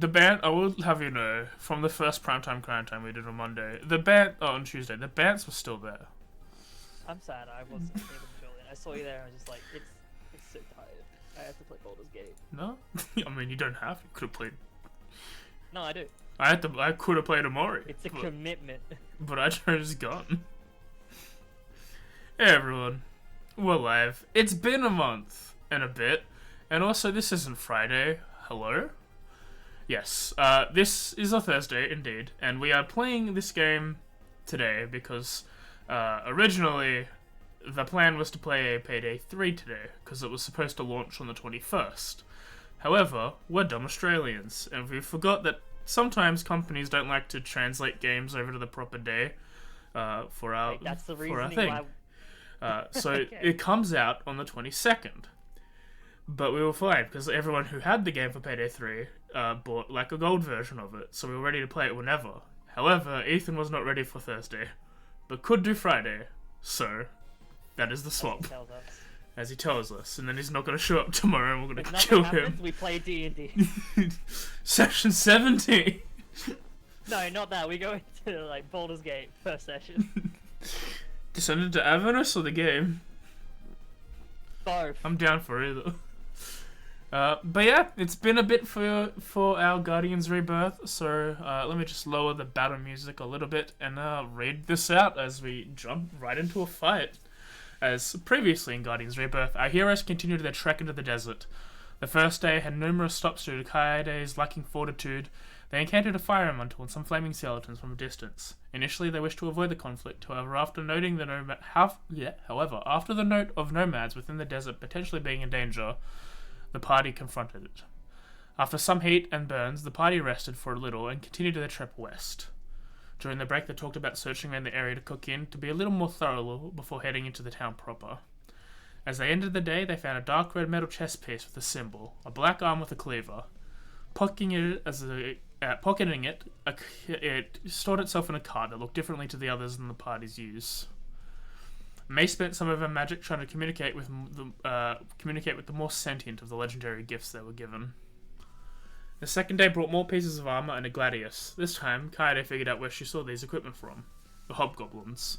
the band, I will have you know, from the first primetime crime time we did on Monday, the band, on Tuesday, the bands were still there. I'm sad I wasn't able to join. I saw you there and I was just like, it's so tired. I have to play Baldur's Gate. No? I mean, you don't have. You could have played. No, I do. I could have played Amori. It's a commitment. But I chose Gun. Hey everyone. We're live. It's been a month and a bit. And also, this isn't Friday. Hello? Yes, this is a Thursday, indeed. And we are playing this game today because originally the plan was to play Payday 3 today because it was supposed to launch on the 21st. However, we're dumb Australians, and we forgot that sometimes companies don't like to translate games over to the proper day for our that's the for our reasoning thing. why. So Okay. it comes out on the 22nd. But we were fine because everyone who had the game for Payday 3 bought like a gold version of it, so we were ready to play it whenever. However, Ethan was not ready for Thursday, but could do Friday, so that is the swap, Tells us. as he tells us. And then he's not going to show up tomorrow, and we're going If to nothing kill happens, him. we play D&D. Session 17. No, not that. We go into like Baldur's Gate first session. Descended to Avernus or the game? Both. I'm down for either. But yeah, it's been a bit for our Guardians Rebirth, so let me just lower the battle music a little bit and read this out as we jump right into a fight. As previously in Guardians Rebirth, our heroes continued their trek into the desert. The first day had numerous stops due to Kaede's lacking fortitude. They encountered a fire elemental and some flaming skeletons from a distance. Initially, they wished to avoid the conflict. However, after noting the after the note of nomads within the desert potentially being in danger, the party confronted it. After some heat and burns, the party rested for a little and continued their trip west. During the break, they talked about searching around the area to cook in to be a little more thorough before heading into the town proper. As they ended the day, they found a dark red metal chest piece with a symbol, a black arm with a cleaver. Pocketing it, it stored itself in a card that looked differently to the others than the party's use. May spent some of her magic trying to communicate with the more sentient of the legendary gifts they were given. The second day brought more pieces of armor and a gladius. This time, Kaede figured out where she saw these equipment from. The hobgoblins.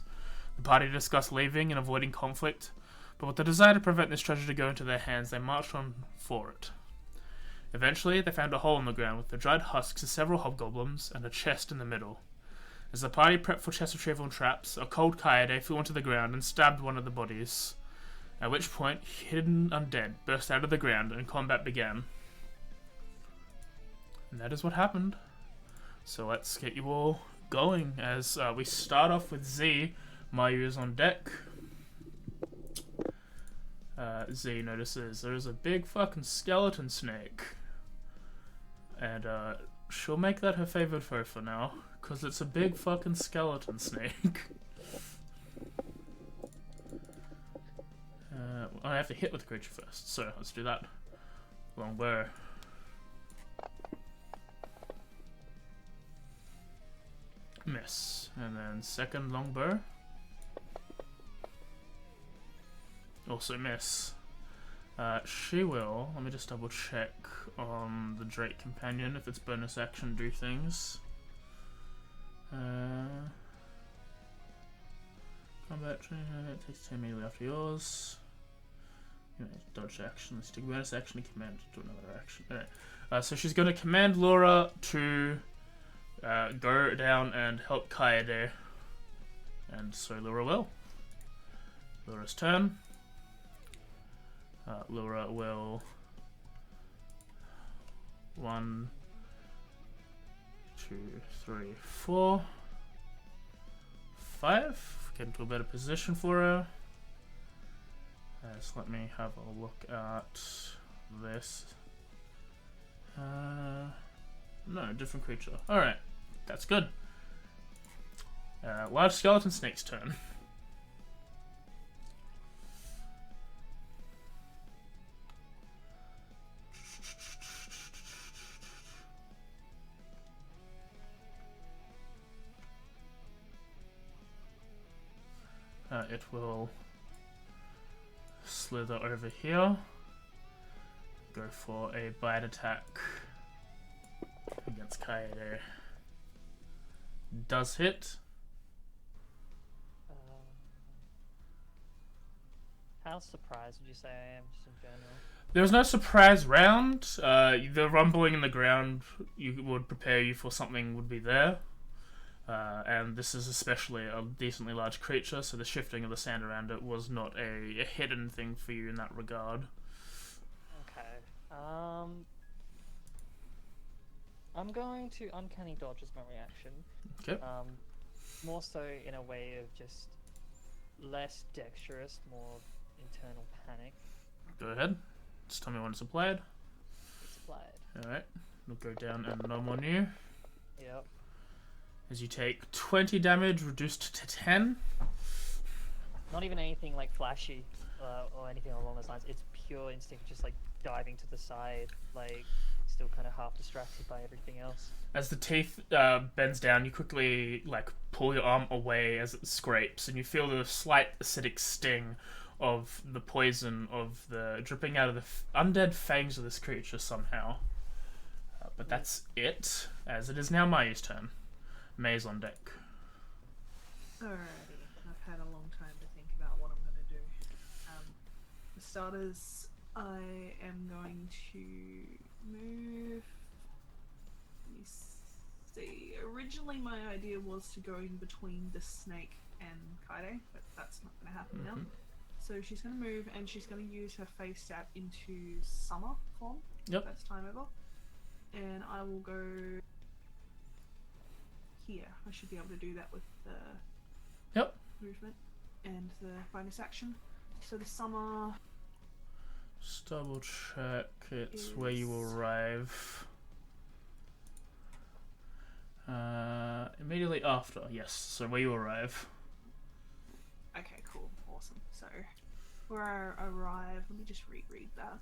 The party discussed leaving and avoiding conflict, but with the desire to prevent this treasure to go into their hands, they marched on for it. Eventually, they found a hole in the ground with the dried husks of several hobgoblins and a chest in the middle. As the party prepped for chest retrieval and traps, a cold Kaede flew onto the ground and stabbed one of the bodies. At which point, hidden undead burst out of the ground and combat began. And that is what happened. So let's get you all going as we start off with Z. Mayu is on deck. Z notices there's a big fucking skeleton snake. And she'll make that her favorite foe for now, because it's a big fucking skeleton snake. I have to hit with the creature first, so let's do that. Longbow. Miss. And then second longbow. Also miss. She will, let me just double check on the Drake Companion if it's bonus action do things. Combat training, it takes 10 immediately after yours. Dodge action, let's take bonus action and command to do another action. Alright. So she's going to command Laura to go down and help Kaede. And so Laura will. Laura's turn. Laura will 1, 2, 3, 4, 5. Get into a better position for her. So let me have a look at this. No, different creature. Alright, that's good. Large skeleton snake's turn. It will slither over here, go for a bite attack against Kaede. Does hit. How surprised would you say I am, just in general? There was no surprise round. The rumbling in the ground would prepare you for something would be there. And this is especially a decently large creature, so the shifting of the sand around it was not a hidden thing for you in that regard. Okay. I'm going to uncanny dodge as my reaction. Okay. More so in a way of just less dexterous, more internal panic. Go ahead. Just tell me when it's applied. It's applied. Alright. It'll go down and numb on you. Yep. As you take 20 damage, reduced to 10. Not even anything like flashy or anything along those lines. It's pure instinct, just like diving to the side, like still kind of half distracted by everything else. As the teeth bends down, you quickly like pull your arm away as it scrapes, and you feel the slight acidic sting of the poison of the dripping out of the undead fangs of this creature somehow. But that's it, as it is now Mayu's turn. May's on deck. Alrighty, I've had a long time to think about what I'm going to do. For starters, I am going to move. Let me see. Originally, my idea was to go in between the snake and Kaede, but that's not going to happen now. So she's going to move, and she's going to use her face stab into summer form. Yep. First time ever. And I will go here. I should be able to do that with the movement and the bonus action. So the summer. Just double check. It's where you arrive. Immediately after, yes. So where you arrive. Okay, cool, awesome. So where I arrive, let me just reread that.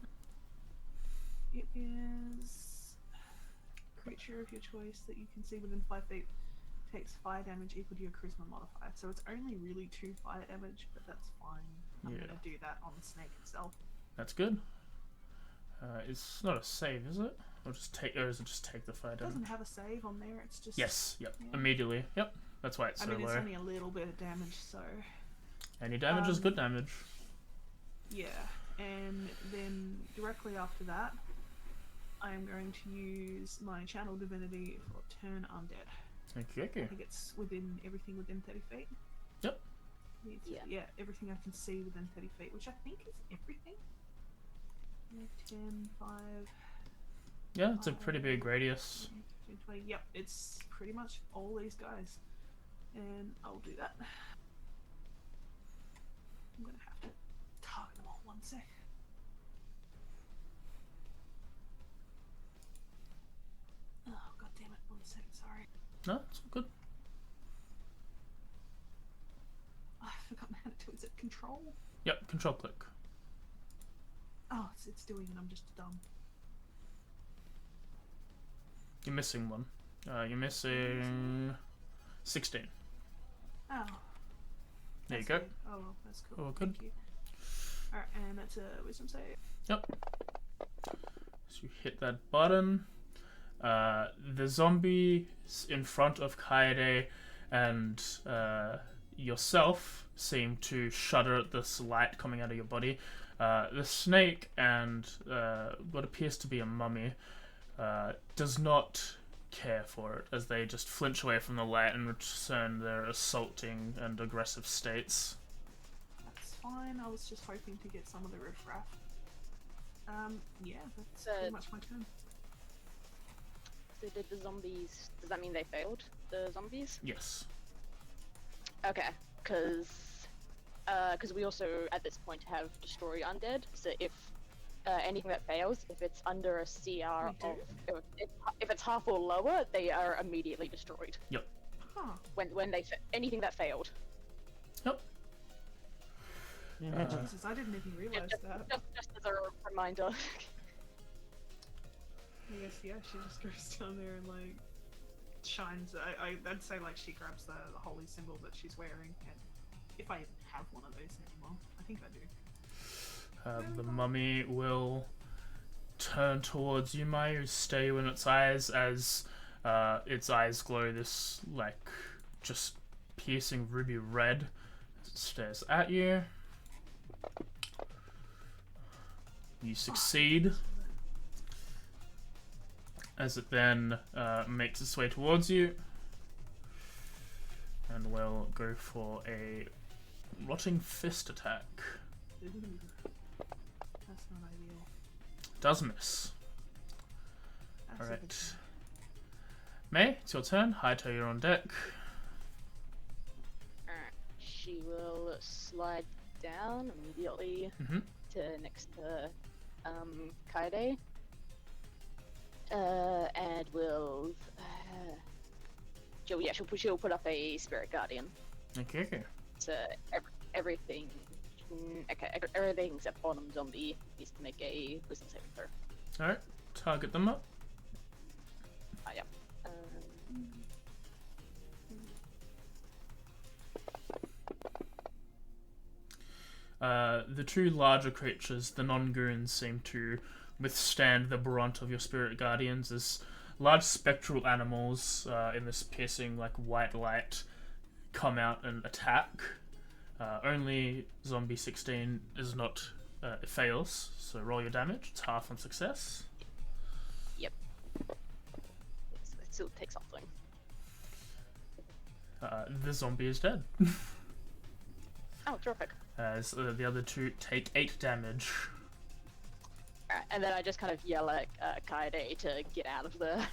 It is creature of your choice that you can see within 5 feet takes fire damage equal to your charisma modifier. So it's only really 2 fire damage, but that's fine. I'm gonna do that on the snake itself. That's good. It's not a save, is it? Or is it just take the fire It damage? doesn't have a save on there. It's just Yes. Yep. Yeah. Immediately. Yep. That's why it's so I mean, it's low. only a little bit of damage, so Any damage is good damage. yeah. And then directly after that, I am going to use my channel divinity for turn undead. Okay. I think it's within everything within 30 feet. Yep. Yeah, everything I can see within 30 feet, which I think is everything. 10, 5. Yeah, it's a pretty big radius. 10, 20. Yep, it's pretty much all these guys. And I'll do that. I'm gonna have to target them all. 1 sec. Oh, god damn it. 1 sec, sorry. No, it's all good. I forgot how to do it. Is it control? Yep, control click. Oh, it's doing it. I'm just dumb. You're missing one. You're missing 16. Oh. There you That's go. good. Oh, well, that's cool. All good. Thank you. Alright, and that's a wisdom save. Yep. So you hit that button. The zombie in front of Kaede and yourself seem to shudder at this light coming out of your body. The snake and what appears to be a mummy does not care for it, as they just flinch away from the light and return their assaulting and aggressive states. That's fine. I was just hoping to get some of the riffraff. Yeah, that's pretty much my turn. So did the zombies, does that mean they failed, the zombies? Yes. Okay, because we also at this point have destroy undead, so if anything that fails, if it's under a CR of, if it's half or lower, they are immediately destroyed. Yep. Huh. When they, anything that failed. Yep. Jesus, I didn't even realise that. Just as a reminder. I guess, yeah, she just goes down there and, like, shines. I'd say, like, she grabs the holy symbol that she's wearing, and if I even have one of those anymore. I think I do. The mummy will turn towards you, Mayu, stay in its eyes as its eyes glow this, like, just piercing ruby red as it stares at you. You succeed as it then makes its way towards you and will go for a rotting fist attack. Ooh, that's not ideal. Does miss. That's a good Alright. thing. May, it's your turn. Haito, you're on deck. Alright. She will slide down immediately Mm-hmm. to next to Kaede. And will she'll put up a spirit guardian. Okay. So everything everything except bottom zombie needs to make a wisdom saving throw. Alright, target them up. Yeah. The two larger creatures, the non-goons, seem to withstand the brunt of your spirit guardians as large spectral animals in this piercing, like, white light come out and attack. Only zombie 16 is not, it fails, so roll your damage. It's half on success. Yep. It still takes something. The zombie is dead. Oh, terrific. As the other two take 8 damage. Alright, and then I just kind of yell at Kaede to get out of the...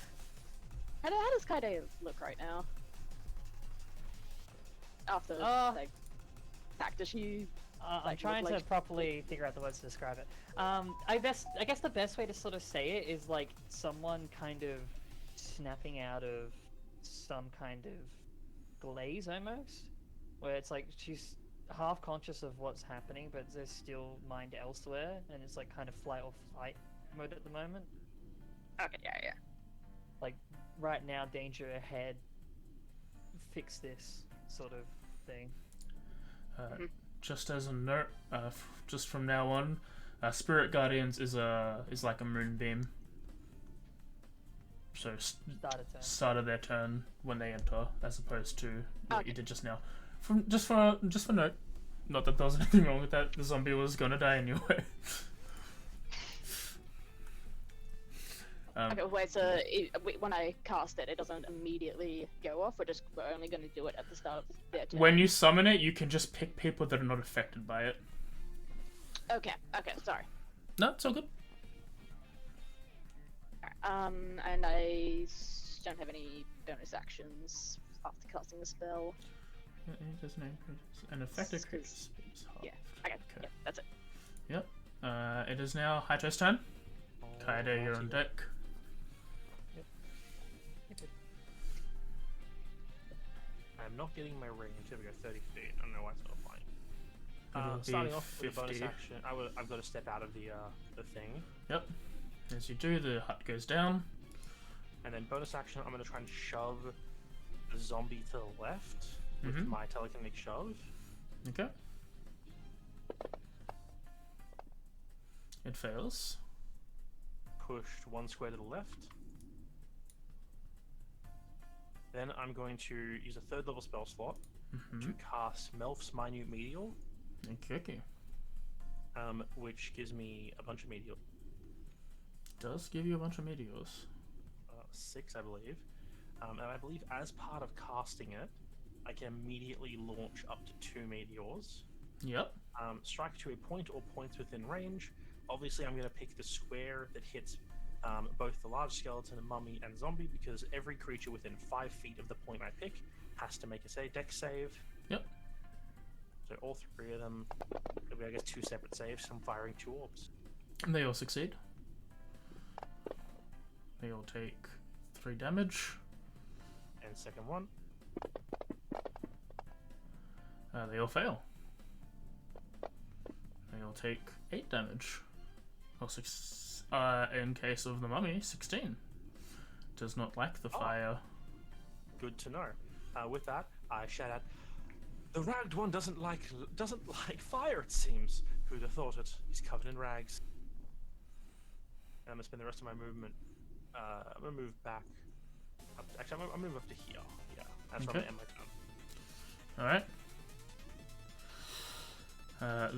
How does Kaede look right now? After, like, attack, does she... I'm Like, trying like- to properly figure out the words to describe it. I guess the best way to sort of say it is like someone kind of snapping out of some kind of glaze almost, where it's like she's half conscious of what's happening, but there's still mind elsewhere, and it's like kind of flight or fight mode at the moment. Okay, yeah. Like right now, danger ahead. Fix this sort of thing. Just as a note, just from now on, Spirit Guardians is like a moonbeam. So Start a turn. start of their turn when they enter, as opposed to what you Okay. did just now. Just for note, not that there was anything wrong with that. The zombie was gonna die anyway. Okay, wait, so when I cast it, it doesn't immediately go off, we're only going to do it at the start of their turn? When you summon it, you can just pick people that are not affected by it. Okay, sorry. No, it's all good. And I don't have any bonus actions after casting the spell. It does name an affected creature. Yeah, okay, yeah, that's it. Yep. It is now Haito's turn. Kaede, you're on deck. I'm not getting my range. Here we go, 30 feet. I don't know why it's not It'll flying. be Starting off with a bonus 50. action, I've got to step out of the thing, Yep. As you do, the hut goes down. and then bonus action, I'm going to try and shove the zombie to the left with Mhm. my telekinetic shove. Okay. It fails. Pushed 1 square to the left. Then I'm going to use a 3rd level spell slot to cast Melf's Minute Meteor, Okay. which gives me a bunch of meteor. Does give you a bunch of meteors. 6, I believe. And I believe as part of casting it, I can immediately launch up to 2 meteors. Yep. Strike to a point or points within range. Obviously, I'm going to pick the square that hits both the large skeleton, mummy, and zombie, because every creature within 5 feet of the point I pick has to make a dex save. Yep. So all 3 of them, it'll be, I guess, 2 separate saves. I'm firing 2 orbs. And they all succeed. They all take 3 damage. And second one, They all fail. They all take 8 damage. Or 6. In case of the mummy, 16. Does not like the fire. good to know. With that, I shout out, "The ragged one doesn't like fire, it seems. Who'd have thought it? He's covered in rags." I'm gonna spend the rest of my movement. I'm gonna move back. Actually, I'm gonna move up to here. Yeah, that's where I'm Okay. gonna end my turn. Alright.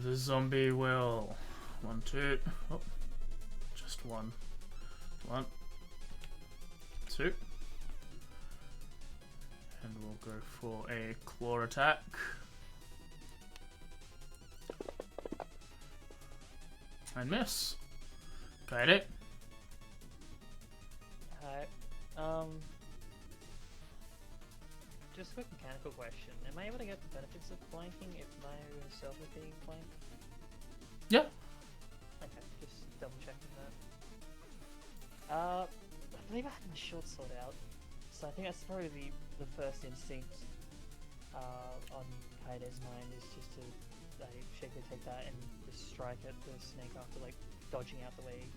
The zombie will... 1, 2... Oh. Just 1. 1. 2. And we'll go for a claw attack. And miss. Got it. Alright. Just a quick mechanical question. Am I able to get the benefits of flanking if my self is being flanked? Yeah. Okay, just double checking that. I believe I had my short sword out, so I think that's probably the first instinct on Kaide's mind is just to like shakily take that and just strike at the snake after like dodging out the way.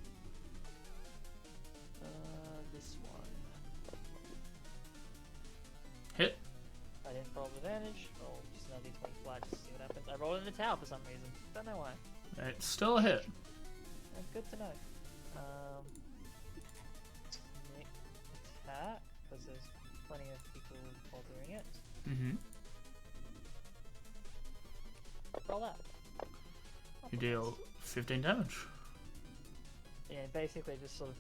This one. Hit. I didn't roll with advantage. Roll just another d20 flat just to see what happens. I rolled in the tower for some reason. Don't know why. It's still a hit. Good to know. Sneak attack, because there's plenty of people while doing it. Mm-hmm. Roll that. You deal 15 damage. Yeah, basically just sort of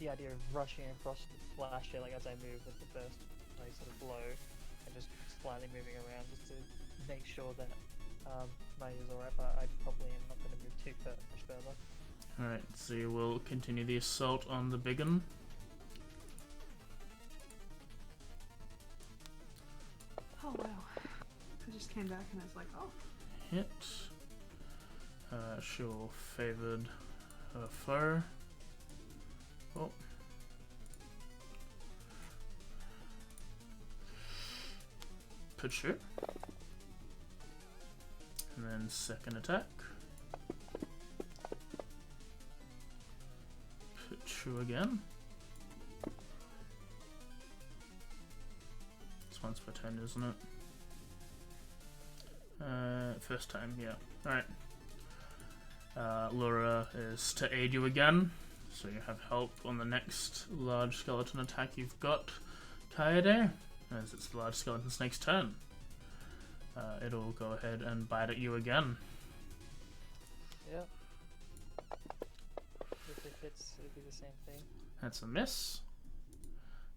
the idea of rushing across the flasher, like as I move with the first like sort of blow, and just slightly moving around just to make sure that mine is alright, but I probably am not going to move too much further. Alright, so you will continue the assault on the big one. Oh wow. I just came back and I was like, oh. Hit. Sure, favored her foe. Oh. Put you. And then second attack. Put you again. It's once per turn, isn't it? First time, yeah. Alright. Laura is to aid you again, so you have help on the next large skeleton attack you've got, Kaede, as it's the large skeleton snake's turn. It'll go ahead and bite at you again. Yep. If it hits, it'll be the same thing. That's a miss.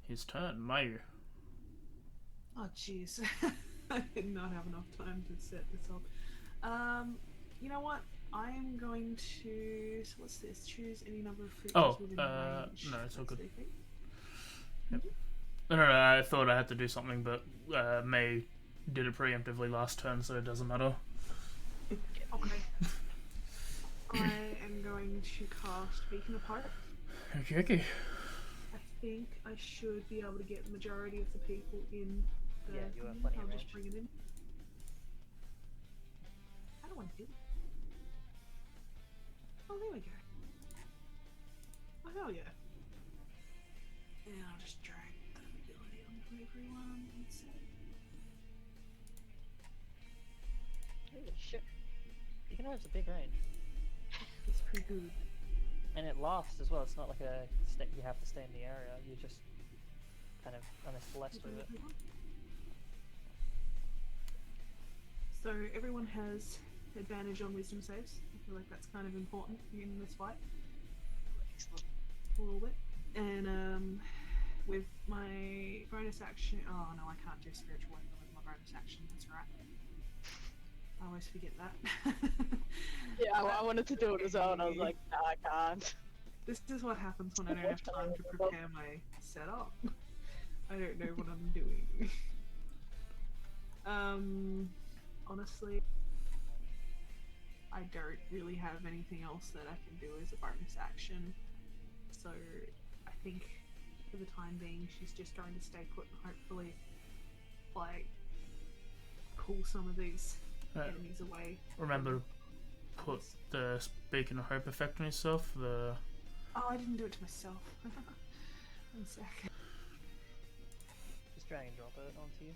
His turn, Mayu. Oh jeez. I did not have enough time to set this up. You know what? I am going to... So what's this? Choose any number of creatures within range. No, it's all good. That's what I think. Yep. No, I thought I had to do something, but May did it preemptively last turn, so it doesn't matter. Okay. I am going to cast Beacon of Hope. Okay. I think I should be able to get the majority of the people in the... Yeah, you have plenty of I'll range. just bring it in. How do I do it? Oh, there we go. Oh, hell yeah. And I'll just drag the ability onto everyone and say... Holy shit. You can have a big range. It's pretty good. And it lasts as well, it's not like you have to stay in the area, you just kind of blessed with it. So everyone has advantage on wisdom saves. I feel like that's kind of important in this fight. A little bit. And with my bonus action... Oh no, I can't do spiritual weapon with my bonus action, that's right. I always forget that. Yeah, I wanted to do it as well, and I was like, no, I can't. This is what happens when I don't have time to prepare my setup. I don't know what I'm doing. Honestly, I don't really have anything else that I can do as a bonus action. So I think for the time being, she's just going to stay put and hopefully, like, pull some of these enemies away. Remember, put the Beacon of Hope effect on yourself. The Oh, I didn't do it to myself. 1 sec. Just drag and drop it onto you.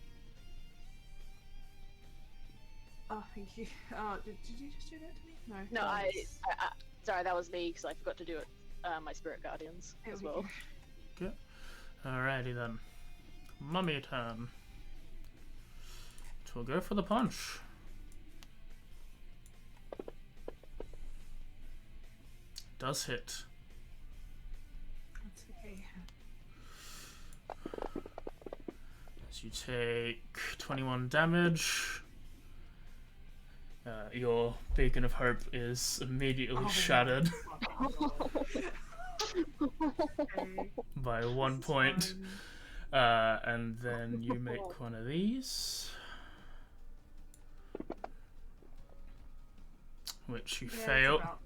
Oh, thank you. Did you just do that to me? No. No, sorry, that was me because I forgot to do it my spirit guardians There as we well. go. Alrighty then. Mummy turn. So we'll go for the punch. Does hit. That's okay. So you take 21 damage. Your beacon of hope is immediately Oh, shattered Okay, by 1 this is point. fine. And then you make one of these, which you Yeah, it's fail. about-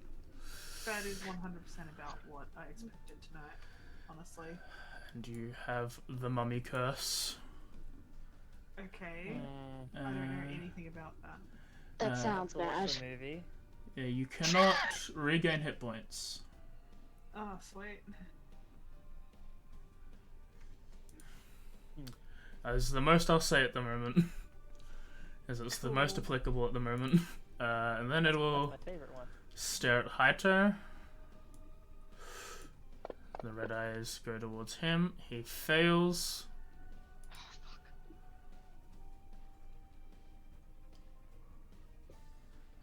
that is 100% about what I expected tonight, honestly. And you have the mummy curse. Okay, Mm, I don't know Uh, anything about that. That sounds bad. watch the movie. Yeah, you cannot regain hit points. Oh, sweet. As the most I'll say at the moment, as it's the most Cool. applicable at the moment. And then it will That's my favorite one. stare at Haito. The red eyes go towards him. He fails.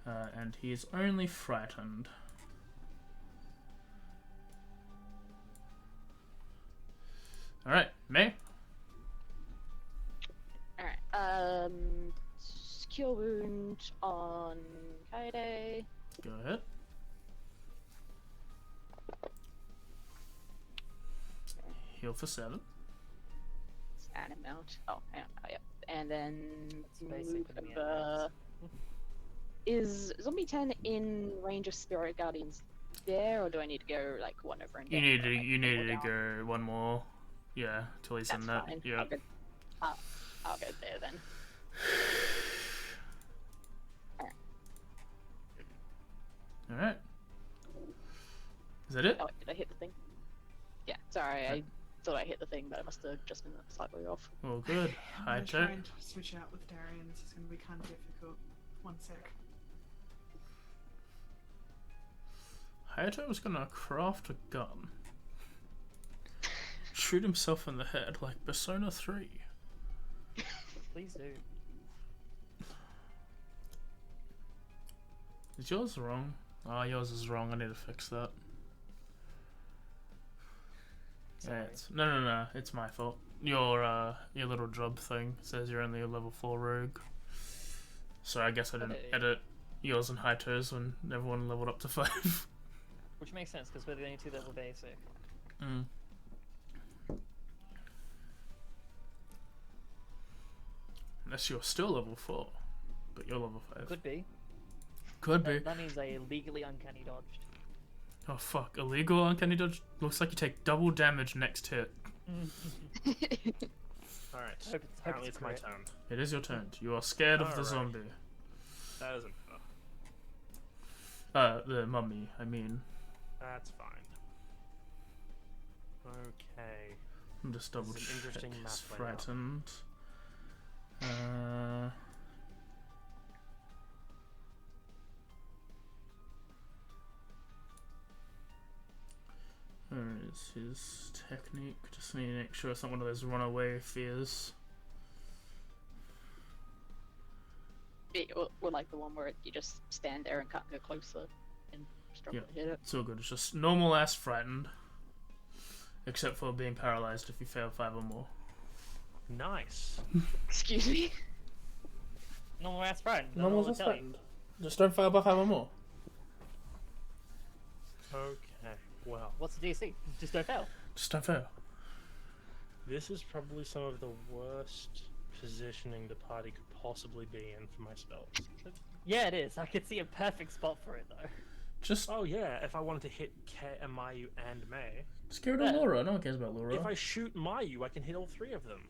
And he is only frightened. Alright, May? Alright, cure wound on Kaede. Go ahead. Heal for 7. Add him out. Oh, hang on. Oh, yep. And then That's move basically over. Is Zombie 10 in range of Spirit Guardians there, or do I need to go like one over and You get need to like, you need to down? go one more. Yeah, till he's That's in that. fine. Yeah. I'll go there then. Alright. Is that it? Oh, did I hit the thing? Yeah, sorry, I thought I hit the thing, but I must have just been slightly off. All good. I'm gonna try Haito. and switch out with Darian. This is gonna be kind of difficult. One sec. Hayato was gonna craft a gun. Shoot himself in the head like Persona 3. Please do. Is yours wrong? Ah, yours is wrong. I need to fix that. Yeah, Sorry. no. It's my fault. Your little job thing says you're only a level 4 rogue. So I guess I didn't Okay. edit yours and Haito's when everyone leveled up to 5. Which makes sense because we're the only two that were basic. Mm. Unless you're still level 4, but you're level 5. Could be. Could be. That means I legally uncanny dodged. Oh fuck, illegal uncanny dodge? Looks like you take double damage next hit. Alright, Hope apparently it's it's my correct. turn. It is your turn. You are scared of the Alright. zombie. That isn't. The mummy, I mean. That's fine. Okay. I'm just double This is an check. interesting He's map layout. frightened. Where is his technique? Just need to make sure it's not one of those runaway fears. Or like the one where you just stand there and can't go closer and struggle to hit it. It's all good. It's just normal ass frightened. Except for being paralyzed if you fail 5 or more. Nice. Excuse me. Normal ass friend. Normal ass frightened. Just don't fail by 5 or more. Okay, well, What's the DC? Just don't fail. Just don't fail. this is probably some of the worst positioning the party could possibly be in for my spells. Yeah, it is. I could see a perfect spot for it though. Just Oh yeah, if I wanted to hit Mayu and May. scare to Yeah. Laura. No one cares about Laura. If I shoot Mayu, I can hit all 3 of them.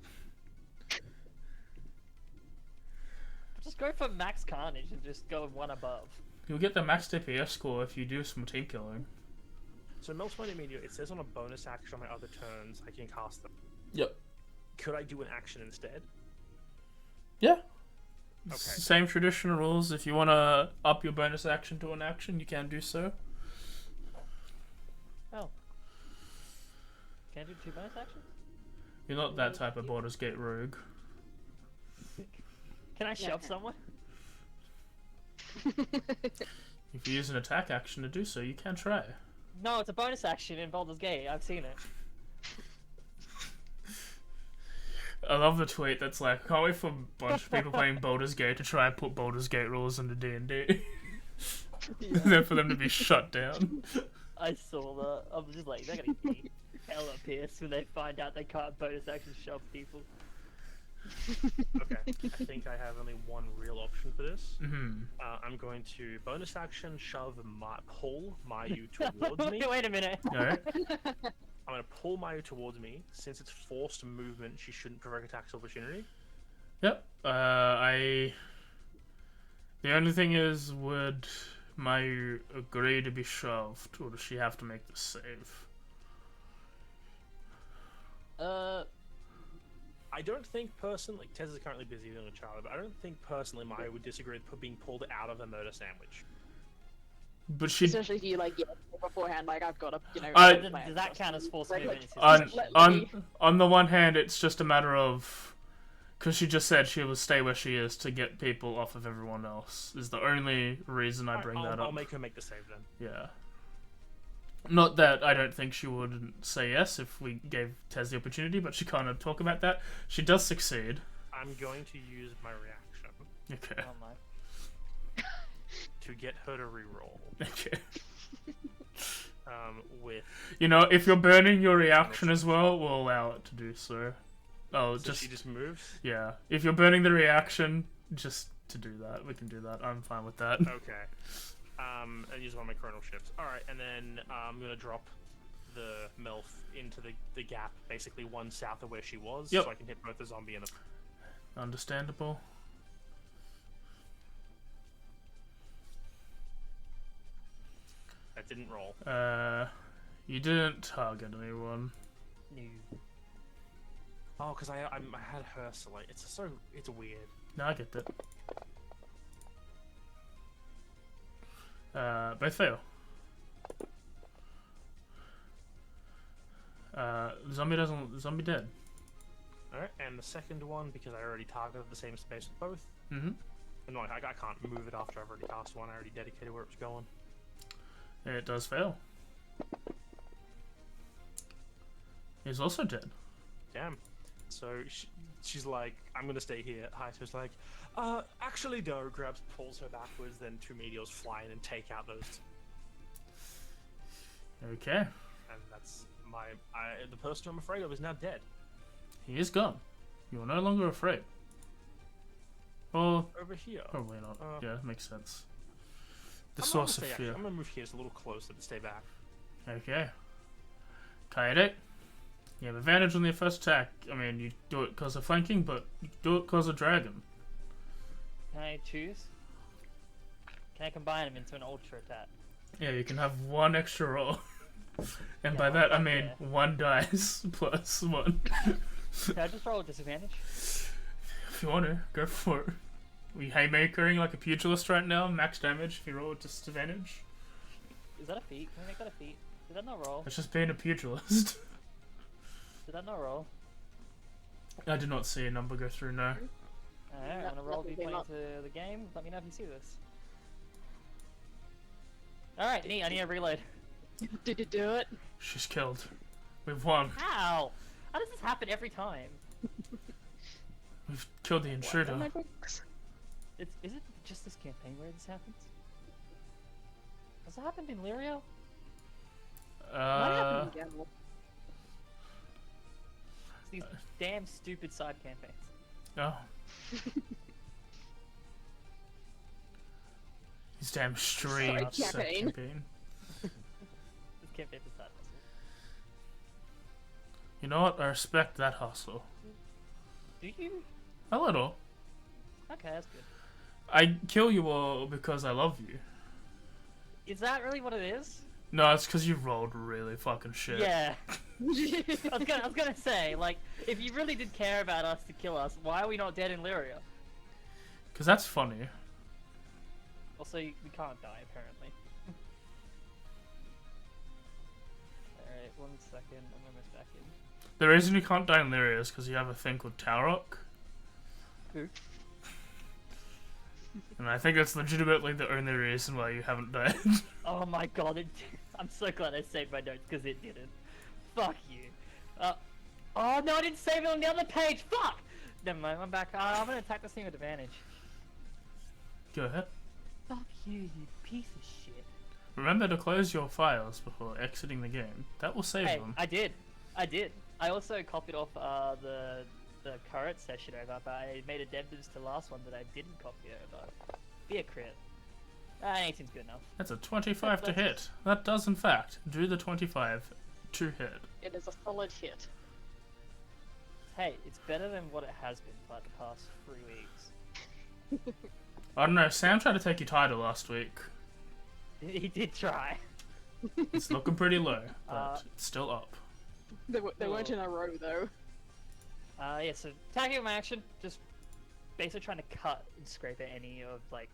Just go for max carnage and just go one above. You'll get the max DPS score if you do some team killing. So Meltmine Immediate, it says on a bonus action on my other turns, I can cast them. Yep. Could I do an action instead? Yeah. Okay. Same traditional rules. If you want to up your bonus action to an action, you can do so. Oh. Can I do 2 bonus actions? You're not that type of Baldur's Gate rogue. Can I shove Okay. someone? If you use an attack action to do so, you can try. No, it's a bonus action in Baldur's Gate. I've seen it. I love the tweet that's like, can't wait for a bunch of people playing Baldur's Gate to try and put Baldur's Gate rules into D&D. Then for them to be shut down. I saw that. I was just like, they're gonna get hella pissed when they find out they can't bonus action shove people. Okay, I think I have only one real option for this. Mm-hmm. I'm going to bonus action shove pull Mayu towards me. Wait a minute. Alright. I'm going to pull Mayu towards me. Since it's forced movement, she shouldn't provoke attacks of opportunity. Yep. The only thing is, would Mayu agree to be shoved, or does she have to make the save? I don't think personally, Tez is currently busy being a child, but I don't think personally Mayu would disagree with being pulled out of a murder sandwich. But she... Especially if you like beforehand, like I've got a Does that count as force movement? On the one hand, it's just a matter of... Because she just said she will stay where she is to get people off of everyone else. Is the only reason I bring that up. I'll make her make the save then. Yeah. Not that I don't think she wouldn't say yes if we gave Tez the opportunity, but she can't talk about that. She does succeed. I'm going to use my reaction Okay. Oh my. to get her to reroll. Okay. With You know, if you're burning your reaction as well, we'll allow it to do so. Oh, so she just moves. Yeah. If you're burning the reaction, just to do that, we can do that. I'm fine with that. Okay. And use one of my chronal shifts. Alright, and then I'm gonna drop the MILF into the gap, basically one south of where she was, Yep. so I can hit both the zombie and the... Understandable. That didn't roll. You didn't target anyone. No. Oh, because I had her select. It's weird. No, I get that. Both fail. Zombie dead. Alright, and the second one, because I already targeted the same space with both. Mm-hmm. No, I can't move it after I've already cast one. I already dedicated where it was going. It does fail. He's also dead. Damn. So she's like, I'm gonna stay here. Haito's like, actually no. Grabs, pulls her backwards. Then 2 meteors fly in and take out those. Okay. And that's the person I'm afraid of is now dead. He is gone. You're no longer afraid. Well, Over here. probably not. Yeah, makes sense. The I'm source gonna of stay, fear. I'm gonna move here. It's a little closer to stay back. Okay. Kaede, you have advantage on your first attack. I mean, you do it because of flanking, but you do it because of dragon. Can I choose? Can I combine them into an ultra attack? Yeah, you can have one extra roll. And Yeah, by that, I fuck mean yeah. 1 dice plus 1. Can I just roll a disadvantage? If you want to, go for it. We haymakering like a pugilist right now, max damage if you roll a disadvantage. Is that a feat? Can we make that a feat? Did that not roll? It's just being a pugilist. Did that not roll? I did not see a number go through, no. Alright, I'm gonna roll Nothing b came up. into the game. Let me know if you see this. Alright, neat. I need a reload. Did you do it? She's killed. We've won. How? How does this happen every time? We've killed the intruder. Oh my books. Is it just this campaign where this happens? Has it happened in Lirio? Might happen in general. It's these damn stupid side campaigns. Oh. These damn streams. campaign. This campaign is side hustle. You know what? I respect that hustle. Do you? A little. Okay, that's good. I kill you all because I love you. Is that really what it is? No, it's because you rolled really fucking shit. Yeah. I was gonna say, like, if you really did care about us to kill us, why are we not dead in Lirio? Because that's funny. Also, we can't die, apparently. Wait 1 second, I'm almost back in. The reason you can't die in Lyria is because you have a thing called Tower Rock. Who? And I think that's legitimately the only reason why you haven't died. Oh my god, I'm so glad I saved my notes because it didn't. Fuck you. Oh no, I didn't save it on the other page! Fuck! Never mind, I'm back. I'm gonna attack this thing with advantage. Go ahead. Fuck you, you piece of shit. Remember to close your files before exiting the game. That will save Hey, them. I did. I also copied off the current session over, but I made addendums to the last one that I didn't copy over. Be a crit. 18's good enough. That's a 25 to hit. That does, in fact, do the 25 to hit. It is a solid hit. Hey, it's better than what it has been for like the past 3 weeks. I don't know, Sam tried to take your title last week. He did try. It's looking pretty low, but it's still up. They weren't in a row though. Yeah, so attacking with my action, just basically trying to cut and scrape at any of like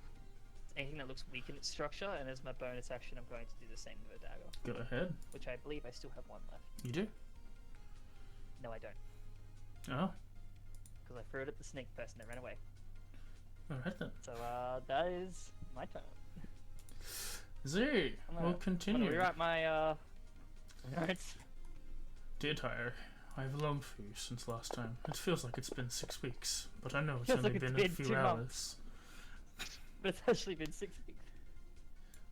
anything that looks weak in its structure, and as my bonus action, I'm going to do the same with a dagger. Go ahead. Which I believe I still have 1 left. You do? No, I don't, Oh. because I threw it at the snake first and it ran away. Alright then. So that is my turn. Z, we'll I'm continue. gonna rewrite my notes. Dear Tyre, I've longed for you since last time. It feels like it's been 6 weeks, but I know it's Feels only like it's been a been few 2 hours. months. But it's actually been 6 weeks.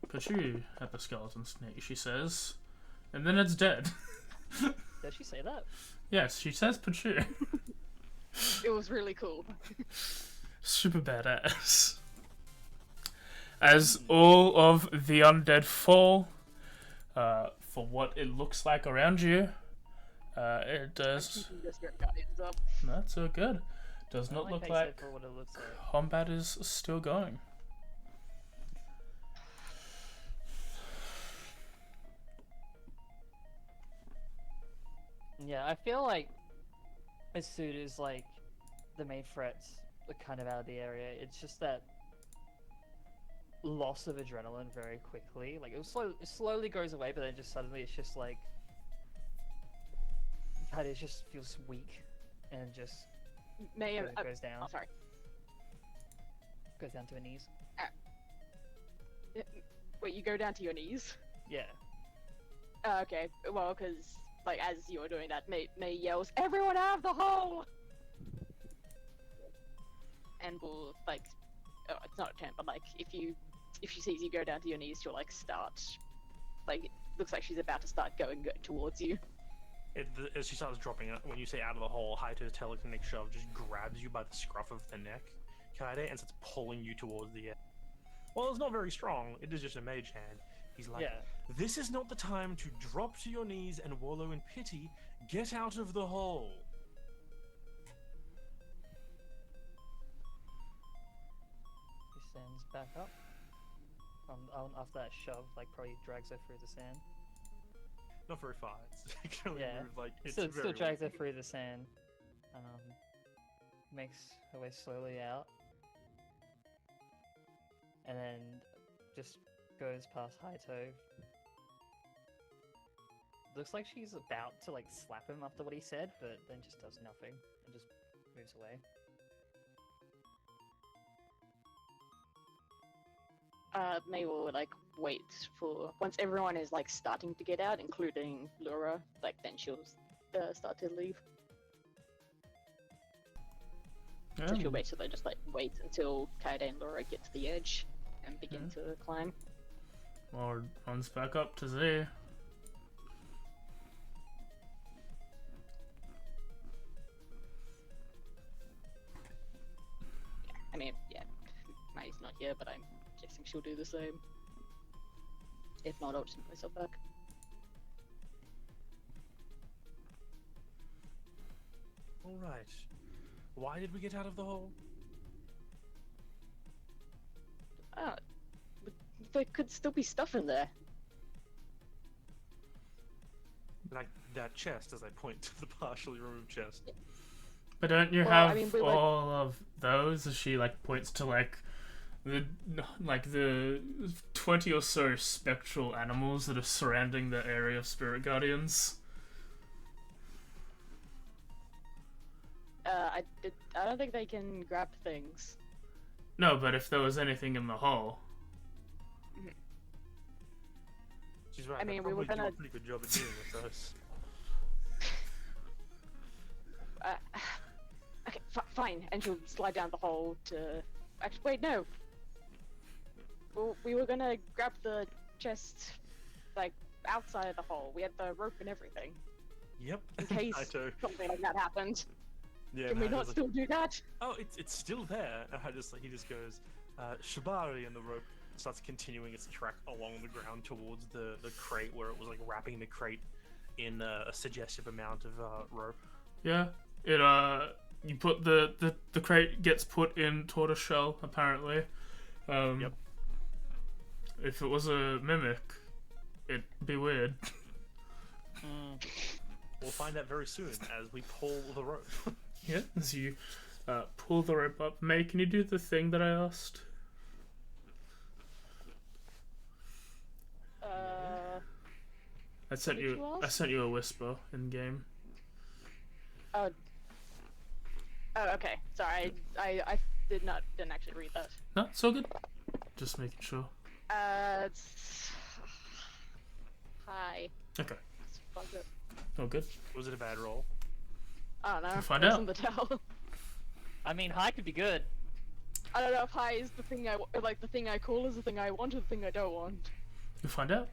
Put you at the skeleton snake, she says, and then it's dead. Does she say that? Yes, she says put you. It was really cool. Super badass. As all of the undead fall, for what it looks like around you, it does. Just your Guardians up. That's so good. Does not look how you said like for what it looks like. combat is still going. Yeah, I feel like as soon as like the main threats are kind of out of the area, it's just that loss of adrenaline very quickly. Like it slowly goes away, but then just suddenly it's just like God, it just feels weak and just goes down. Oh, sorry. Goes down to her knees. Wait, you go down to your knees? Yeah. Okay. Well, because like as you're doing that, May yells, "Everyone out of the hole!" And will like, oh, it's not a attempt, but like if she sees you go down to your knees, she'll like start, like it looks like she's about to start going towards you. As she starts dropping it, when you say out of the hole, Haito's telekinetic shove just grabs you by the scruff of the neck, Kaede, and starts pulling you towards the edge. Well, it's not very strong, it is just a mage hand. He's like, Yeah. "This is not the time to drop to your knees and wallow in pity. Get out of the hole." She stands back up. After that shove, like probably drags her through the sand. Not very far. It's actually moved, like, it's Still very drags her weak. through the sand. Makes her way slowly out. And then just goes past Haito. Looks like she's about to like slap him after what he said, but then just does nothing and just moves away. May will like wait for once everyone is like starting to get out, including Laura. Like then she'll start to leave. So she'll basically just like wait until Kaede and Laura get to the edge and begin to climb. Or runs back up to Z. I mean, yeah, May's not here, but I'm guessing she'll do the same. If not, I'll just move myself back. Alright. Why did we get out of the hole? Ah, but there could still be stuff in there. Like that chest, as I point to the partially removed chest. But don't you Well, have I mean, we, like- all of those? As she like points to like the 20 or so spectral animals that are surrounding the area of spirit guardians. I don't think they can grab things. No, but if there was anything in the hole. She's right. I mean, they we were probably do gonna- a pretty good job at dealing with those. Okay, fine. And she'll slide down the hole to. Actually, wait, no. Well, we were gonna grab the chest, like outside of the hole. We had the rope and everything Yep. in case I do. something like that happened. Yeah, Can we Matt not was like, still do that? oh, it's still there. And he just goes, Shibari, and the rope starts continuing its track along the ground towards the crate where it was like wrapping the crate in a suggestive amount of rope. Yeah, it you put the crate gets put in tortoise shell apparently. Yep. If it was a mimic, it'd be weird. We'll find out very soon as we pull the rope. Yeah, as you pull the rope up. May, can you do the thing that I asked? I sent did you. you I ask? sent you a whisper in game. Oh, okay. Sorry, I didn't actually read that. No, it's all good. Just making sure. Hi. Okay, Fuck it. all good. Was it a bad roll? I don't know. We'll find It out. wasn't the tell. I mean, high could be good. I don't know if high is the thing the thing I call is the thing I want or the thing I don't want. You'll find out.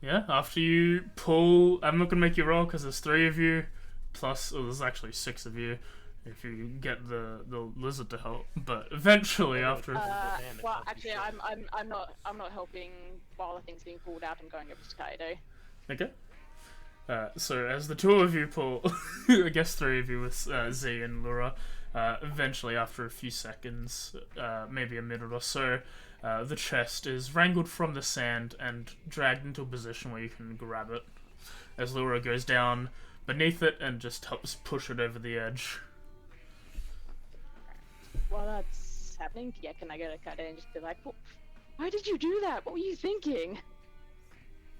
Yeah, after you pull, I'm not gonna make you roll because there's 3 of you, plus there's actually 6 of you. If you get the lizard to help, but eventually after. Well, actually, I'm not helping while the thing's being pulled out. I'm going over to Kaido. Okay. So as the 2 of you pull, I guess 3 of you with Z and Lura, eventually after a few seconds, maybe a minute or so, the chest is wrangled from the sand and dragged into a position where you can grab it. As Lura goes down beneath it and just helps push it over the edge. While that's happening, yeah, can I get a Kaido and just be like, why did you do that? What were you thinking?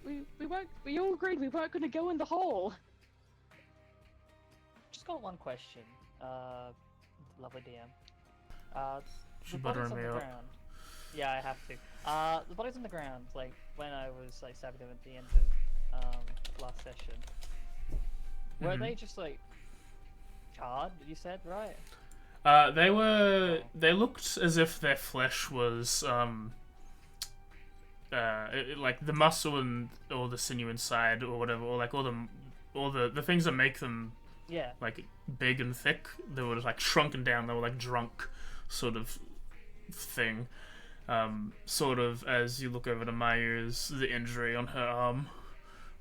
We all agreed we weren't going to go in the hole. Just got one question. Lovely DM. She The butter bodies on me the up. ground. Yeah, I have to. The bodies on the ground, like when I was like stabbing them at the end of last session. Were Mhm. they just like charred? You said right? They looked as if their flesh was like the muscle and or the sinew inside or whatever, or like all the things that make them Yeah. like big and thick. They were like shrunken down. They were like drunk, sort of thing. Sort of as you look over to Mayu's, the injury on her arm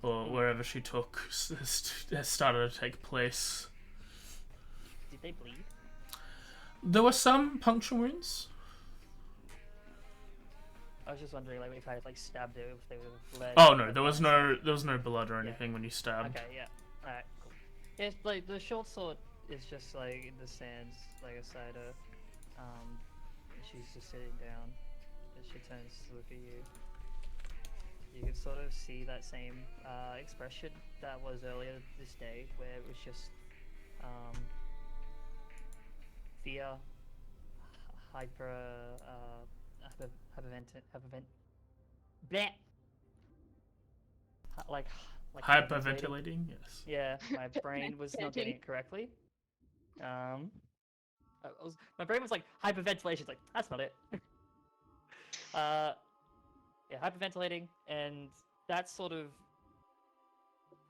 or wherever she took has started to take place. Did they bleed? There were some puncture wounds. I was just wondering, like, if I had like stabbed it, if they would have bled. Oh no, there was no blood or Yeah. anything when you stabbed. Okay, yeah. Alright, cool. Yeah, like the short sword is just like in the sands, like aside her. She's just sitting down. And she turns to look at you. You can sort of see that same expression that was earlier this day, where it was just fear, bleh. Like Hyperventilating, yes. Yeah, my brain was not getting it correctly. My brain was like hyperventilation. It's like that's not it. Yeah, hyperventilating, and that's sort of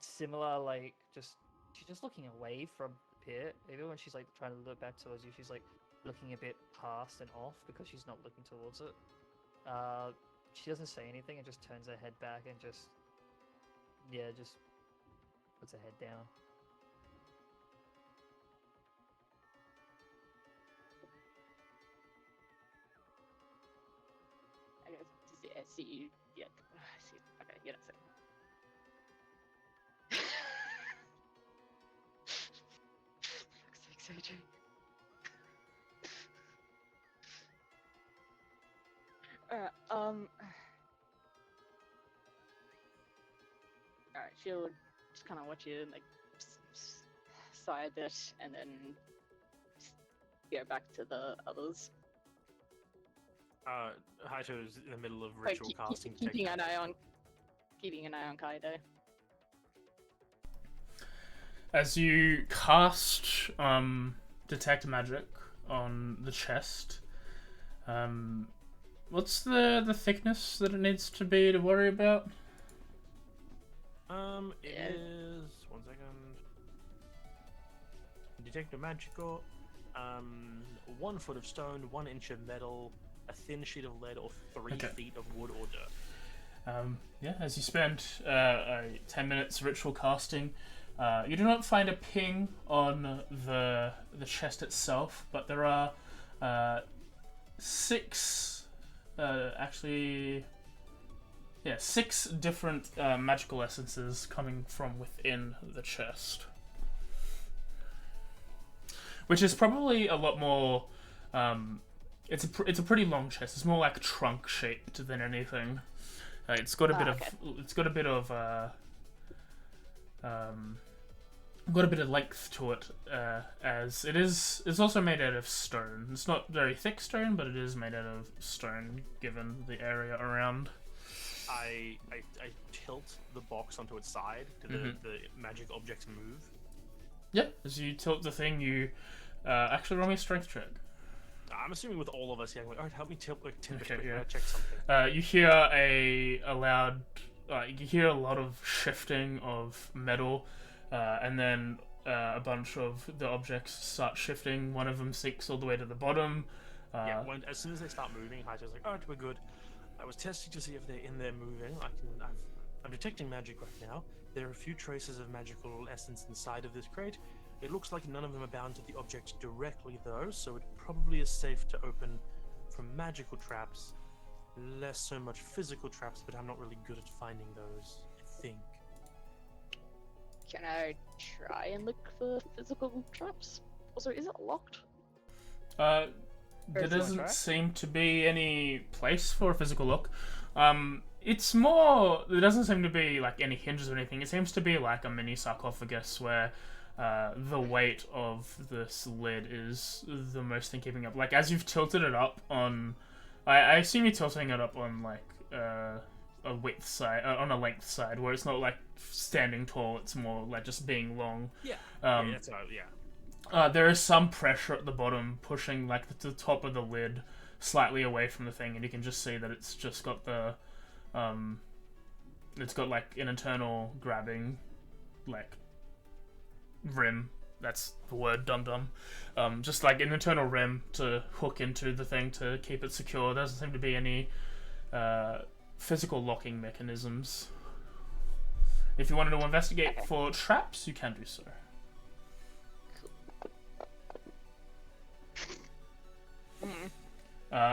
similar. Like, she's just looking away from the pit. Even when she's like trying to look back towards you, she's like looking a bit past and off because she's not looking towards it. She doesn't say anything and just turns her head back and just puts her head down. I see you. Yeah. I see. Okay. Yeah. That's it. Fuck's sake, Sergio. Alright, Alright, she'll just kind of watch you, like, sigh a bit, and then go back to the others. Haito's in the middle of Like, ritual casting. keeping an eye on Kaido. As you cast detect magic on the chest, what's the thickness that it needs to be to worry about? It is 1 second. Detect a magical. 1 foot of stone, 1 inch of metal, a thin sheet of lead, or 3 feet of wood or dirt. Yeah, as you spend 10 minutes ritual casting, you do not find a ping on the chest itself, but there are 6 different magical essences coming from within the chest, which is probably a lot more. It's a pretty long chest. It's more like trunk shaped than anything. It's got a bit of length to it, as it is. It's also made out of stone. It's not very thick stone, but it is made out of stone, given the area around. I tilt the box onto its side to the magic objects move. Yeah, as you tilt the thing, you actually roll me a strength check. I'm assuming with all of us here, I'm like, alright, help me tilt the Okay, yeah. yeah. Check something. You hear you hear a lot of shifting of metal, and then a bunch of the objects start shifting. One of them sinks all the way to the bottom. As soon as they start moving, Haito's like, alright, we're good. I was testing to see if they're in there moving. I'm detecting magic right now. There are a few traces of magical essence inside of this crate. It looks like none of them are bound to the object directly, though, so it probably is safe to open from magical traps. Less so much physical traps, but I'm not really good at finding those, I think. Can I try and look for physical traps? Also, is it locked? There doesn't seem to be any place for a physical lock. It's more. There doesn't seem to be like any hinges or anything. It seems to be like a mini sarcophagus where the weight of this lid is the most thing keeping up. Like as you've tilted it up on, I assume you're tilting it up on like a width side, on a length side, where it's not like standing tall. It's more like just being long. Yeah. That's There is some pressure at the bottom, pushing like the top of the lid slightly away from the thing, and you can just see that it's just got the, it's got like an internal grabbing, like rim. That's the word, dum-dum. Just like an internal rim to hook into the thing to keep it secure. There doesn't seem to be any physical locking mechanisms. If you wanted to investigate for traps, you can do so.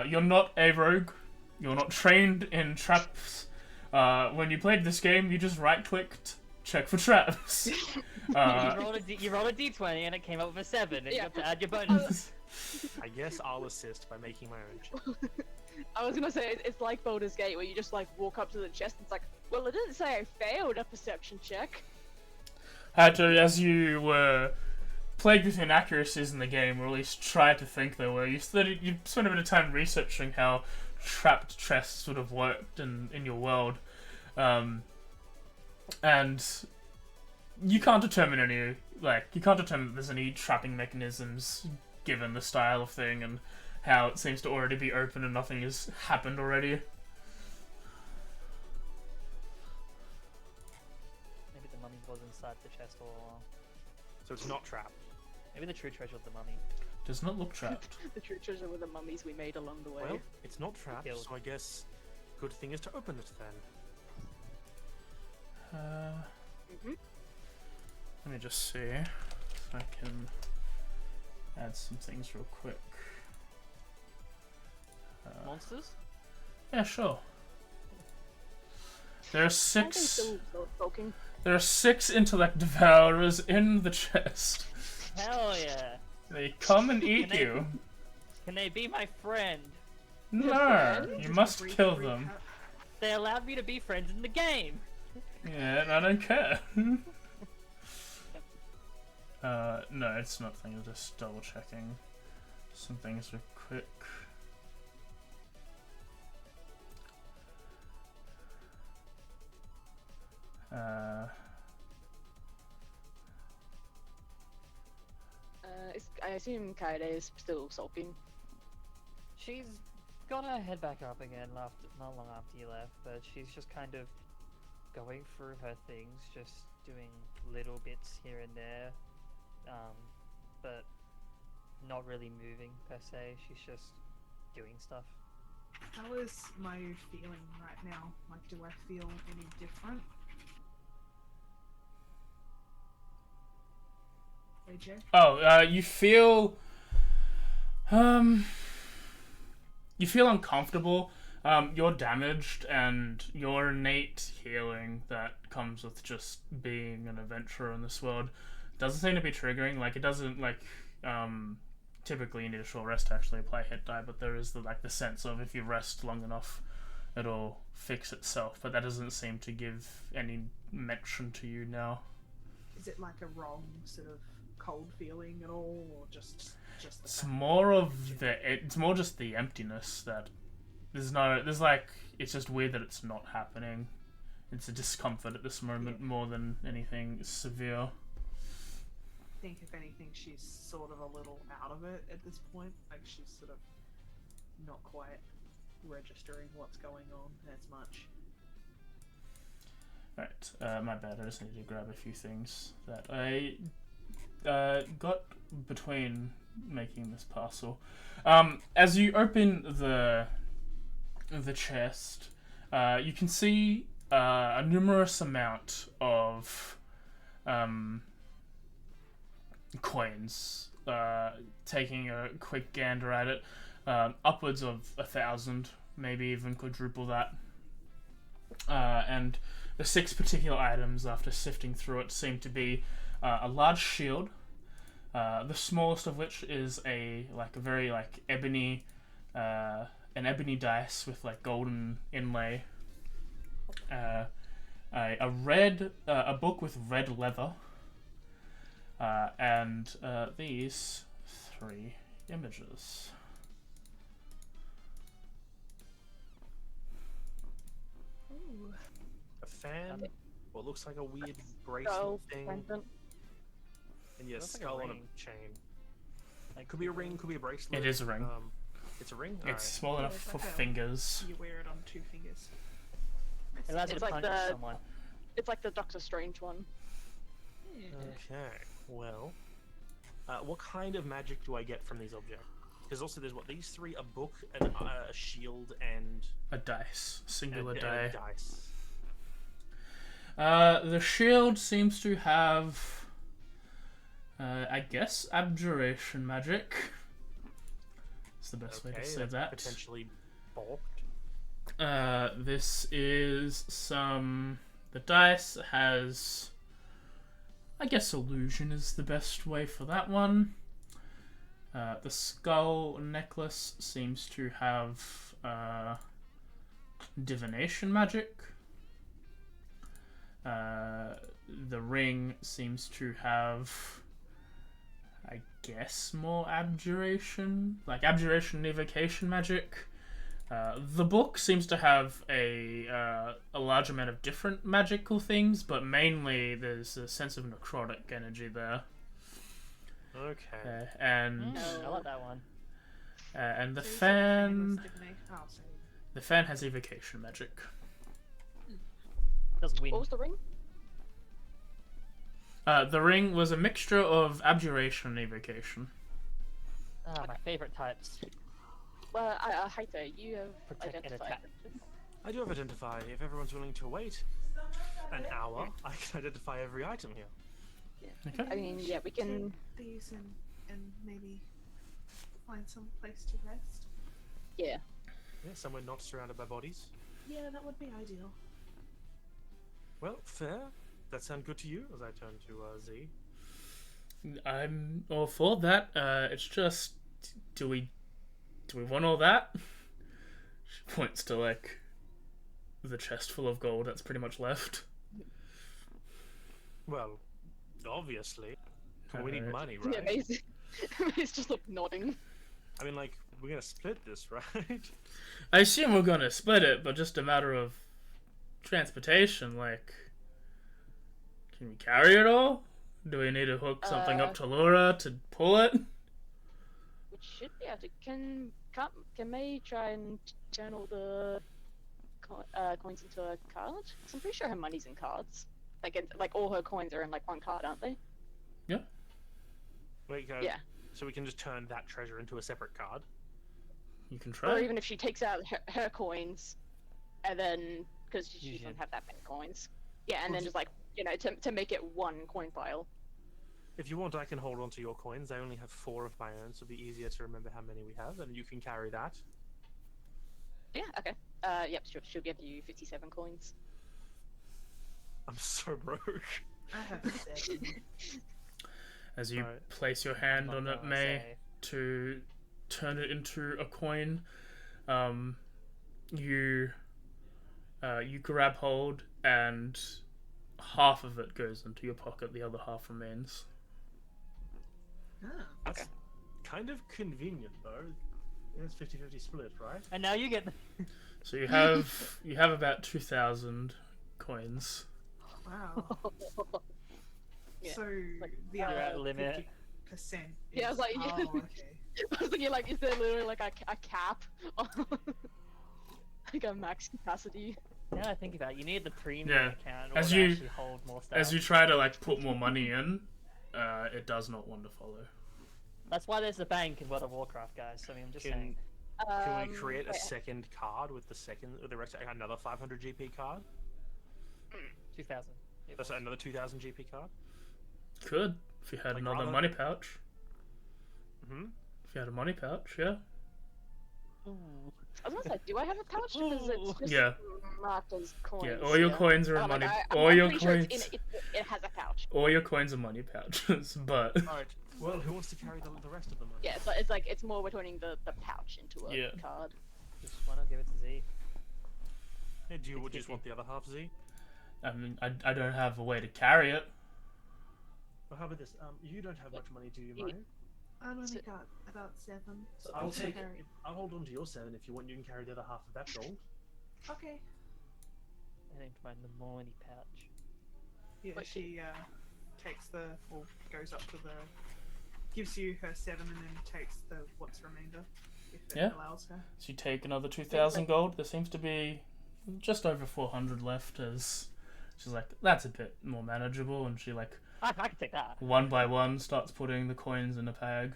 You're not a rogue. You're not trained in traps. When you played this game, you just right-clicked, check for traps. You rolled a d20 and it came up with a 7, and you got to add your bonus. I guess I'll assist by making my own check. I was gonna say, it's like Baldur's Gate, where you just like walk up to the chest and it's like, well, it didn't say I failed a perception check. Hato, as you were plagued with inaccuracies in the game, or at least tried to think there were, you spent a bit of time researching how trapped chests would have worked in your world, and you can't determine that there's any trapping mechanisms given the style of thing and how it seems to already be open and nothing has happened already. Maybe the mummy was inside the chest all along. So it's not trapped. Maybe the true treasure of the mummy. Does not look trapped. The true treasure were the mummies we made along the way. Well, it's not trapped, Killed. so I guess good thing is to open it then. Let me just see if I can add some things real quick. Monsters? Yeah, sure. There are six intellect devourers in the chest. Hell yeah! They come and eat you. Can they be my friend? No, you Just must brief kill them. recap. They allowed me to be friends in the game. Yeah, and I don't care. No, it's not thing. Just double checking some things real quick. I assume Kaede is still sulking. She's gonna head back up again after, not long after you left, but she's just kind of going through her things, just doing little bits here and there, but not really moving per se. She's just doing stuff. How is my feeling right now? Like, do I feel any different? AJ? Oh, you feel uncomfortable. You're damaged, and your innate healing that comes with just being an adventurer in this world doesn't seem to be triggering. Like, it doesn't, like, typically you need a short rest to actually apply hit die, but there is the sense of if you rest long enough, it'll fix itself. But that doesn't seem to give any mention to you now. Is it like a wrong sort of cold feeling at all, or just the It's fact more that of it's more just the emptiness that it's just weird that it's not happening. It's a discomfort at this moment more than anything severe. I think if anything she's sort of a little out of it at this point, like she's sort of not quite registering what's going on as much. Right, my bad, I just need to grab a few things that I got between making this parcel. As you open the chest, you can see a numerous amount of coins. Taking a quick gander at it, upwards of 1,000, maybe even quadruple that. And the 6 particular items, after sifting through it, seem to be a large shield, the smallest of which is a very ebony, an ebony dice with golden inlay, a book with red leather, and these 3 images. Ooh. A fan, what looks like a weird bracelet Skull thing, pendant. and yeah, Looks like a skull on a ring. chain. Like, Could be a ring, could be a bracelet. It is a ring. It's a ring? It's small enough it's for like a- fingers. You wear it on 2 fingers. It allows you It's to like punch the- someone. It's like the Doctor Strange one. Okay, well, what kind of magic do I get from these objects? Because also there's these 3, a book, a shield, and A dice, singular and die. a dice. The shield seems to have, I guess, abjuration magic. It's the best way to say that's that. potentially balked. This is the dice has, I guess, illusion is the best way for that one. The skull necklace seems to have divination magic. The ring seems to have, I guess, more abjuration, abjuration and evocation magic. The book seems to have a large amount of different magical things, but mainly there's a sense of necrotic energy there. Okay. And I like that one. and the So is it fan, was divination? Oh, sorry. the fan has evocation magic. Does win. What was the ring? The ring was a mixture of abjuration and evocation. Ah, my favorite types. Well, Haite, you have Protect and identified. attack. I do have identify. If everyone's willing to wait an hour, I can identify every item here. Okay. I mean, yeah, we can. These and maybe find some place to rest. Yeah. Yeah, somewhere not surrounded by bodies. Yeah, that would be ideal. Well, fair. That sound good to you? As I turn to Z. I'm all for that. It's just, do we want all that? She points to like the chest full of gold that's pretty much left. Well, obviously. We need Alright. money, Yeah, right? Maze, Maze just like nodding. I mean, like, we're gonna split this, right? I assume we're gonna split it, but just a matter of transportation. Like, can we carry it all? Do we need to hook something up to Laura to pull it? We should be able to. Can May try and turn all the coins into a card? 'Cause I'm pretty sure her money's in cards. Like all her coins are in like one card, aren't they? Yeah. Wait, Yeah. So we can just turn that treasure into a separate card. You can Or try. even if she takes out her coins, and then because she Use doesn't it. have that many coins. Yeah, and Well, then just like to make it one coin pile. If you want, I can hold on to your coins. I only have 4 of my own, so it'll be easier to remember how many we have, and you can carry that. Yeah. Okay. Yep. She'll give you 57 coins. I'm so broke. I have 7. As you Alright. place your hand I'm on not it, gonna May, say. to turn it into a coin, you grab hold, and half of it goes into your pocket. The other half remains. Ah. That's kind of convenient, though. It's 50-50 split, right? And now you get. So you have about 2,000 coins. Wow. Yeah, So like, the you're at other limit. 50%. Yeah, I was like- oh, okay. I was thinking like, is there literally like a cap? on like a max capacity? Now I think about it, you need the premium Yeah. account in As order to you- actually hold more stuff. As you try to like put more money in, it does not want to follow. That's why there's the bank in World of Warcraft, guys. I mean, I'm just saying. Can we create a wait, second card with the rest, another 500 GP card? 2,000. It That's was. another 2,000 GP card. Could, if you had Like another rather- money pouch. Hmm. If you had a money pouch, yeah. Ooh. I was gonna say, do I have a pouch? Because it's just Yeah. marked as coins. Yeah, all your coins are Oh, in like, money. I'm All your pretty sure coins. it's it has a pouch. All your coins are money pouches, but Alright, well, who wants to carry the rest of the money? Yeah, it's more we're turning the pouch into a Yeah. card. Just why not give it to Z? Hey, do you just want the other half, Z? I mean, I don't have a way to carry it. Well, how about this? You don't have much money, do you, Yeah. Maya? I've only got about 7. So I I'll can take. carry- I'll hold on to your 7 if you want. You can carry the other half of that gold. Okay. I need to find the money pouch. Yeah, Wait. she takes goes up to gives you her 7 and then takes the what's remainder, if it Yeah. allows her. So you take another 2,000 gold. There seems to be just over 400 left. As she's like, that's a bit more manageable, and she like I can take that. one by one starts putting the coins in a bag.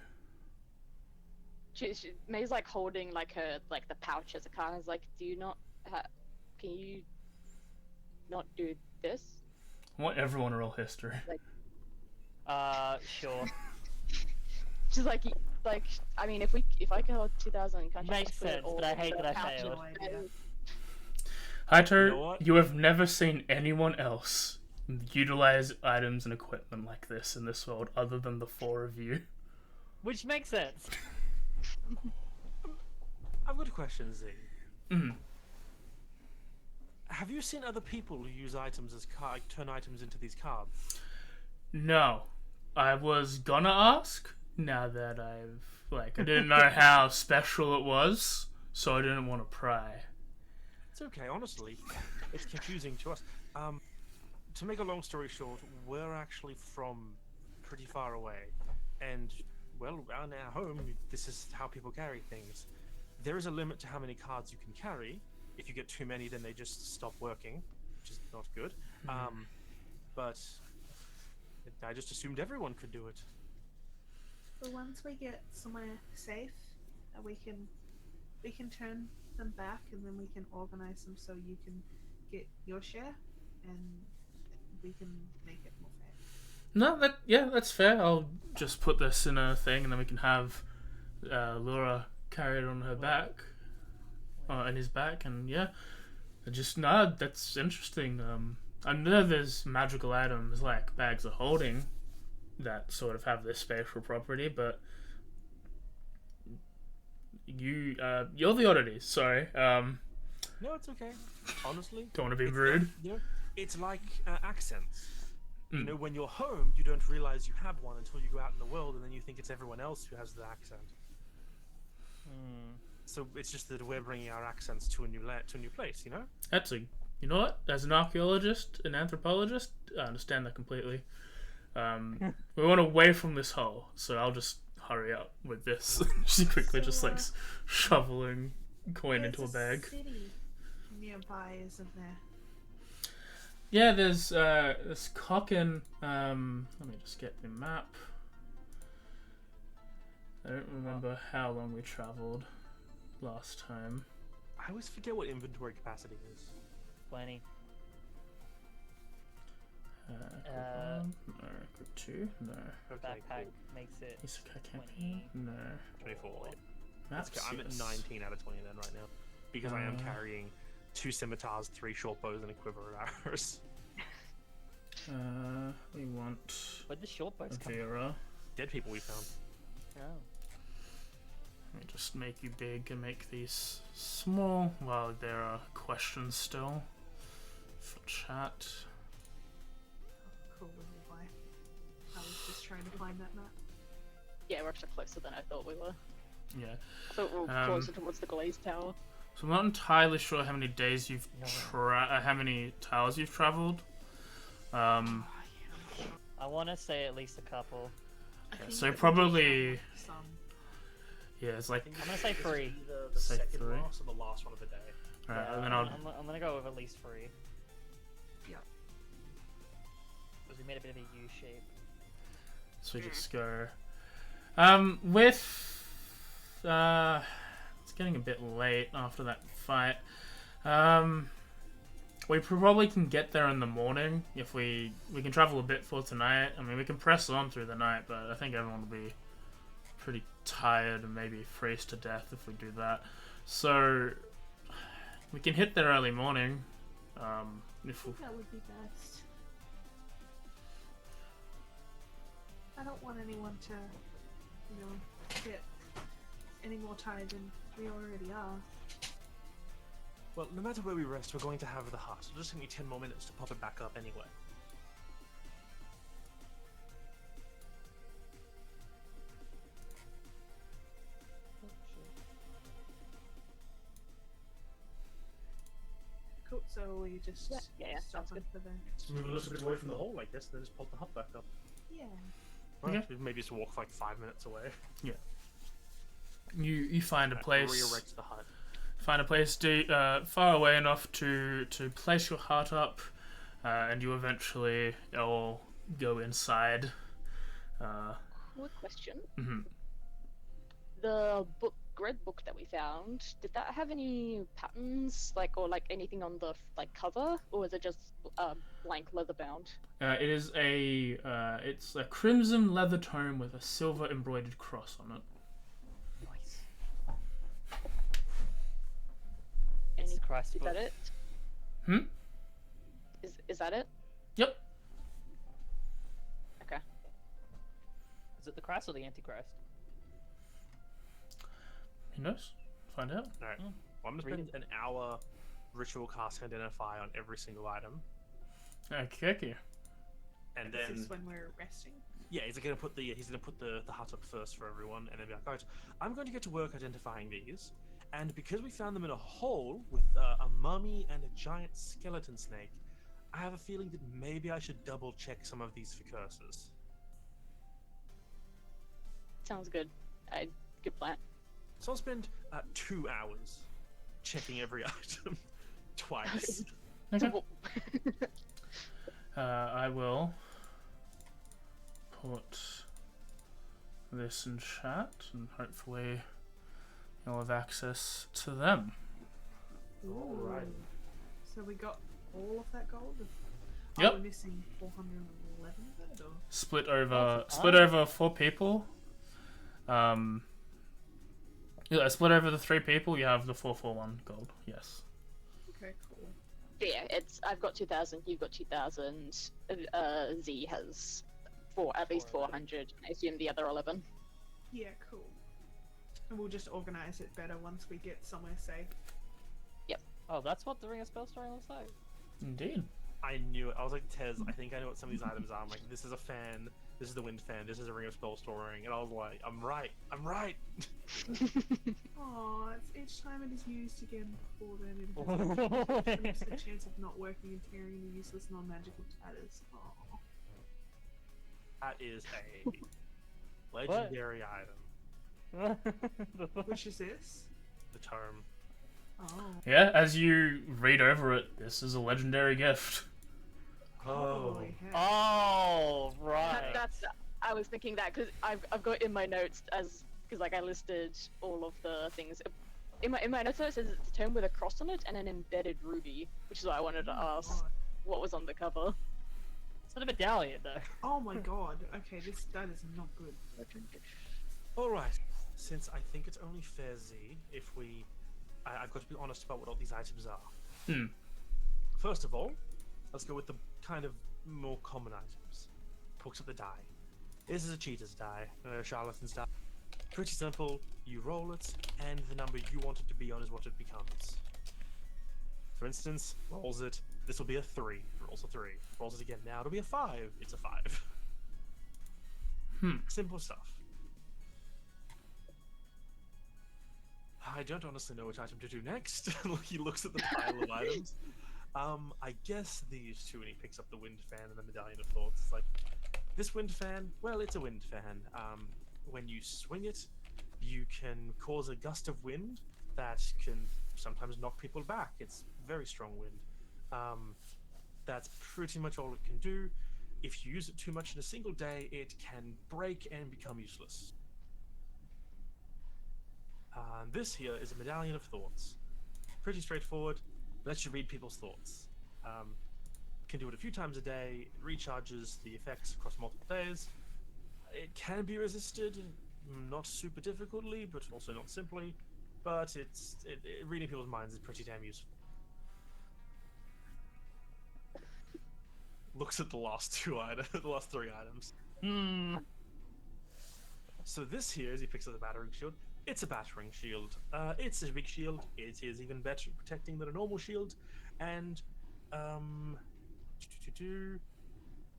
May's like holding like the pouch as a card. And is like, do you not? Can you not do this? I want everyone to roll history. Sure. She's like, I mean, if I can hold 2,000, can't you Makes just put it sense, all but I in hate the that I pouch failed. No idea. and- Haito, You know what? you have never seen anyone else utilize items and equipment like this in this world other than the 4 of you. Which makes sense. I've got a question, Z. Mm. Have you seen other people who use items as turn items into these cards? No. I was gonna ask, now that I didn't know how special it was, so I didn't want to pry. It's okay, honestly. It's confusing to us. To make a long story short, we're actually from pretty far away, and well, around our home, this is how people carry things. There is a limit to how many cards you can carry. If you get too many, then they just stop working, which is not good. But I just assumed everyone could do it. But once we get somewhere safe, we can turn them back, and then we can organize them so you can get your share, and we can make it more fair. No, that's fair. I'll just put this in a thing, and then we can have Laura carry it on her back, in his back, and yeah, that's interesting. I know there's magical items like bags of holding that sort of have this spatial property, but you're the oddity. Sorry. No, it's okay. Honestly, Don't want to be it's rude. like, you know, it's like accents. You Mm. know, when you're home, you don't realize you have one until you go out in the world, and then you think it's everyone else who has the accent. So it's just that we're bringing our accents to a new place, you know? Actually, you know what? As an archaeologist, an anthropologist, I understand that completely. We want away from this hole, so I'll just hurry up with this. She quickly So, just like shoveling coin into a there's bag. City nearby, isn't there? Yeah, there's Cockin. Let me just get the map. I don't remember how long we travelled last time. I always forget what inventory capacity is. Plenty. Group 1? No. Group 2? No. Okay, Backpack cool. makes it Isekai campaign? 20. No. 24. Maps, I'm at yes. 19 out of 20 then right now. Because I am carrying 2 scimitars, 3 short bows, and a quiver of arrows. We want Where'd the short bows come from? Vera. Dead people we found. Oh. Let me just make you big and make these small while there are questions still for chat. Cool, why? I was just trying to find that map. Yeah, we're actually closer than I thought we were. Yeah. I thought we were closer towards the Glaze Tower. So I'm not entirely sure how many days you've how many towers you've traveled. I want to say at least a couple. I think so that we probably- did some. Yeah, it's like I'm gonna say 3. The Say second 3. last or the last one of the day. alright, Yeah, and then I'm gonna go with at least 3. Yeah. Because we made a bit of a U shape. so we just go. With it's getting a bit late after that fight. We probably can get there in the morning if we can travel a bit for tonight. I mean, we can press on through the night, but I think everyone will be pretty tired and maybe freeze to death if we do that. So we can hit there early morning. If we, That would be best. I don't want anyone to, get any more tired than we already are. Well, no matter where we rest, we're going to have the hut. It'll just take me 10 more minutes to pop it back up anyway. Cool, so we just Yeah, stop sounds good. for the... Just move a little bit away from the hole like this, then just pop the hut back up. Yeah. Okay. Maybe just walk like 5 minutes away. you find a place. Re-erect the hut. Find a place far away enough to place your heart up, and you eventually all go inside. Quick question. Mhm. The grid book that we found, did that have any patterns, or anything on the cover, or is it just blank leather bound? It is it's a crimson leather tome with a silver embroidered cross on it. Nice. Any, It's Christ is book. that it? Hmm? Is that it? Yep. Okay. Is it the Christ or the Antichrist? Who knows? Find out. Alright. Well, I'm gonna Read spend an hour ritual casting identify on every single item. Okay. And This then is when we're resting. yeah, he's gonna put the hut up first for everyone, and then be like, right, I'm going to get to work identifying these. And because we found them in a hole with a mummy and a giant skeleton snake, I have a feeling that maybe I should double check some of these for curses. Sounds good. Good plan. So I'll spend 2 hours checking every item twice. Okay. I will put this in chat, and hopefully you'll have access to them. Alright. So we got all of that gold? Yep. Are we missing 411 of it, or? Split over 4 people. Yeah, split over the 3 people. You have the 441 gold. Yes. Okay, cool. Yeah, I've got 2,000. You've got 2,000. Z has at least 400. I assume the other 11. Yeah, cool. And we'll just organize it better once we get somewhere safe. Oh, that's what the Ring of Spell storing looks like. Indeed. I knew it. I was like, Tez, I think I know what some of these items are. I'm like, this is a fan, this is the wind fan, this is a ring of spell storing, and I was like, I'm right. Oh, it's each time it is used again before then it has a chance of not working and tearing the useless non-magical tatters. Oh. That is a legendary item. Which is this? The tome. Oh. Yeah, as you read over it, this is a legendary gift. Holy heck. Oh, right. That's. I was thinking that because I've got in my notes because like I listed all of the things. In my notes it says it's a tome with a cross on it and an embedded ruby, which is why I wanted to Oh, ask God. what was on the cover. It's not a medallion, though. Oh my god. Okay, that is not good. Alright, since I think it's only fair, Z, if I've got to be honest about what all these items are. First of all, let's go with the kind of more common items. Books of the die. This is a cheater's die, a charlatan's die. Pretty simple, you roll it, and the number you want it to be on is what it becomes. For instance, rolls it, this will be a 3, rolls a 3. Rolls it again, now it'll be a 5, it's a 5. Simple stuff. I don't honestly know which item to do next. He looks at the pile of items. I guess these two, and he picks up the wind fan and the medallion of thoughts. It's like, this wind fan, well, it's a wind fan. When you swing it, you can cause a gust of wind that can sometimes knock people back. It's very strong wind. That's pretty much all it can do. If you use it too much in a single day, it can break and become useless. This here is a medallion of thoughts. Pretty straightforward. Lets you read people's thoughts. Can do it a few times a day. It recharges the effects across multiple days. It can be resisted, not super difficultly, but also not simply. But reading people's minds is pretty damn useful. Looks at the last three items. So this here, as he picks up the battering shield, it's a battering shield. It's a big shield. It is even better protecting than a normal shield. And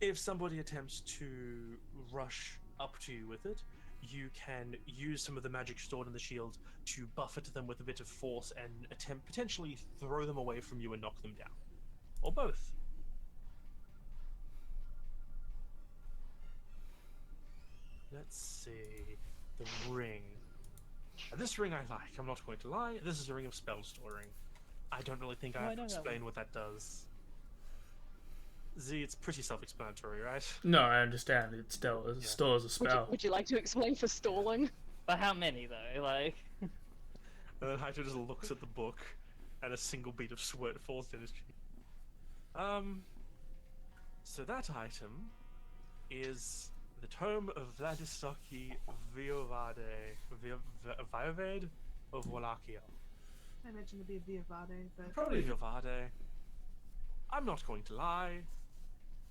if somebody attempts to rush up to you with it, you can use some of the magic stored in the shield to buffet them with a bit of force and attempt potentially throw them away from you and knock them down. Or both. Let's see. The ring. Now, this ring I like, I'm not going to lie. This is a ring of spell storing. I don't really think I have to explain what that does. Z, it's pretty self-explanatory, right? No, I understand. It stores a spell. Would you like to explain for stalling? But how many, though? Like... And then Hydra just looks at the book, and a single bead of sweat falls down his cheek. So that item is the Tome of Vladistoki Viovade of Wallachia. I imagine it'd be a Via Vade, but... Probably Viovade. I'm not going to lie.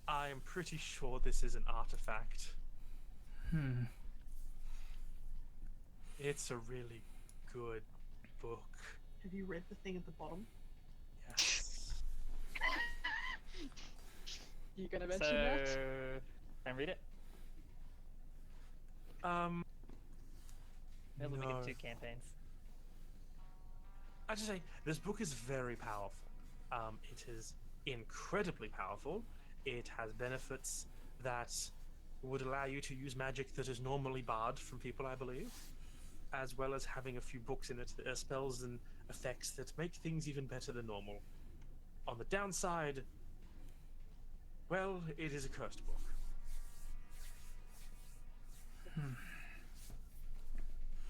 I am pretty sure this is an artifact. It's a really good book. Have you read the thing at the bottom? Yes. You gonna mention that? Can I read it? Maybe we get 2 campaigns. I just say, this book is very powerful. It is incredibly powerful. It has benefits that would allow you to use magic that is normally barred from people, I believe, as well as having a few books in it that are spells and effects that make things even better than normal. On the downside, well, it is a cursed book.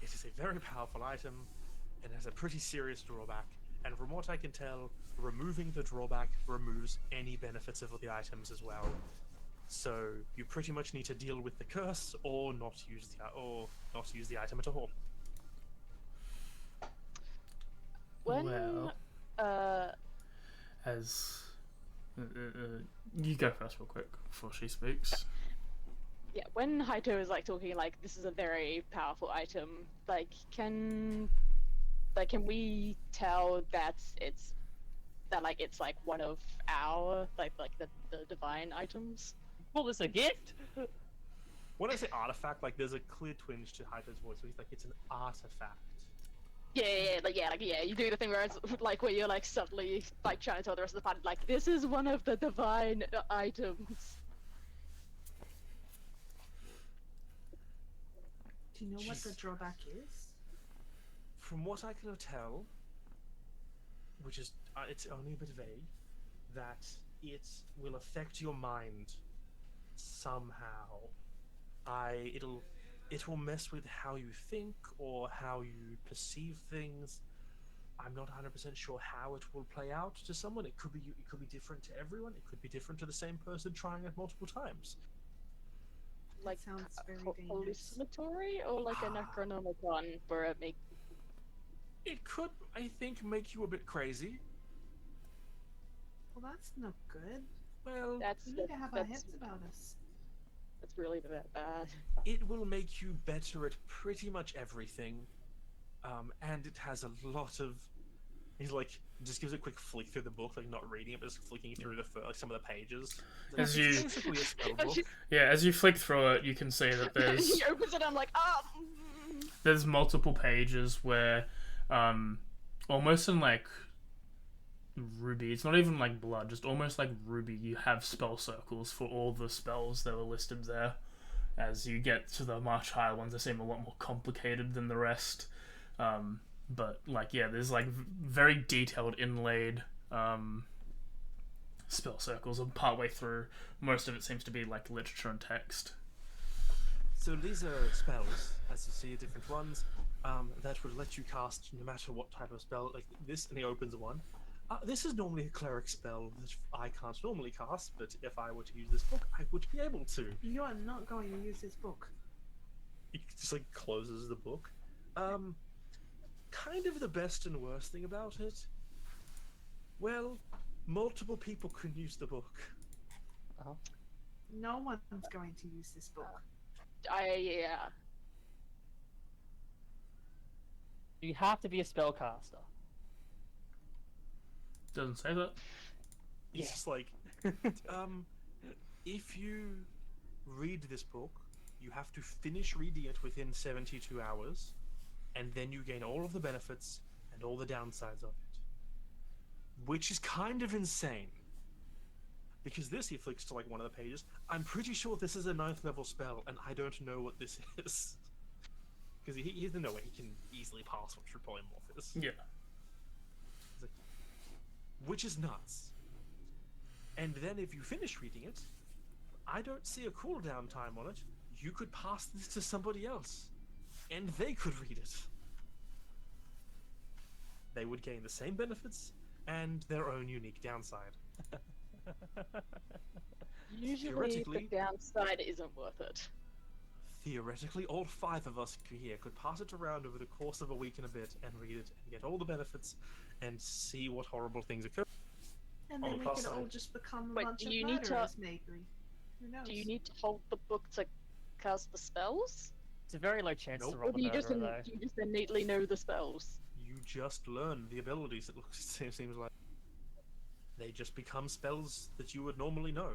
It is a very powerful item and has a pretty serious drawback, and from what I can tell, removing the drawback removes any benefits of the items as well. So you pretty much need to deal with the curse or not use the item at all. When Well, you go first real quick before she speaks. yeah, when Haito is like talking like this is a very powerful item, like can we tell that it's like one of our like the divine items? Well, it's a gift. When I say artifact, like there's a clear twinge to Haito's voice, where he's like, it's an artifact. Yeah, you do the thing where it's like where you're like suddenly like trying to tell the rest of the party like this is one of the divine items. Do you know what the drawback is? From what I can tell, which is it's only a bit vague, that it will affect your mind somehow. It will mess with how you think or how you perceive things. I'm not 100% sure how it will play out to someone. It could be different to everyone. It could be different to the same person trying it multiple times. That sounds very dangerous. Hallucinatory or like a Necronomicon where it makes. It could, I think, make you a bit crazy. Well, that's not good. Well, We need to have our heads about us. That's really bad. it will make you better at pretty much everything, and it has a lot of. He's like just gives a quick flick through the book, like not reading it, but just flicking through like some of the pages. Like, As it's you- basically a spell book. As you flick through it, you can see that there's He opens it. I'm like, there's multiple pages where, almost in like ruby, it's not even like blood, just almost like ruby, you have spell circles for all the spells that were listed there. As you get to the much higher ones, they seem a lot more complicated than the rest. But like, yeah, there's like very detailed inlaid spell circles, and partway through, most of it seems to be like literature and text. So these are spells, as you see, different ones that would let you cast no matter what type of spell. Like this, and he opens one. This is normally a cleric spell that I can't normally cast, but if I were to use this book, I would be able to. You are not going to use this book. He just like closes the book. Kind of the best and worst thing about it. Well, multiple people can use the book. No one's going to use this book. yeah. You have to be a spellcaster. Doesn't say that. It's Yeah. just like, if you read this book, you have to finish reading it within 72 hours, and then you gain all of the benefits and all the downsides of it. Which is kind of insane. Because this, he flicks to like one of the pages, I'm pretty sure this is a 9th level spell, and I don't know what this is. Because he doesn't know he can easily pass what true polymorph is. Yeah. Which is nuts. And then if you finish reading it, I don't see a cooldown time on it. You could pass this to somebody else, and they could read it. They would gain the same benefits and their own unique downside. Usually Theoretically- the downside isn't worth it. Theoretically, all 5 of us here could pass it around over the course of a week and a bit and read it and get all the benefits and see what horrible things occur. And On then the we plus could all side. just become a Wait, bunch do of you need to- murderers, maybe. Who knows? Do you need to hold the book to cast the spells? It's a very low chance Nope. to Or roll do a you just, murderer, though. do you just innately know the spells? You just learn the abilities, it seems like. They just become spells that you would normally know.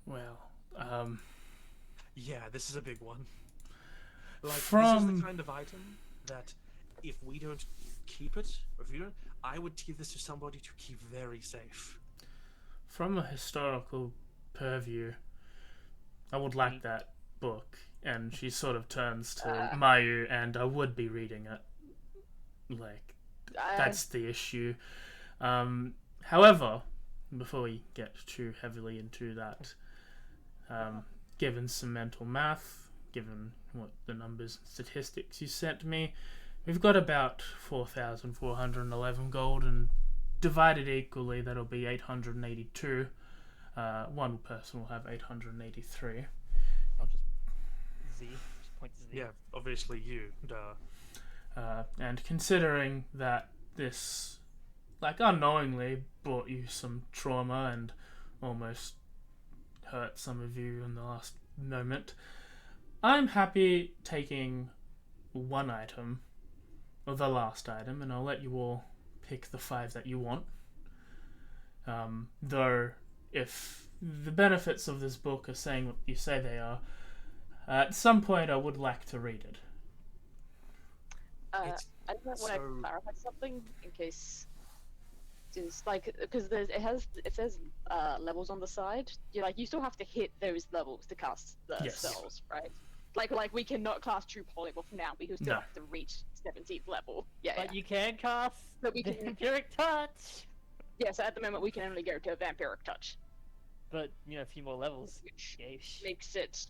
Well, Yeah, this is a big one. Like, this is From- the kind of item that if we don't keep it, or if you don't, I would give this to somebody to keep very safe. from a historical purview, I would like that book, and she sort of turns to Mayu, and I would be reading it. Like, that's the issue. However, before we get too heavily into that, given some mental math, given what the numbers and statistics you sent me, we've got about 4,411 gold, and divided equally, that'll be 882. One person will have 883. I'll just Z. Just point to Z. Yeah, obviously you, duh. And considering that this, like, unknowingly brought you some trauma and almost hurt some of you in the last moment. I'm happy taking one item, or the last item, and I'll let you all pick the 5 that you want. Though, if the benefits of this book are saying what you say they are, at some point I would like to read it. I just want to clarify something in case, just like because it says levels on the side. You still have to hit those levels to cast the Yes. spells, right? Like we cannot cast True Polymorph now. We still No. have to reach 17th level. Yeah, But you can cast But we can- Vampiric Touch. yeah. So at the moment we can only go to Vampiric Touch, But a few more levels. which Yeesh. makes it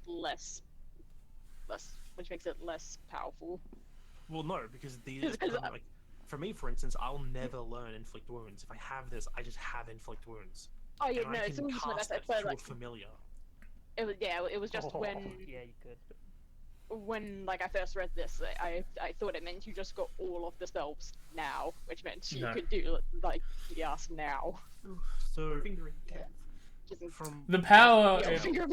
which makes it less powerful. Well, no, because these Because, like for me, for instance, I'll never learn Inflict Wounds. If I have this, I just have Inflict Wounds. Oh yeah, And no, I it's can all useful. cast That's that through like a familiar. it was just when Yeah, you could. I first read this, I thought it meant you just got all of the spells now, which meant you No. could do like Yas now. So Finger in death. from The power, Yeah, finger of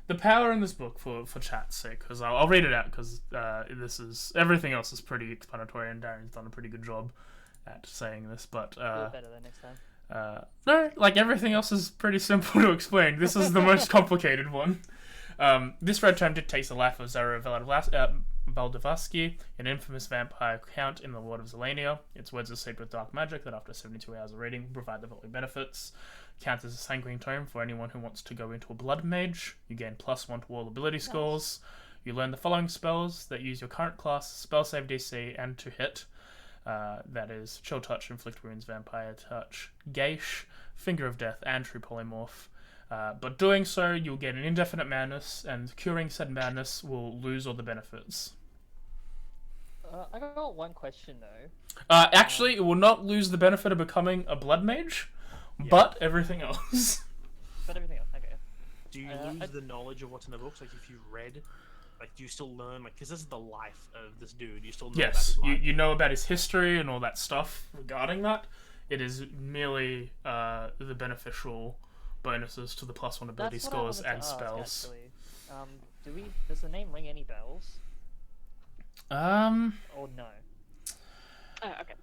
the power in this book for chat's sake, because I'll read it out because this is everything else is pretty explanatory, and Darren's done a pretty good job at saying this. But Do it better than next time. no, like everything else is pretty simple to explain. This is the most complicated one. This red tome dictates the life of Zara Valdivasky, an infamous vampire count in the Lord of Zalania. Its words are seeped with dark magic that after 72 hours of reading provide the following benefits. Counts as a sanguine tome for anyone who wants to go into a blood mage. You gain +1 to all ability scores. You learn the following spells that use your current class, spell save DC, and to hit. That is Chill Touch, Inflict Wounds, Vampire Touch, Geish, Finger of Death, and True Polymorph. But doing so, you'll get an indefinite madness, and curing said madness will lose all the benefits. I got one question though. Actually, it will not lose the benefit of becoming a blood mage, but everything else. But everything else, okay. do you lose the knowledge of what's in the books? Like if you read, like do you still learn? Like because this is the life of this dude. You still know about Yes, his life. you know about his history and all that stuff regarding that. It is merely the beneficial bonuses to the +1 ability That's what I scores wanted to and ask, spells. actually. Does the name ring any bells? Or no? okay.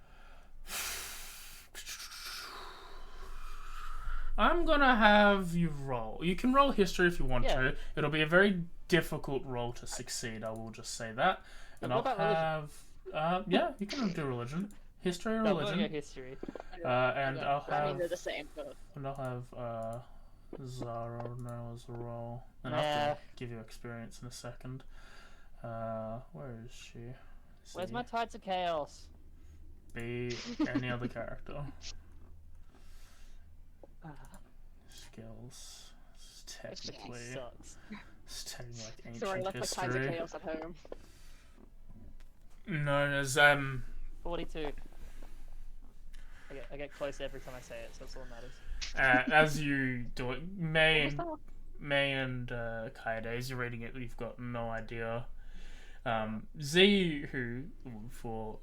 I'm gonna have you roll. You can roll history if you want Yeah. to. It'll be a very difficult roll to succeed. I will just say that. And What I'll about have yeah, you can do religion, history, or No, I'm gonna religion. go history. And I'll I mean have they're the same, but Zara now as a roll, and Nah. I'll have to give you experience in a second. Where is she? Where's C. my Tides of Chaos? Be any other character. Ah, Skills. It's It's just technically sucks. studying like ancient sorry, I left my Tides of history. Chaos at home. Known as 42. I get close every time I say it, so that's all that matters. as you do it, May and Kaede, as you're reading it, you've got no idea. Z, who for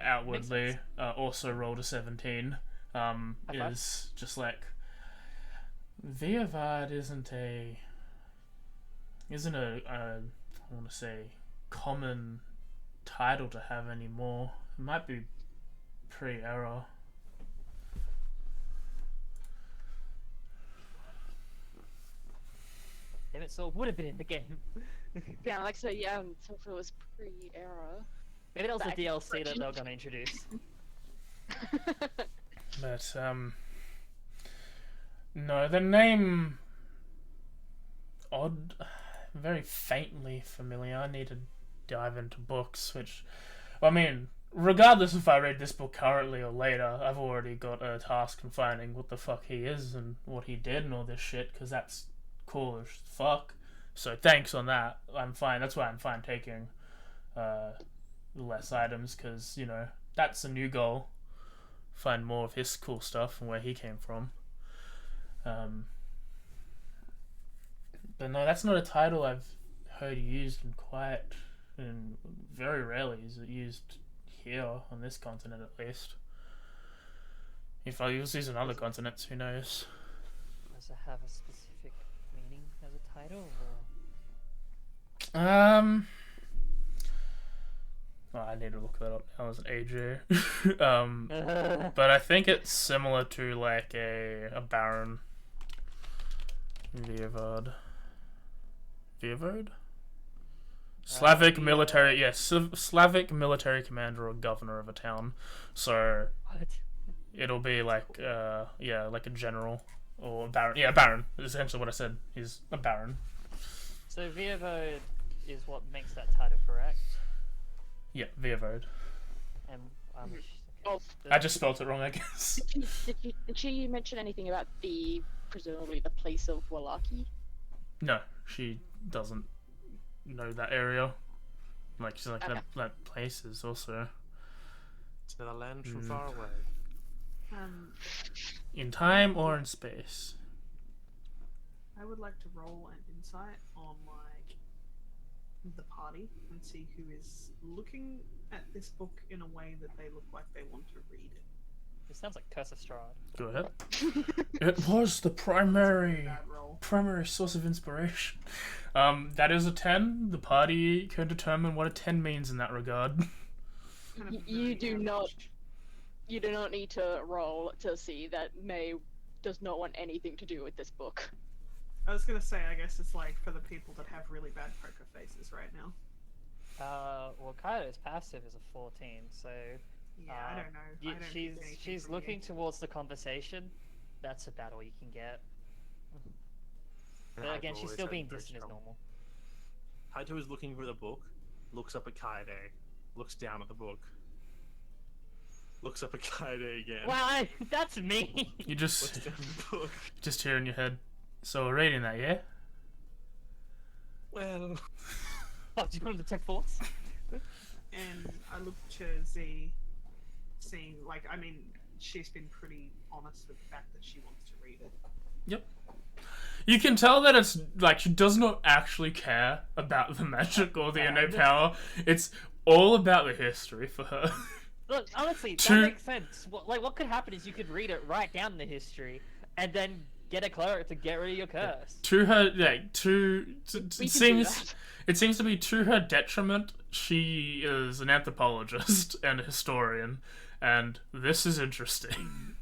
outwardly also rolled a 17, is just like VOD isn't a I want to say common title to have anymore. It might be pre-era. Damn it, so it would have been in the game. Yeah, like I said, yeah, so if it was pre-era. Maybe that was Back the DLC that version. they were gonna introduce. But no, the name odd, very faintly familiar. I need to dive into books, which, I mean, regardless if I read this book currently or later, I've already got a task in finding what the fuck he is and what he did and all this shit, because that's cool as fuck. So thanks on that. I'm fine. That's why I'm fine taking less items, because, you know, that's a new goal. Find more of his cool stuff and where he came from. But no, that's not a title I've heard used and very rarely is it used here on this continent at least. If I use these on other continents, who knows? Does it have a specific meaning as a title, or? Well, I need to look that up now as an AJ. But I think it's similar to like a Baron. VOD. VOD? Slavic military, yes, Slavic military commander or governor of a town. So What? it'll be like, yeah, like a general or a baron. Yeah, a baron is essentially what I said. He's a baron. So Viavode is what makes that title, correct? Yeah, Viavode. And Oh, I just spelled it wrong, I guess. did she mention anything about presumably the place of Wallaki? No, she doesn't know that area. Like, she's like, Okay. that place is also To the land from far away. in time or in space. I would like to roll an insight on like the party and see who is looking at this book in a way that they look like they want to read it. It sounds like Curse of Strahd. Go ahead. It was the primary Bad roll. source of inspiration. That is a 10. The party can determine what a 10 means in that regard. Kind of You very do not. average. You do not need to roll to see that May does not want anything to do with this book. I was gonna say, I guess it's like for the people that have really bad poker faces right now. Well, Kaido's passive is a 14, so Yeah, I don't know. I don't she's think anything she's from looking you. towards the conversation. That's about all you can get. And But again, Haito she's is still having being very distant as strong- normal. Haito is looking for the book, looks up at Kaede, looks down at the book, looks up at Kaede again. Well, that's me. You Looks just down at the book. hear in your head. So we're reading that, yeah? Well, Oh, do you want to detect force? And I look to Z, seeing, like, I mean, she's been pretty honest with the fact that she wants to read it. Yep. You can tell that it's like she does not actually care about the magic or the innate power. It's all about the history for her. Look, honestly, that True. makes sense. What could happen is you could read it, write down the history, and then get a cleric to get rid of your curse. To her, like, We it can do seems that. it seems to be to her detriment. She is an anthropologist and a historian, and this is interesting.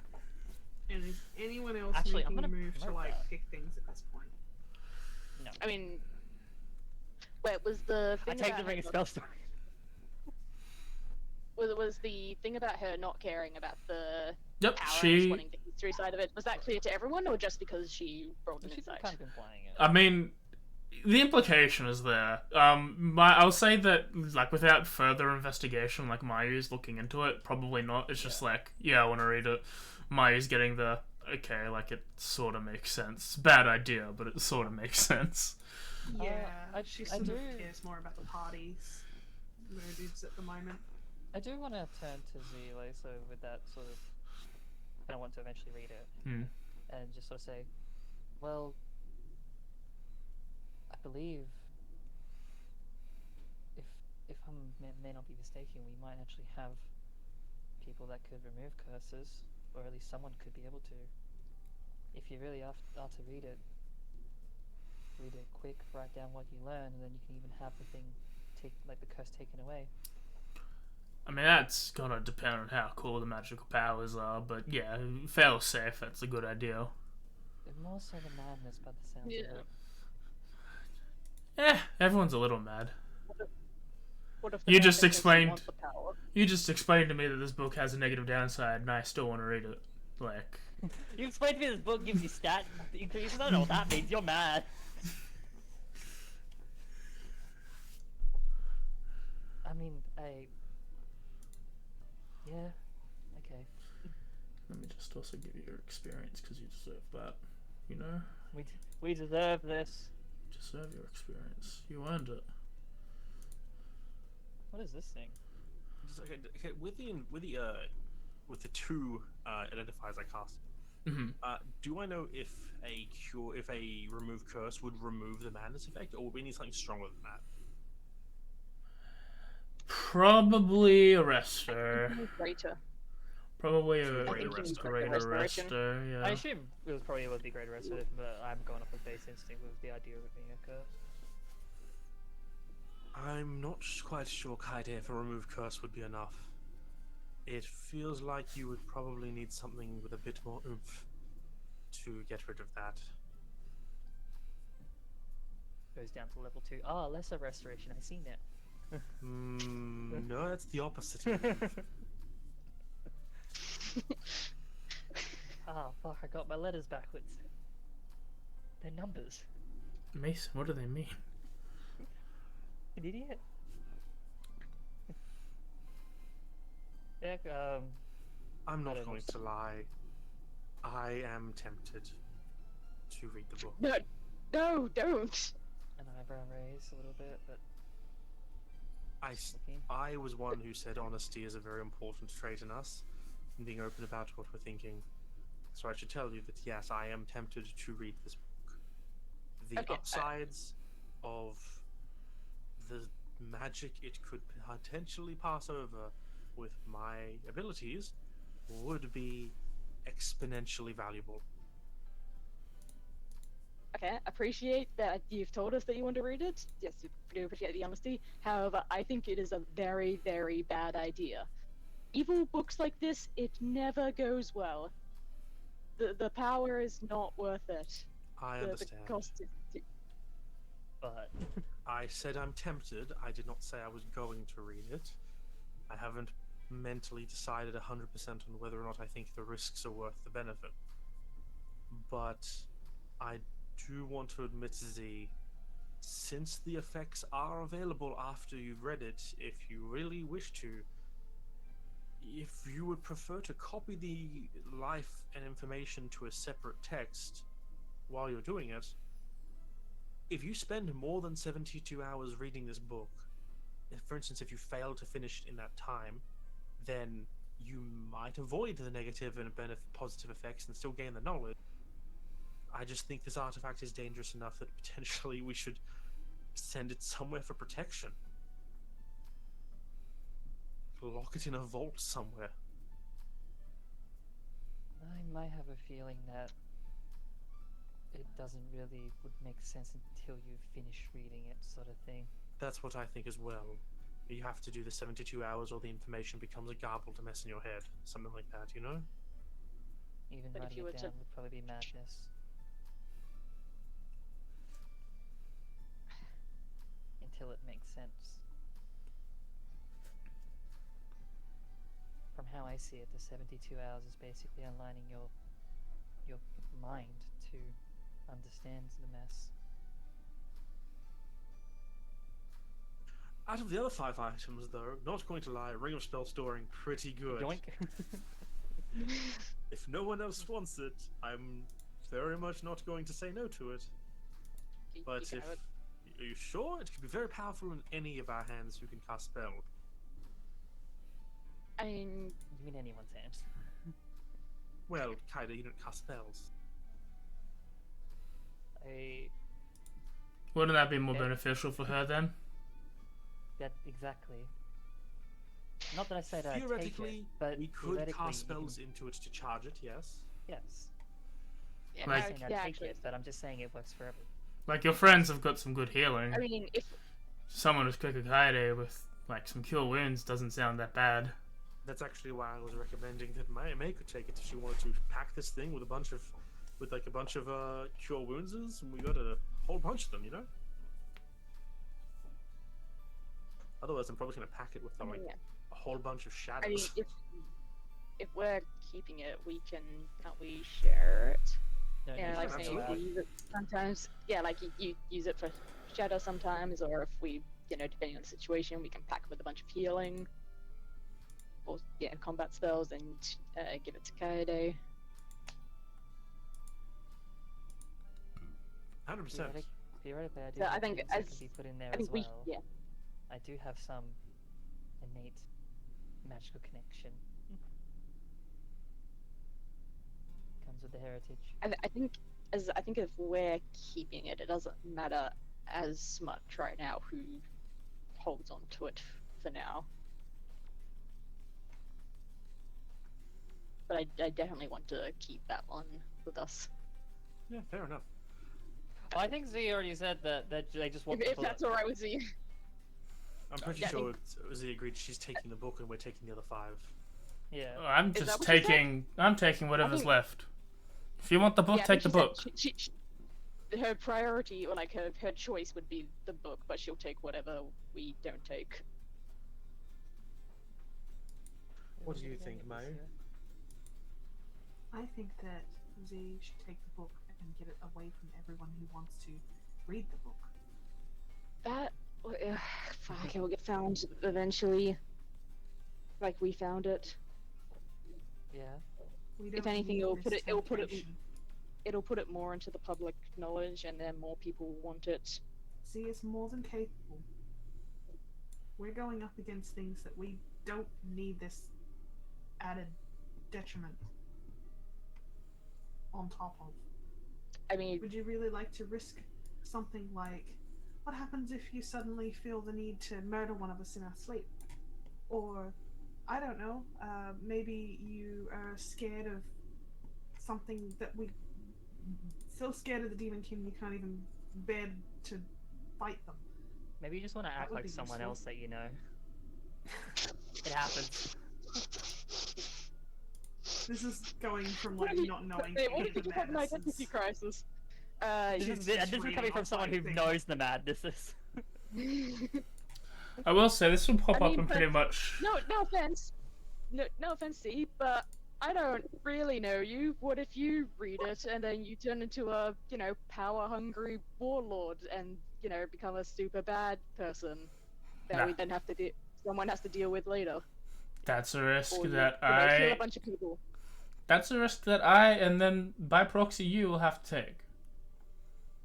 And is anyone else Actually, I'm making a gonna move to, promote like, that. pick things at this point? No, I mean, wait, was the I thing take about the ring of her spell story. was the thing about her not caring about the Yep, power and she. just wanting the history side of it? Was that clear to everyone, or just because she rolled an She's insight? kind of been playing it. I mean, the implication is there. I'll say that, like, without further investigation, like Mayu's looking into it, probably not. It's just like, yeah, I want to read it. Mayu's getting the okay, like it sort of makes sense. Bad idea, but it sort of makes sense. Yeah, I she sort of do- cares more about the parties motives at the moment. I do want to turn to Z, like, so with that sort of, I want to eventually read it, Hmm. and just sort of say, well, I believe, if I may not be mistaken, we might actually have people that could remove curses, or at least someone could be able to. If you really are to read it quick, write down what you learn, and then you can even have the thing like the curse taken away. I mean, that's gonna depend on how cool the magical powers are, but yeah, fail safe, that's a good idea. But more so the madness by the sounds Yeah. of it. Everyone's a little mad. What if the You man just that says he explained- wants the power? You just explained to me that this book has a negative downside, and I still want to read it. Like, You explained to me this book gives you stat increases. I don't know what that means. You're mad. I mean, yeah, okay. let me just also give you your experience, because you deserve that. You know? We deserve this. You deserve your experience. You earned it. What is this thing? okay, with the two identifiers I cast, Mm-hmm. do I know if a remove curse would remove the madness effect, or would we need something stronger than that? Probably arrest her. Greater. Probably For a greater greater restoration. resto, yeah. I assume it was probably would be greater restoration, but I'm going off of base instinct with the idea of it being a curse. I'm not quite sure, Kaide, if a remove curse would be enough. It feels like you would probably need something with a bit more oomph to get rid of that. Goes down to level 2. Ah, lesser restoration. I see now. No, that's the opposite. Ah, fuck! I got my letters backwards. They're numbers. Mason, what do they mean? An idiot. Yeah, I'm not Whatever. going to lie. I am tempted to read the book. No, no, don't. an eyebrow raise a little bit, but okay. I was one who said honesty is a very important trait in us, and being open about what we're thinking. So I should tell you that yes, I am tempted to read this book. The Okay, upsides of the magic it could potentially pass over with my abilities would be exponentially valuable. Okay, appreciate that you've told us that you want to read it. Yes, we do appreciate the honesty. However, I think it is a very, very bad idea. Evil books like this, it never goes well. The power is not worth it. I The understand. cost is But I said I'm tempted. I did not say I was going to read it. I haven't mentally decided 100% on whether or not I think the risks are worth the benefit. But I do want to admit, Z, since the effects are available after you've read it, if you really wish to, if you would prefer to copy the life and information to a separate text while you're doing it, if you spend more than 72 hours reading this book, for instance, if you fail to finish it in that time, then you might avoid the negative and positive effects and still gain the knowledge. I just think this artifact is dangerous enough that potentially we should send it somewhere for protection. Lock it in a vault somewhere. I might have a feeling that it doesn't really would make sense until you finish reading it, sort of thing. That's what I think as well. You have to do the 72 hours or the information becomes a garbled mess in your head. Something like that, you know? Even But if writing you it were to- down would probably be madness. Until it makes sense. From how I see it, the 72 hours is basically aligning your mind to understand the mess. Out of the other 5 items, though, not going to lie, Ring of Spell Storing pretty good. Yoink. If no one else wants it, I'm very much not going to say no to it. But you if... have it. Are you sure? It could be very powerful in any of our hands who can cast spell. I mean, You mean anyone's hands? Well, Kaida, you don't cast spells. Wouldn't that be more Yeah. beneficial for her then? That exactly. Not that I said I take Theoretically, it, but we could theoretically cast you can- spells into it to charge it, yes. Yes. yeah, I'm Like- not saying I yeah, take actually, it, but I'm just saying it works for everyone. Like, your friends have got some good healing. I mean, if Someone who's Kokakaide with, like, some cure wounds doesn't sound that bad. That's actually why I was recommending that May could take it if she wanted to pack this thing with a bunch of cure wounds, and we got a whole bunch of them, you know? Otherwise, I'm probably going to pack it with like yeah. a whole bunch of I mean, shadows. if we're keeping it, can't we share it? No, Yeah, you like can't saying do if that. we use it sometimes, yeah, like you use it for shadow sometimes, or if we, depending on the situation, we can pack it with a bunch of healing, or combat spells, and give it to Kaede. 100%. Theoretically, I do So I have think things that as- can be put in there I think as we, well. yeah, I do have some innate magical connection. Comes with the heritage. I think if we're keeping it, it doesn't matter as much right now who holds on to it for now. but I definitely want to keep that one with us. Yeah, fair enough. Well, I think Z already said that they just want If the that's book. alright with you. I'm pretty Yeah, I sure Uzi agreed she's taking the book and we're taking the other 5. Yeah. I'm Is that just what you said? taking. I'm taking whatever's think- left. If you want the book, Yeah, I take think the she book. said her priority, or like her choice, would be the book, but she'll take whatever we don't take. What do you think, Mo? I think that Z should take the book and get it away from everyone who wants to read the book. That fuck, it will get found eventually. Like we found it. Yeah. We If don't anything, need it'll this put it temptation. it'll put it more into the public knowledge, and then more people want it. Z is more than capable. We're going up against things that we don't need this added detriment on top of. I mean, Would you really like to risk something like, what happens if you suddenly feel the need to murder one of us in our sleep? Or, I don't know, maybe you are scared of something that so scared of the Demon King you can't even bear to fight them. Maybe you just want to act would like be someone useful. else that you know. It happens. This is going from what like if you, not knowing what if to you have an madness. identity crisis? This It's is just coming reading from off someone who like knows the madness. Is. I will say this will pop I up mean, in but- pretty much. no offense, no offense, C, but I don't really know you. What if you read it and then you turn into a, power-hungry warlord and, become a super bad person that Nah. we then have to someone has to deal with later? That's a risk Or that kill a I. bunch of people. That's a risk that I and then by proxy you will have to take.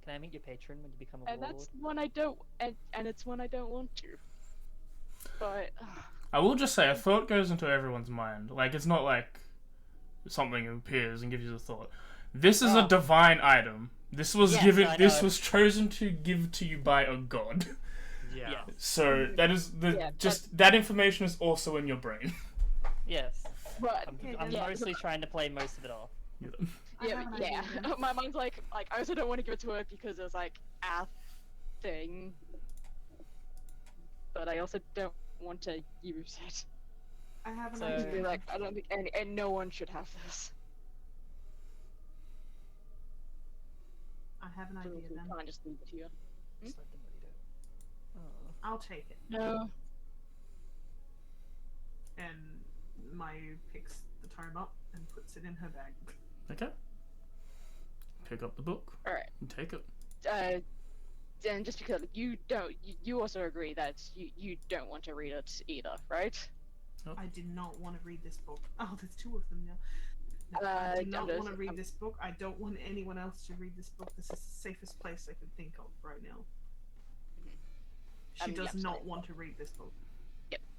Can I meet your patron when you become a And warlord? that's one I don't, and it's one I don't want to. But I will just say a thought goes into everyone's mind. Like it's not like something appears and gives you the thought. This is a Oh. divine item. This was Yes, given. I This know. was chosen to give to you by a god. Yeah. Yeah. So that is Yeah, that information is also in your brain. Yes. but I'm yeah, mostly trying to play most of it off. I have an idea then. My mind's like I also don't want to give it to her because it's like a thing, but I also don't want to use it. I have an So- Just be idea. like, I don't think, and no one should have this. I have an So idea we then. can't just leave it here. Just let them read it. Oh. I'll take it. No. And Mayu picks the tome up and puts it in her bag. Okay. Pick up the book All right. and take it. And just because you don't, you also agree that you don't want to read it either, right? I did not want to read this book. Oh, there's two of them now. No, I do not want to read this book. I don't want anyone else to read this book. This is the safest place I can think of right now. She does yeah, not sorry. want to read this book.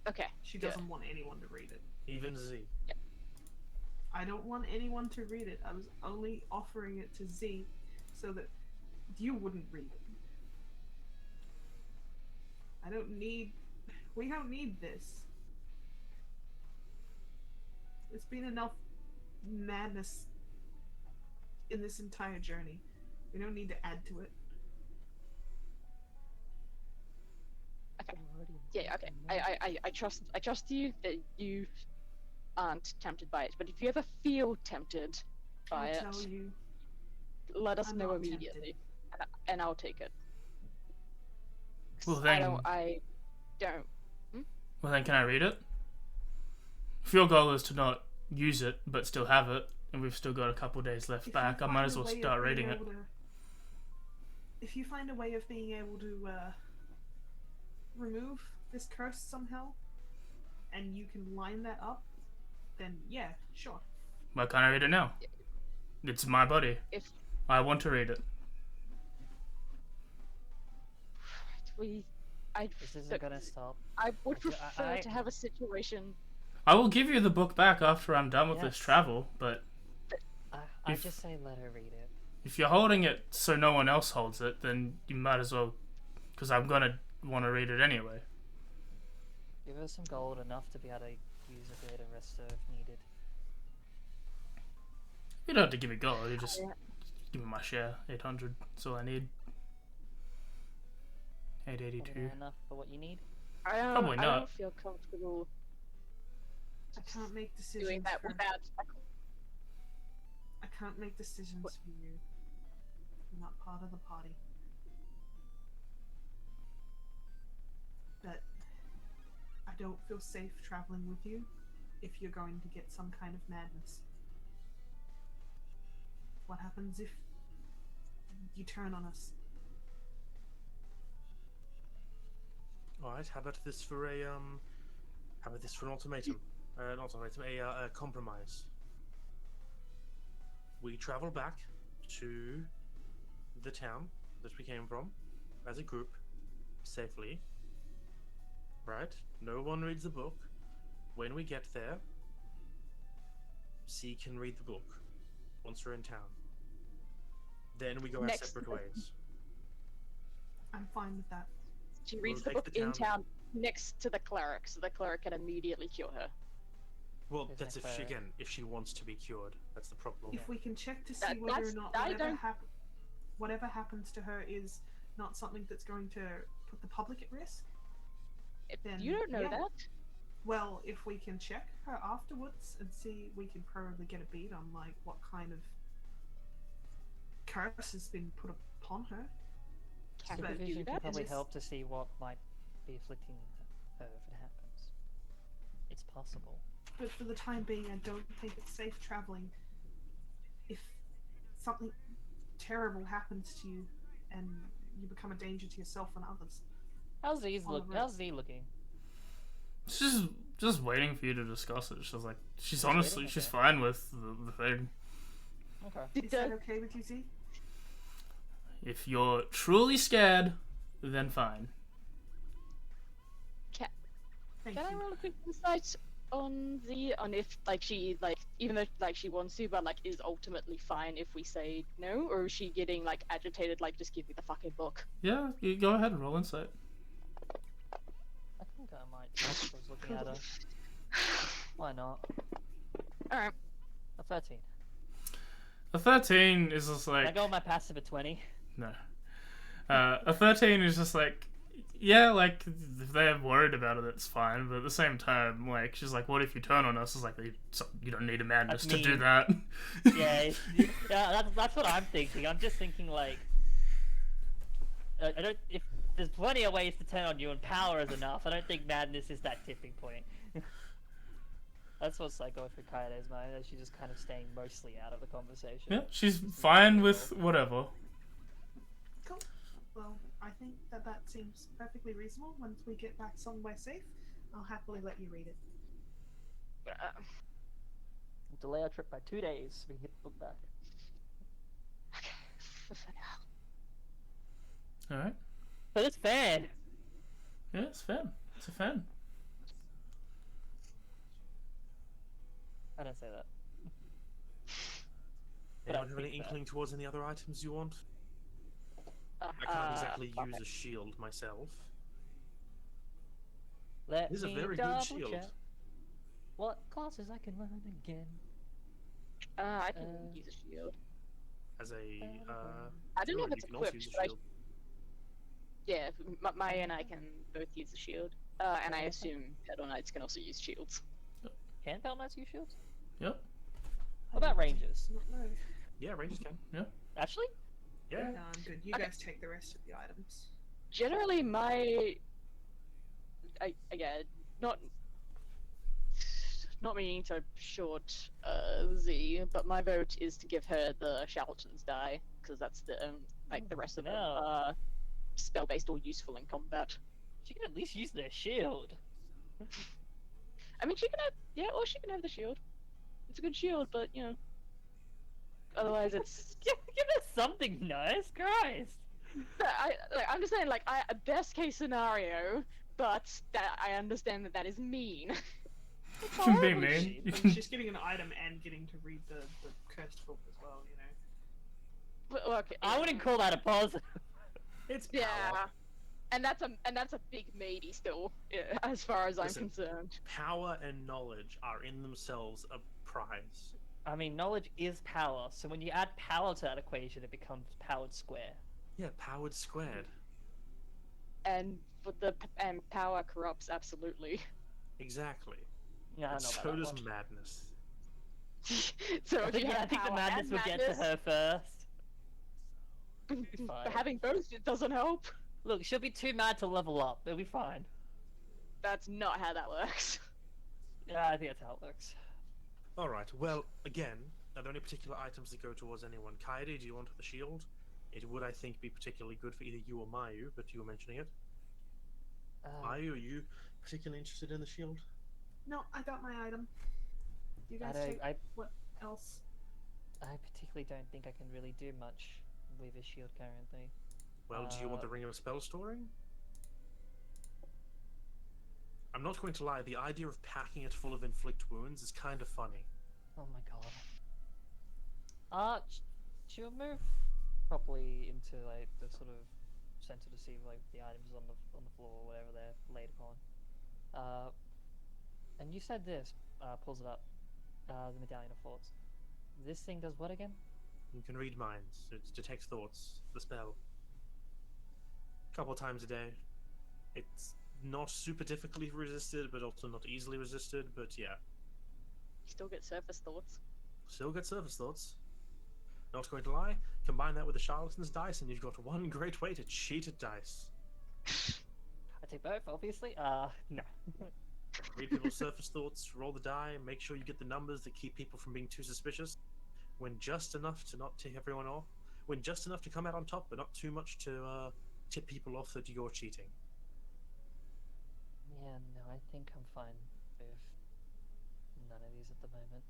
Okay. She Good. doesn't want anyone to read it. Even Z. I don't want anyone to read it. I was only offering it to Z so that you wouldn't read it. We don't need this. It's been enough madness in this entire journey. We don't need to add to it. Okay. Yeah. Okay. I trust you that you aren't tempted by it. But if you ever feel tempted by I'll tell you. let us I'm know not immediately, and I'll take it. Well, 'Cause then- I don't. Well then, can I read it? If your goal is to not use it but still have it, and we've still got a couple days left If you back, I might find as a well way of start being reading it. able to- If you find a way of being able to remove this curse somehow, and you can line that up, then yeah, sure. Why can't I read it now? It's my body. If I want to read it. This isn't gonna stop. I would Okay, prefer to have a situation. I will give you the book back after I'm done with this Yes. travel, but I If- just say let her read it. if you're holding it so no one else holds it, then you might as well, because I'm gonna want to read it anyway. Give her some gold enough to be able to use a bit of resto if needed. You don't have to give me gold. You just Yeah. give me my share. 800. That's all I need. Probably 882. not enough for what you need. Probably I not. don't feel comfortable I can't make decisions doing that for without. I can't make decisions What? for you. You're not part of the party. But I don't feel safe traveling with you if you're going to get some kind of madness. What happens if you turn on us? All right. How about this for a How about this for an ultimatum? Not ultimatum, a compromise. We travel back to the town that we came from as a group safely. Right? No one reads the book. When we get there, C can read the book once we're in town. Then we go our Next- separate ways. I'm fine with that. She reads We'll the take book the in town- town next to the cleric, so the cleric can immediately cure her. Well, There's that's no if she cleric. again, if she wants to be cured. That's the problem. If we can check to see That- whether or that's- not I don't- whatever happens to her is not something that's going to put the public at risk. Then, You don't know yeah. that. Well, if we can check her afterwards and see, we can probably get a beat on like what kind of curse has been put upon her. Can we do Supervision that? can probably Is- help to see what might be afflicting her if it happens. It's possible. But for the time being, I don't think it's safe traveling. If something terrible happens to you and you become a danger to yourself and others. How's Z Alright. How's Z looking? She's just waiting for you to discuss it. She's like, she's waiting? honestly, she's Okay. fine with the thing. Okay. Is Did that the, okay with you, Z? If you're truly scared, then fine. Thank can I you. roll a quick insight on if like she like even though like she wants to but like is ultimately fine if we say no, or is she getting like agitated like just give me the fucking book? Yeah, you go ahead and roll insight. I think I might. I was looking at her. Why not? All right. A 13. A 13 is just Can I like, go with my passive at 20? no. A 13 is just like, yeah, like, if they're worried about it, it's fine. But at the same time, like, she's like, what if you turn on us? It's like, you don't need a madness That's to do mean. that. Yeah, that's what I'm thinking. I'm just thinking like, I don't. If there's plenty of ways to turn on you, and power is enough. I don't think madness is that tipping point. That's what's like going through Kaede's mind. That she's just kind of staying mostly out of the conversation. Yeah, she's fine with whatever. Cool. Well, I think that seems perfectly reasonable. Once we get back somewhere safe, I'll happily let you read it. Delay our trip by 2 days so we can get the book back. Alright. But it's fan. Yeah, it's fan. It's a fan. I don't say that. But Anyone I have any think that- inkling towards any other items you want? I I can't exactly use a shield myself. Let This is a me very good double shield. check what classes I can learn again. I can use a shield. As a I don't know if druid, it's you can also equipped, use a but shield. Yeah, Maya and I can both use the shield. And I assume Pedal Knights can also use shields. Can Pale Knights use shields? Yep. What about rangers? No, Yeah, rangers can. Actually? Yeah. no, I'm good. You Okay. guys take the rest of the items. Generally, again, not meaning to short Z, but my vote is to give her the charlatan's die because that's the like the rest of them No. are spell-based or useful in combat. She can at least use their shield. I mean, she can have or she can have the shield. It's a good shield, but you know, otherwise it's. Give us something nice, Christ. I'm just saying, a best case scenario, but that I understand that is mean. You can be horrible mean. shit. You And can... she's getting an item and getting to read the cursed book as well, you know. But, okay, I wouldn't call that a positive. It's power. Yeah, and that's a big maybe still, yeah, as far as I'm Listen. concerned. Power and knowledge are in themselves a prize. I mean, knowledge is power, so when you add power to that equation, it becomes powered square. Yeah, powered squared. And power corrupts absolutely. Exactly. Yeah, I And don't know so about that does one. madness. So I if think, you yeah, I have think the power madness and will get to her first. Be fine. But having both, it doesn't help. Look, she'll be too mad to level up. It'll be fine. That's not how that works. Yeah, I think that's how it works. Alright, well, again, are there any particular items that go towards anyone? Kaede, do you want the shield? It would, I think, be particularly good for either you or Mayu, but you were mentioning it. Mayu, are you particularly interested in the shield? No, I got my item. You guys take what else? I particularly don't think I can really do much with a shield currently. Well, do you want the Ring of Spell Storing? I'm not going to lie, the idea of packing it full of inflict wounds is kind of funny. Oh my god. She'll move properly into like the sort of center to see like the items on the floor or whatever they're laid upon. And you said this pulls it up. The Medallion of Thoughts. This thing does what again? You can read minds. It detects thoughts. The spell. A couple of times a day. It's not super difficultly resisted, but also not easily resisted. But yeah. You still get surface thoughts. Still get surface thoughts. Not going to lie. Combine that with the Charlatan's dice, and you've got one great way to cheat at dice. I take both, obviously. No. Read people's surface thoughts, roll the die, make sure you get the numbers that keep people from being too suspicious. When just enough to not tip everyone off. When just enough to come out on top, but not too much to tip people off that you're cheating. Yeah, no, I think I'm fine with none of these at the moment.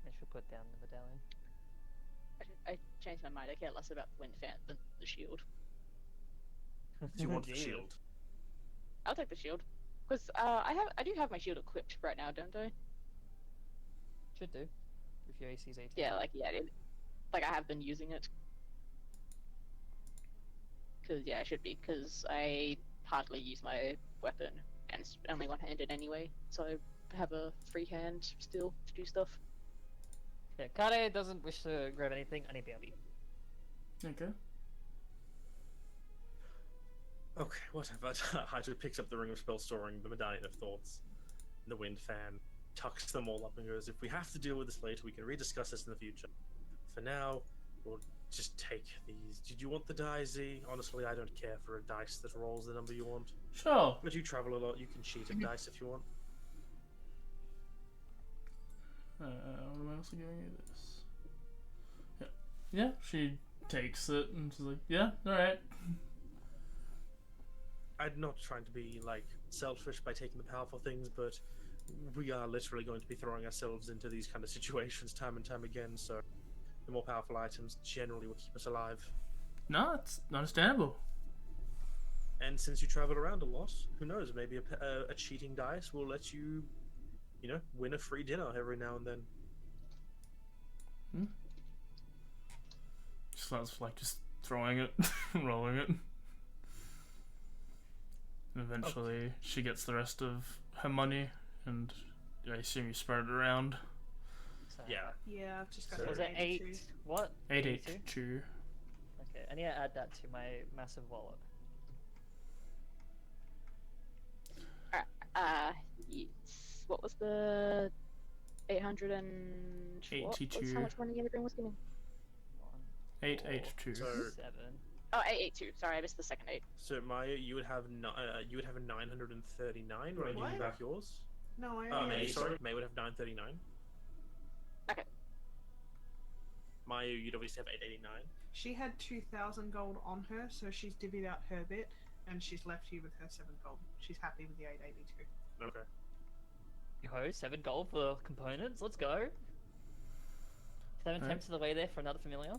I should put down the medallion. I changed my mind. I care less about the wind fan than the shield. Do you want the shield? I'll take the shield, because I do have my shield equipped right now, don't I? Should do. If your AC is 18. Yeah, like I have been using it. Because yeah, I should be, because I hardly use my weapon, and it's only one-handed anyway, so I have a free hand still to do stuff. Yeah, Kade doesn't wish to grab anything. I need BRB. Okay. Okay, whatever. Hydra picks up the Ring of Spell Storing, the Medallion of Thoughts, the Wind Fan, tucks them all up and goes, if we have to deal with this later, we can rediscuss this in the future. For now, we'll just take these. Did you want the die, Z? Honestly, I don't care for a dice that rolls the number you want. Sure. But you travel a lot, you can cheat at dice if you want. What am I also giving you this? Yeah. Yeah, she takes it and she's like, yeah, alright. I'm not trying to be, like, selfish by taking the powerful things, but we are literally going to be throwing ourselves into these kind of situations time and time again, so the more powerful items generally will keep us alive. No, it's understandable. And since you travel around a lot, who knows, maybe a cheating dice will let you, you know, win a free dinner every now and then. Just starts, like, just throwing it, rolling it. And eventually she gets the rest of her money, and I assume you spread it around. So, Yeah. Yeah, I've just got So- Was an it 82. 8? What? 882. Okay, I need to add that to my massive wallet. Yes. What was the 800 and what? 82. How much money everyone was giving? 882. So- 7. Oh, 882. Sorry, I missed the second 8. So Maya, you would have a 939 when I give What? you back yours. No, I Oh, only May, have sorry, May would have 939. Okay. Maya, you'd obviously have 889. She had 2,000 gold on her, so she's divvied out her bit, and she's left you with her 7 gold. She's happy with the 882. Okay. Yo, 7 gold for components. Let's go. 7 Alright. temps of the way there for another familiar.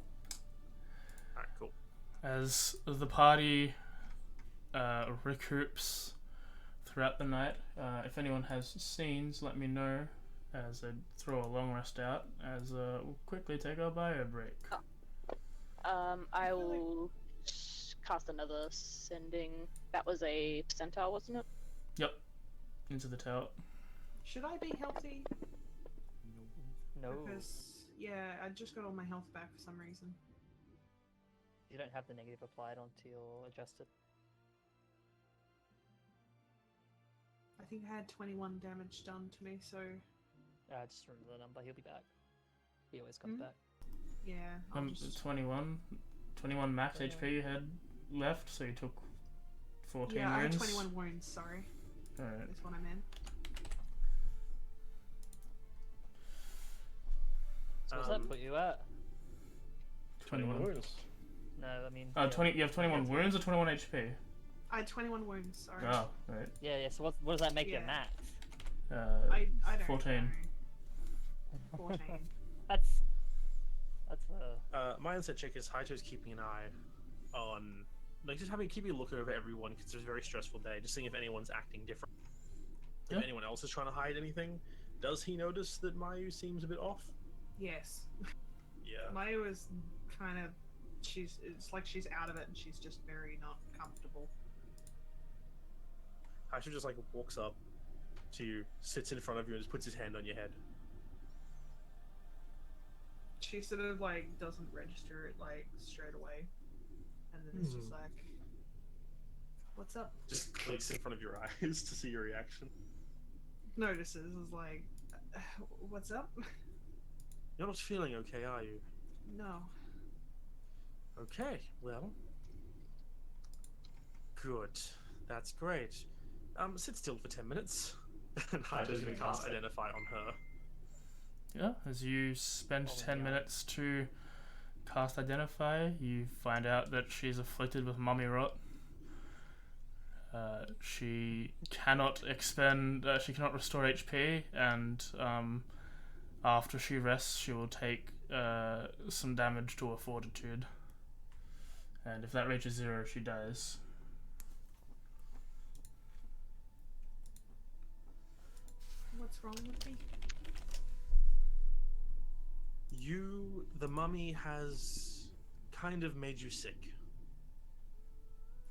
Alright, cool. As the party recoups throughout the night, if anyone has scenes, let me know as I throw a long rest out, as we'll quickly take our bio break. I will cast another sending. That was a percentile, wasn't it? Yep, into the tower. Should I be healthy? No, Because yeah, I just got all my health back for some reason. you don't have the negative applied onto your adjusted. I think I had 21 damage done to me, so Just remember the number. He'll be back. He always comes Hmm? back. yeah, I'll just 21 max Yeah. HP you had left, so you took 14 yeah, I had wounds. 21 wounds. Sorry, Alright. that's what I meant. So what's that put you at? 21 wounds. No, I mean. Oh, yeah. 20. You have 21 wounds or 21 HP? I had 21 wounds. Sorry. Oh, right. Yeah. So what does that make your Yeah. max? I don't 14. know. 14. That's My insight check is Haito's keeping an eye on, like, just keeping a look over everyone because it's a very stressful day. Just seeing if anyone's acting different. Yeah. If anyone else is trying to hide anything, does he notice that Mayu seems a bit off? Yes. Yeah. Maya is kind of. It's like she's out of it and she's just very not comfortable. Haito just like walks up to you, sits in front of you, and just puts his hand on your head. She sort of like doesn't register it like straight away, and then it's just like, "What's up?" Just clicks in front of your eyes to see your reaction. Notices is like, "What's up?" You're not feeling okay, are you? No. Okay, well. Good. That's great. Sit still for 10 minutes. And Haito's gonna cast Identify on her. Yeah, as you spend Oh, 10 yeah. minutes to cast Identify, you find out that she's afflicted with mummy rot. She cannot she cannot restore HP, and after she rests, she will take some damage to her fortitude. And if that reaches 0, she dies. What's wrong with me? The mummy has kind of made you sick.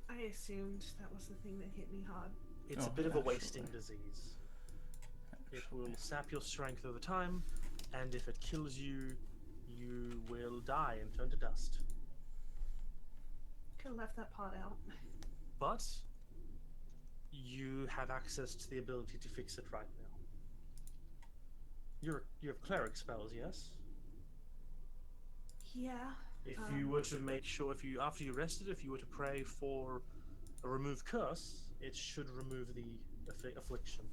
I assumed that was the thing that hit me hard. It's a Oh, bit of a naturally. wasting disease. It will sap your strength over time, and if it kills you, you will die and turn to dust. Could have left that part out. But you have access to the ability to fix it right now. You have cleric spells, yes? Yeah. If you were to make sure, after you rested, if you were to pray for a remove curse, it should remove the affliction.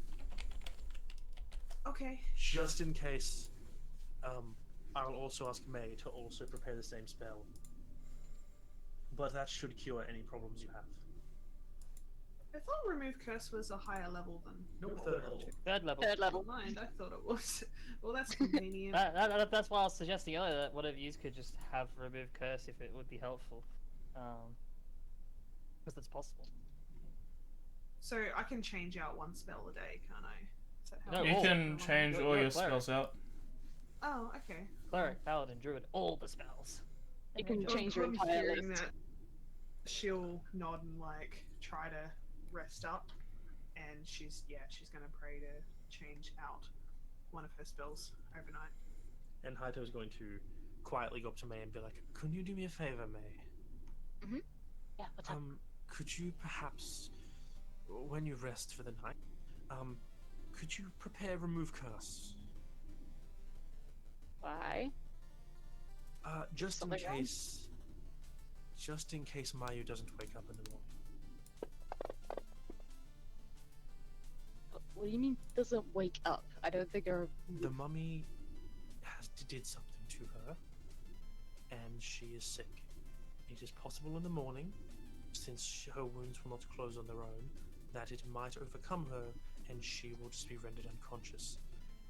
Okay. Just in case, I'll also ask May to also prepare the same spell. But that should cure any problems you have. I thought remove curse was a higher level than. Nope, third level. Third level. Third level. Mind, I thought it was. Well, that's convenient. That's why I was suggesting earlier that one of you could just have remove curse if it would be helpful, because that's possible. So I can change out one spell a day, can't I? Is that how No, it You all. can change You're all a your cleric. spells out. Oh, okay. Cleric, paladin, druid, all the spells. You can Well, change your I'm entire hearing list. that she'll nod and like try to rest up, and she's gonna pray to change out one of her spells overnight. And Haito's going to quietly go up to May and be like, "Can you do me a favor, May? Yeah, what's up? Could you perhaps, when you rest for the night, could you prepare remove curse? Why? Just in Something wrong? case. Just in case Mayu doesn't wake up in the morning." What do you mean doesn't wake up? I don't think her. The mummy did something to her, and she is sick. It is possible in the morning, since her wounds will not close on their own, that it might overcome her, and she will just be rendered unconscious.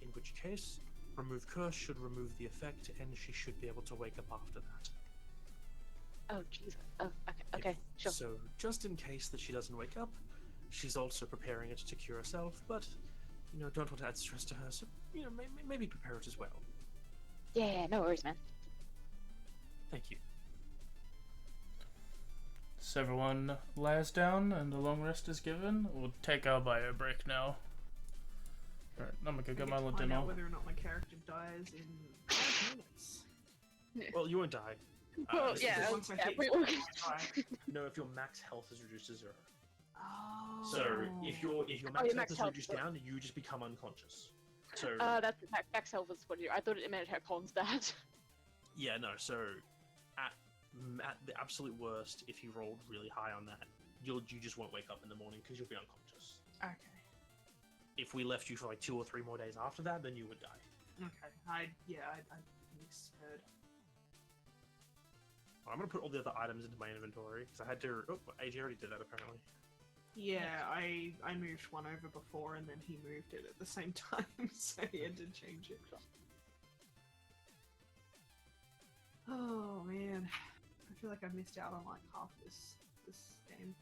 In which case, remove curse should remove the effect, and she should be able to wake up after that. Oh, Jesus. Oh, okay, sure. So, just in case that she doesn't wake up, she's also preparing it to cure herself, but, don't want to add stress to her, so, maybe prepare it as well. Yeah, no worries, man. Thank you. So everyone lies down and a long rest is given. We'll take our bio break now. Alright, I'm gonna go get I my get to little find dinner. out whether or not my character dies in 5 minutes. Well, you won't die. Well, this is yeah, just- once I yeah, hit we- No, if your max health is reduced to 0. Oh. So if your your max health max is health, reduced but- down, you just become unconscious. So that's max health is what you. I thought it meant her cons that. yeah, no. So at the absolute worst, if you rolled really high on that, you just won't wake up in the morning because you'll be unconscious. Okay. If we left you for like 2 or 3 more days after that, then you would die. Okay. I misheard. I'm gonna put all the other items into my inventory because I had to. Oh, AJ already did that apparently. Yeah, I moved one over before and then he moved it at the same time, so he had to change it. Oh man, I feel like I missed out on like half this game.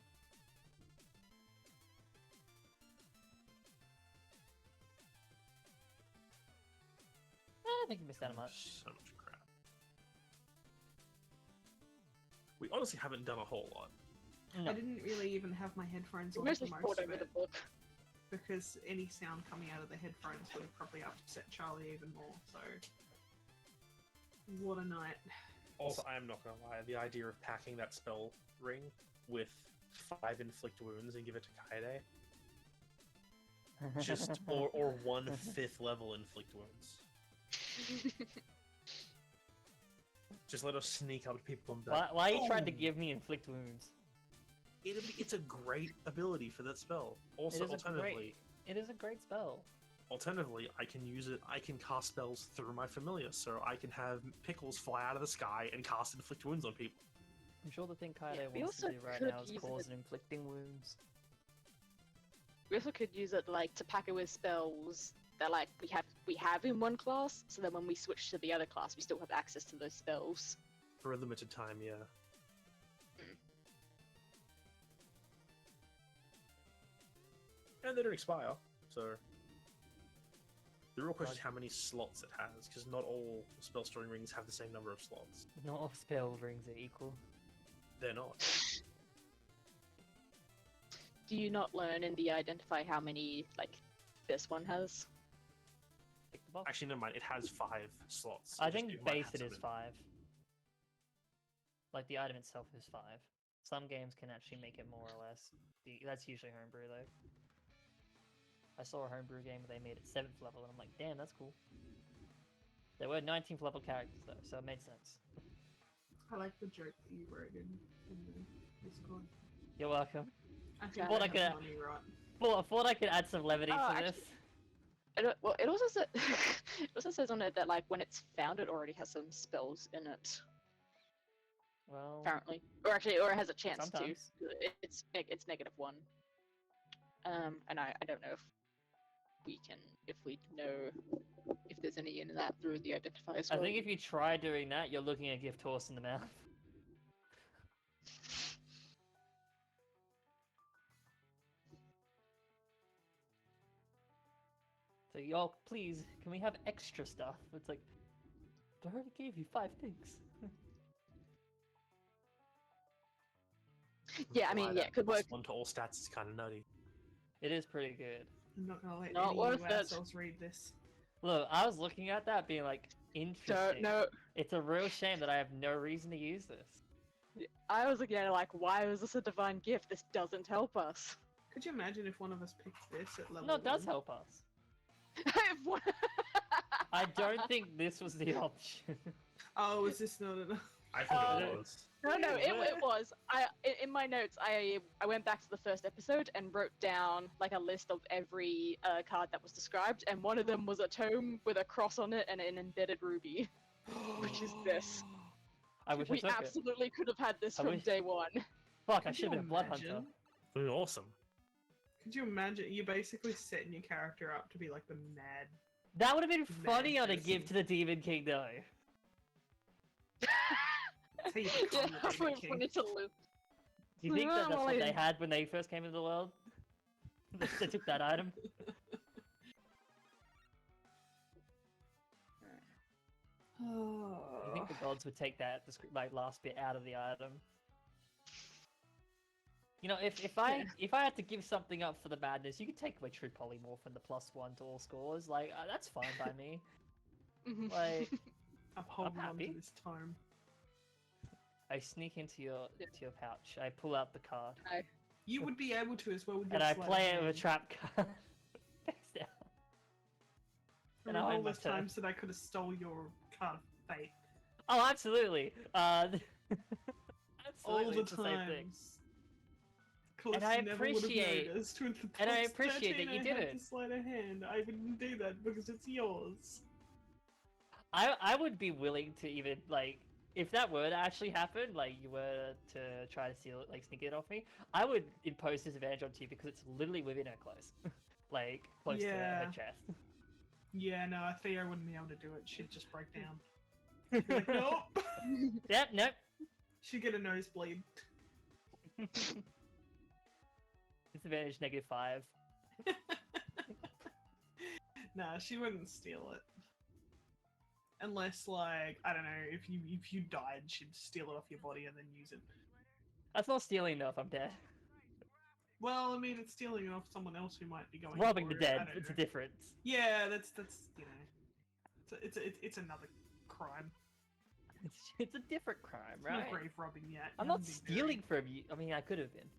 I think you missed out on much. So much crap. We honestly haven't done a whole lot. No. I didn't really even have my headphones on Mostly for poured most of over the it, book. because any sound coming out of the headphones would have probably upset Charlie even more, so... What a night. Also, I am not gonna lie, the idea of packing that spell ring with 5 inflict wounds and give it to Kaede, just or 1/5 level inflict wounds. Just let us sneak up to people and be like, Why are you trying to "Oh!" give me inflict wounds? It's a great ability for that spell. Also, It is a great spell. alternatively, I can use it. I can cast spells through my familiar, so I can have pickles fly out of the sky and cast inflict wounds on people. I'm sure the thing Kaede Yeah, we wants to also do right could now is use cause it- and inflicting wounds. We also could use it like to pack it with spells that like we have in one class, so that when we switch to the other class, we still have access to those spells. For a limited time, yeah. And they don't expire, so... The real question is how many slots it has, because not all spell storing rings have the same number of slots. Not all spell rings are equal. They're not. Do you not learn in the identify how many like this one has? Tick the box. Actually, never mind, it has 5 slots. I It just- think it might base have it some is in- 5. Like the item itself is 5. Some games can actually make it more or less. That's usually homebrew though. I saw a homebrew game where they made it 7th level and I'm like, damn, that's cool. There were 19th level characters though, so it made sense. I like the joke that you wrote in the Discord. You're welcome. I think Well, I I could- have money right. I thought I could add some levity Oh, to actually- this. Well, it also says it also says on it that like when it's found, it already has some spells in it. Well, Apparently, or actually, or it has a chance Sometimes. to. It's -1. And I don't know if we know if there's any in that through the identifier as I well. think if you try doing that, you're looking at gift horse in the mouth. So y'all, please, can we have extra stuff? It's like, I already gave you 5 things. Yeah, I mean, Why yeah, that it could plus work. 1 to all stats is kind of nutty. It is pretty good. I'm not gonna let Not any worth of you it. assholes read this. Look, I was looking at that being like, interesting. Don't know. It's a real shame that I have no reason to use this. I was looking at it like, why was this a divine gift? This doesn't help us. Could you imagine if one of us picked this at level No, it does 1? help us. I don't think this was the option. Oh, is this not enough? I think Oh. it was. No, Yeah. it was. In my notes, I went back to the first episode and wrote down like a list of every card that was described, and one of them was a tome with a cross on it and an embedded ruby, which is this. I wish I We took it. absolutely could have had this I from wish- day one. Fuck, I Could should have you been a blood imagine? hunter. It was awesome. Could you imagine? You're basically setting your character up to be like the mad. That would have been Man, funnier to person. give to the Demon King though. That's how you Yeah, become the Demon we King. wanted to live. Do you think that that's what Well, they yeah. had when they first came into the world? They took that item. Oh. You think the gods would take that like last bit out of the item? You know, if I had to give something up for the madness, you could take away True Polymorph and the +1 to all scores. Like that's fine by me. Like I'm holding on happy. to this tome. I sneak into your pouch. I pull out the card You would be able to as well with your and I sleight of play it with a hand. trap card. Face down. And I Remember hide all my those turn. times that I could have stole your card of fate. Oh, absolutely. Absolutely, All the it's the same thing. times. Calista And I never would have appreciate- noticed with the and I plus appreciate that 13 you I did had it. the sleight of hand. I wouldn't do that because it's yours. I would be willing to even like if that were to actually happen, like you were to try to steal it, like sneak it off me, I would impose disadvantage onto you because it's literally within her clothes, like close to Yeah. her chest. Yeah, no, Theo wouldn't be able to do it. She'd just break down. She'd be like, nope. Yep, nope. She'd get a nosebleed. Disadvantage -5. Nah, she wouldn't steal it. Unless, like, I don't know, if you died, she'd steal it off your body and then use it. That's not stealing though if I'm dead. Well, I mean, it's stealing it off someone else who might be going. Robbing for the it. I dead, don't it's a know. difference. Yeah, that's you know, it's another crime. It's a different crime, It's right? not grave robbing yet. I'm You not haven't been stealing from you. I mean, I could have been.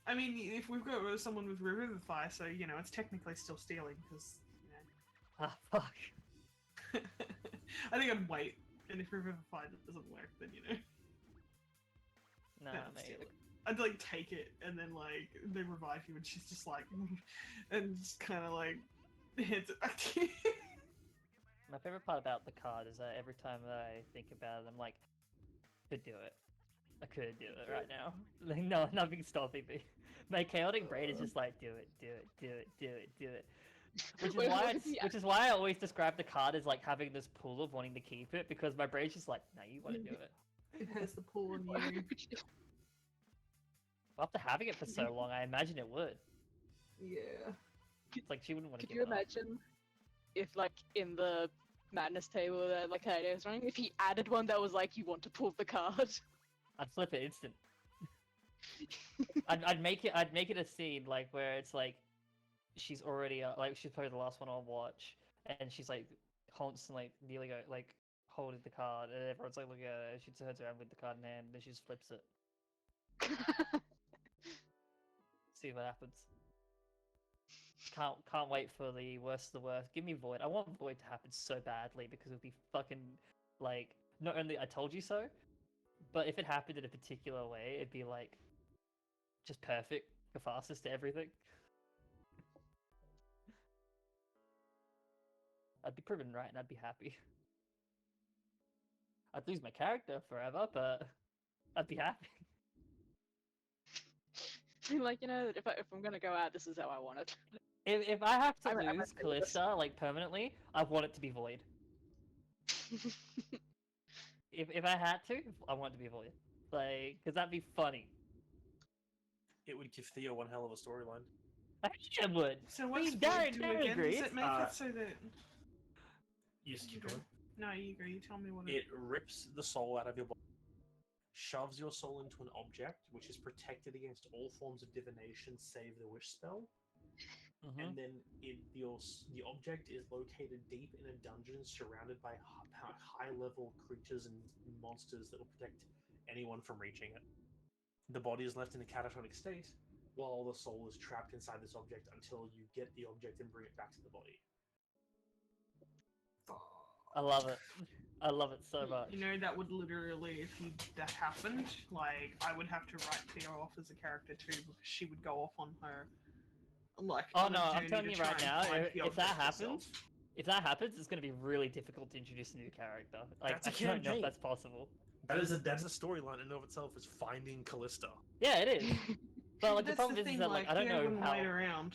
I mean, if we've got someone with Revivify, so you know, it's technically still stealing because you know. Ah, fuck. I think I'd wait, and if Revivify doesn't work, then you know, Nah, then I'd mate. steal it. I'd like take it, and then like they revive you, and she's just like, and just kind of like hands it back to you. My favorite part about the card is that every time that I think about it, I'm like, could do it. I could do it right now. Like, no, nothing's stopping me. My chaotic brain is just like, do it, do it, do it, do it, do it. Which is why I always describe the card as like having this pull of wanting to keep it because my brain's just like, no, you want to do it. It has the pull on you. After having it for so long, I imagine it would. Yeah. It's like she wouldn't want to Could give you it up. imagine if, like, in the madness table that like Kaito was running, if he added one that was like, you want to pull the card? I'd flip it instant. I'd make it a scene like where it's like she's already like she's probably the last one on watch and she's like constantly nearly like holding the card and everyone's like looking at her. She turns around with the card in hand and then she just flips it. See what happens. Can't wait for the worst of the worst. Give me Void. I want Void to happen so badly because it'll be fucking like not only I told you so, but if it happened in a particular way, it'd be like just perfect, catharsis to everything. I'd be proven right and I'd be happy. I'd lose my character forever, but I'd be happy. Like, you know, if I'm gonna go out, this is how I want it. If I have to I'm lose okay with this. Callista like permanently, I want it to be Void. If I had to, I want it to be Void. Like, because that'd be funny. It would give Theo one hell of a storyline. I think it would. So what's See, Void do Darren again? agrees. Does it make it so that? You just keep Okay. going. No, you go. You tell me what It rips the soul out of your body, shoves your soul into an object, which is protected against all forms of divination save the wish spell, Mhm. and then the object is located deep in a dungeon surrounded by high-level creatures and monsters that will protect anyone from reaching it. The body is left in a catatonic state, while the soul is trapped inside this object until you get the object and bring it back to the body. I love it. I love it so much. You know, that would literally, if that happened, like, I would have to write Theo off as a character too, because she would go off on her, like, Oh, on a no, I'm journey telling to you try right and now, find if the that object happens, herself. If that happens, it's going to be really difficult to introduce a new character. Like, That's a I don't know if campaign. that's possible. That's a storyline in and of itself, is finding Callista. Yeah, it is. But like, the That's problem the is thing, that like I don't Theo know wouldn't how. wait around.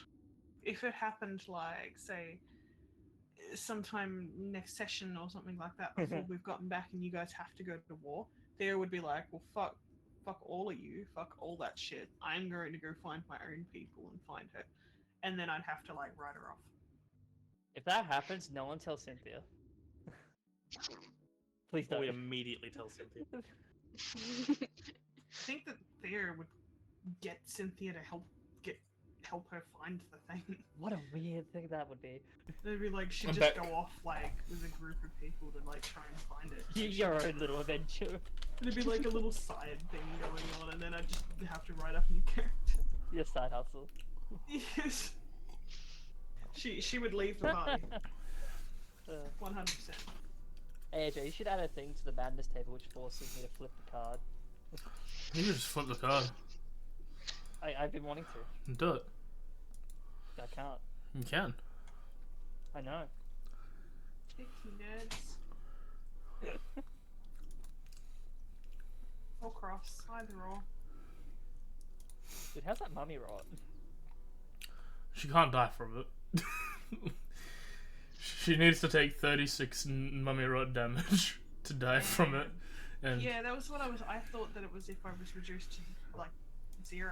If it happened, like, say, sometime next session or something like that, before we've gotten back and you guys have to go to war, Theo would be like, well, fuck all of you, fuck all that shit. I'm going to go find my own people and find her. And then I'd have to, like, write her off. If that happens, no one tell Cynthia. Please We don't. immediately tell Cynthia. I think that Theo would get Cynthia to help her find the thing. What a weird thing that would be. It'd be like she'd I'm just back. go off like with a group of people to like try and find it. So Your own little adventure. it'd be like a little side thing going on, and then I'd just have to write up a new character. Your side hustle. Yes. She would leave the party. 100%. Hey AJ, you should add a thing to the madness table which forces me to flip the card. You can just flip the card. I've been wanting to. And do it. I can't. You can. I know. Cheeky nerds. Or cross, either or. Dude, how's that mummy rot? She can't die from it. She needs to take 36 mummy rot damage to die from it. And Yeah, that was what I thought that it was if I was reduced to like 0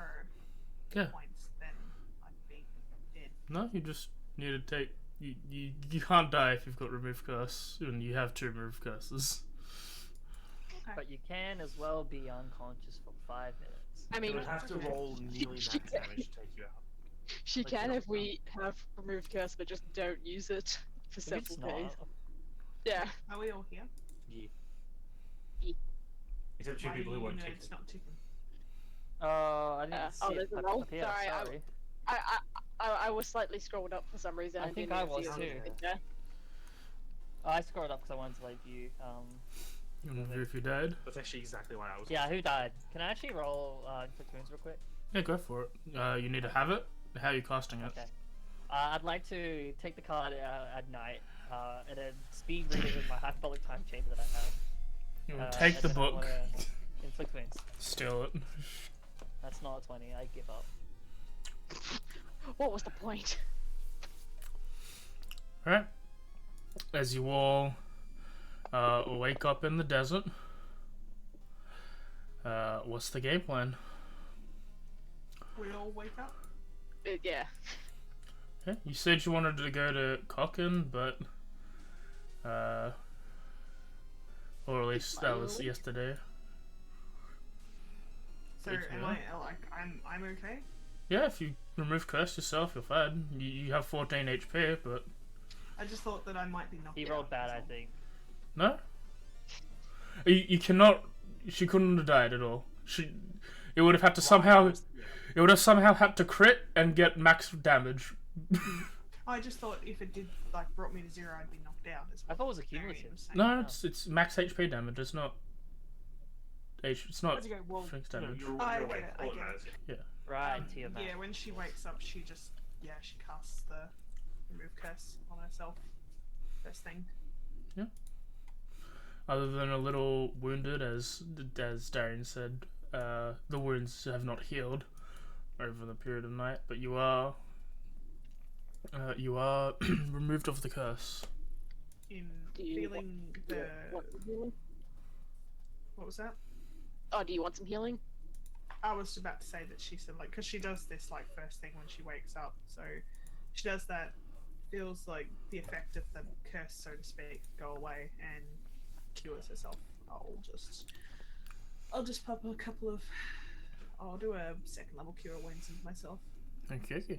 yeah, points, then I'd be dead. no, you just need to take. You can't die if you've got remove curse, and you have 2 remove curses. Okay. But you can as well be unconscious for 5 minutes. I You mean, would have to roll nearly max damage to take you out. she Like, can you if we have removed curse, but just don't use it for Maybe it's several days. not. Yeah. Are we all here? Yeah. Except 2 Why people are who you won't take nerds it. not ticking? I didn't see Oh, it there's a pop roll? up here, Sorry, sorry. I was slightly scrolled up for some reason. I and think didn't I even was see it. too. Yeah. I scrolled up because I wanted to like view. You want to view if you died? That's actually exactly why I was. Yeah, who died? Can I actually roll inflict wounds real quick? Yeah, go for it. You need to have it. How are you casting it? Okay. I'd like to take the card at night and then speed read it with my hyperbolic time chamber that I have. You will take and the then I book, wanna inflict wounds. steal it. That's not a 20. I give up. What was the point? Alright. As you all wake up in the desert, what's the game plan? We all wake up? Yeah. Okay. You said you wanted to go to Cochin, but or at least that was yesterday. So Good am to I know. like I'm okay? Yeah, if you remove curse yourself, you're fine. You have 14 HP, but I just thought that I might be knocked He out. rolled bad, that's I all. think. no. You cannot. She couldn't have died at all. It would have had to somehow. It would have somehow had to crit and get max damage. I just thought if it did like brought me to 0, I'd be knocked out. Is I thought it was a Marion cumulative. was saying. No, it's max HP damage. It's not. It's not How'd you go? Well, strength No, damage. you're, I you're get awake it, I get it. automatically. Right, to your yeah, when she wakes up, she just she casts the remove curse on herself. First thing. Other than a little wounded, as Darian said, the wounds have not healed over the period of night, but you are removed of the curse. In Do you feeling the Want some healing? what was that? Oh, do you want some healing? I was about to say that she said like because she does this like first thing when she wakes up, so she does that. Feels like the effect of the curse, so to speak, go away and cures herself. I'll just pop a couple of. I'll do a 2nd level cure wounds into myself. Okay.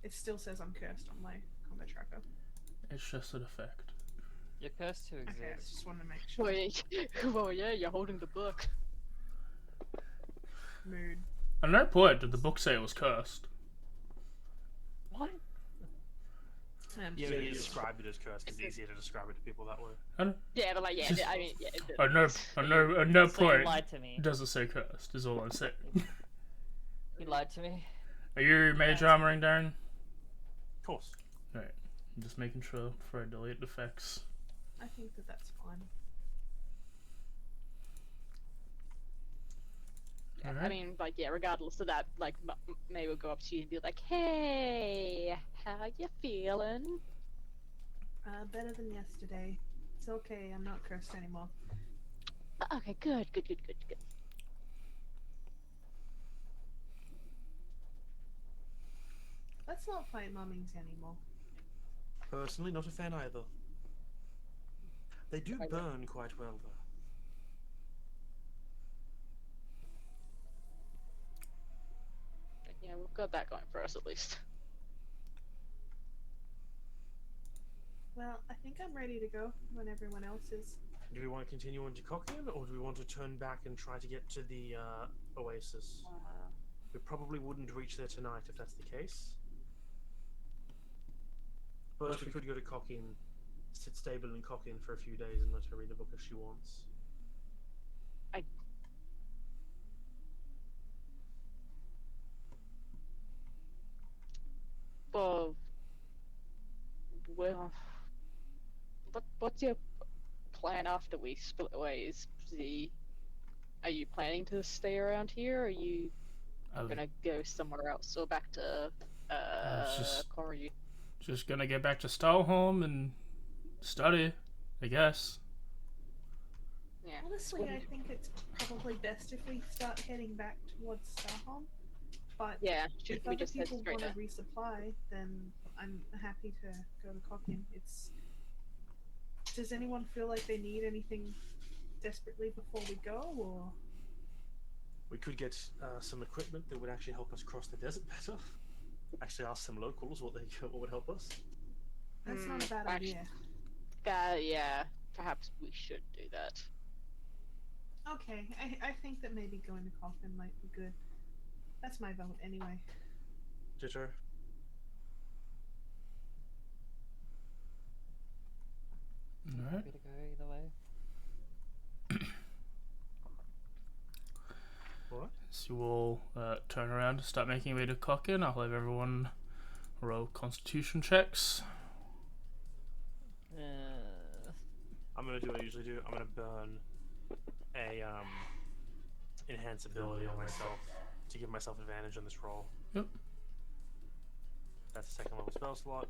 It still says I'm cursed on my combat tracker. It's just an effect. You're cursed to Okay, I exist. just want to make sure. Well, yeah, you're holding the book. Mood. At no point did the book say it was cursed. What? Yeah, you described it as cursed. It's easier to describe it to people that way. Yeah, but like, yeah, Just- I mean, yeah. At no So you point lied to me. does it say cursed. Is all I'm saying. You lied to me. Are you mage armoring, Darren? Of course. Right. I'm just making sure before I delete effects. I think that that's fine. I Alright. mean, like, yeah, regardless of that, like, May will go up to you and be like, hey, how you feeling? Better than yesterday. It's okay. I'm not cursed anymore. Okay, good. Let's not fight mummings anymore. Personally, not a fan either. They do burn quite well, though. we've got that going for us at least. Well, I think I'm ready to go when everyone else is. Do we want to continue on to Cochrane, or do we want to turn back and try to get to the Oasis? We probably wouldn't reach there tonight if that's the case. But we could go to Cochrane, sit stable in Cochrane for a few days and let her read a book if she wants. Well, what's your plan after we split ways? Are you planning to stay around here, or are you gonna go somewhere else, or back to Corey? Just gonna get back to Stockholm and study, I guess. Yeah. Honestly, I think it's probably best if we start heading back towards Stockholm. But Yeah, if should we other just head people straight want to there? resupply, then I'm happy to go to Cochin. Does anyone feel like they need anything desperately before we go, or? We could get some equipment that would actually help us cross the desert better. Actually, ask some locals what would help us. That's not a bad actually- idea. Yeah, perhaps we should do that. Okay, I think that maybe going to Cochin might be good. That's my vote anyway. Jitter. Alright. Happy to go either way. What? So we'll turn around and start making our way to Cochin. I'll have everyone roll constitution checks. I'm gonna do what I usually do. I'm gonna burn a enhance ability on myself to give myself advantage on this roll. Yep. That's a second level spell slot.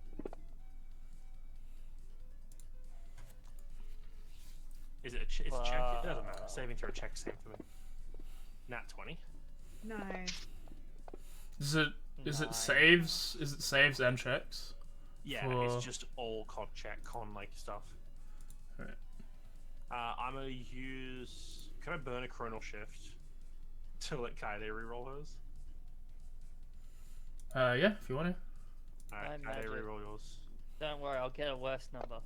Is it a it's a check? It doesn't matter. Saving throw check, same for me. Nat 20. Nice. Is it Nice. saves? Is it saves and checks? Yeah, For- it's just all con like stuff. Right. I'm gonna use. Can I burn a chronal shift to let Kaede reroll hers? Yeah, if you want to. Alright, I'm Kaede magic. reroll yours. Don't worry, I'll get a worse number.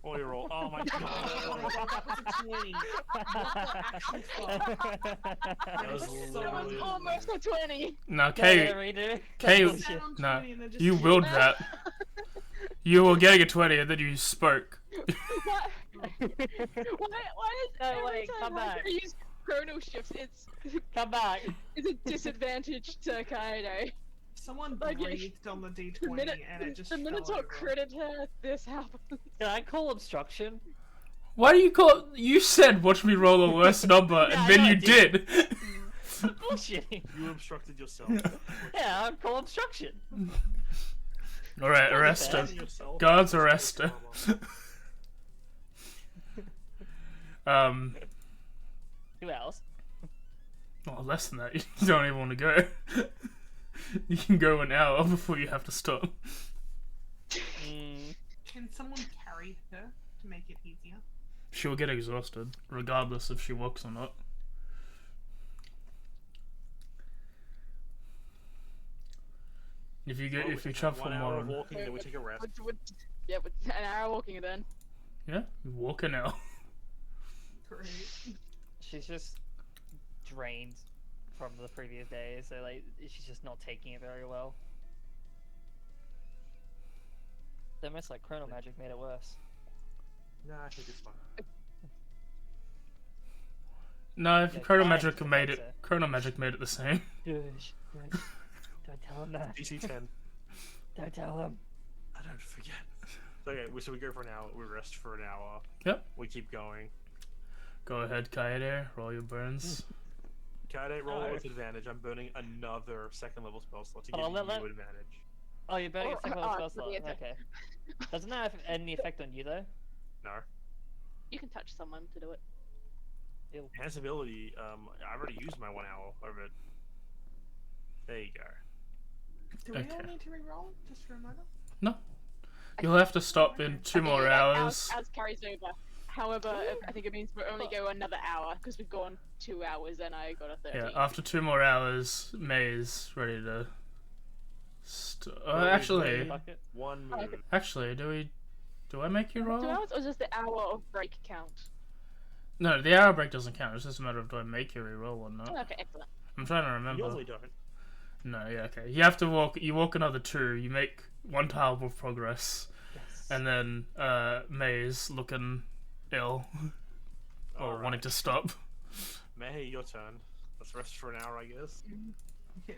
What do you roll? Oh my god! That was a 20. Actually, That was So That was literally- almost a 20! No, Yeah, Kay, redo. Kay, Sat on no, 20 and then just you hit willed it. that. You were getting a 20 and then you spoke. Why is No, every wait, time come I back. use chronal shifts, Come back. it's a disadvantage to Kaede. Someone Like, breathed on the D20 The minute and it just the Minotaur fell over. critted her, this happens. Can I call obstruction? Why do you call? You said watch me roll a worse number, Yeah, I and then know I you did. did. Bullshitting. You obstructed yourself. Yeah, I'll call obstruction. All right, arrest him. Yourself. Guards, arrest her. Who else? Well, less than that. You don't even want to go. You can go an hour before you have to stop. Can someone carry her to make it easier? She'll get exhausted, regardless if she walks or not. If you Well, we if you take chop 1 for hour more, of walking, then we take a rest. Yeah, with an hour walking then. yeah, you walk an hour. Great. She's just drained from the previous day, so like she's just not taking it very well. It's almost like chrono magic made it worse. Nah, I think it's fine. No, if Yeah, Chrono fine, Magic I made think it, so. Chrono Magic made it the same. Don't tell him that. DC 10. Don't tell him. I don't forget. Okay, so we go for an hour. We rest for an hour. Yep. We keep going. Go ahead, Kaede, roll your burns. Kaede, roll Oh. with advantage. I'm burning another second level spell slot to Oh, give let- you let- advantage. Oh, you're burning a second level spell it's slot. the attack. Okay. Doesn't that have any effect on you though? No. You can touch someone to do it. Ew. Enhance ability, I already used my 1 hour of it. There you go. Do we all Okay. need to reroll? Just for a moment? No. You'll have to stop in 2 more hours. As carries over. However, I think it means we'll only go another hour because we've gone 2 hours and I got a 30. Yeah, after 2 more hours, May's ready to. Actually, One move. actually, do I make you 2 roll? hours, or just the hour of break count? No, the hour break doesn't count. It's just a matter of do I make you re-roll or not. Okay, excellent. I'm trying to You remember. normally don't. No, yeah, okay. You have to walk. You walk another 2. You make 1 tile of progress, Yes. and then May's looking ill or Alright. wanting to stop. May, your turn. Let's rest for an hour, I guess. Yeah.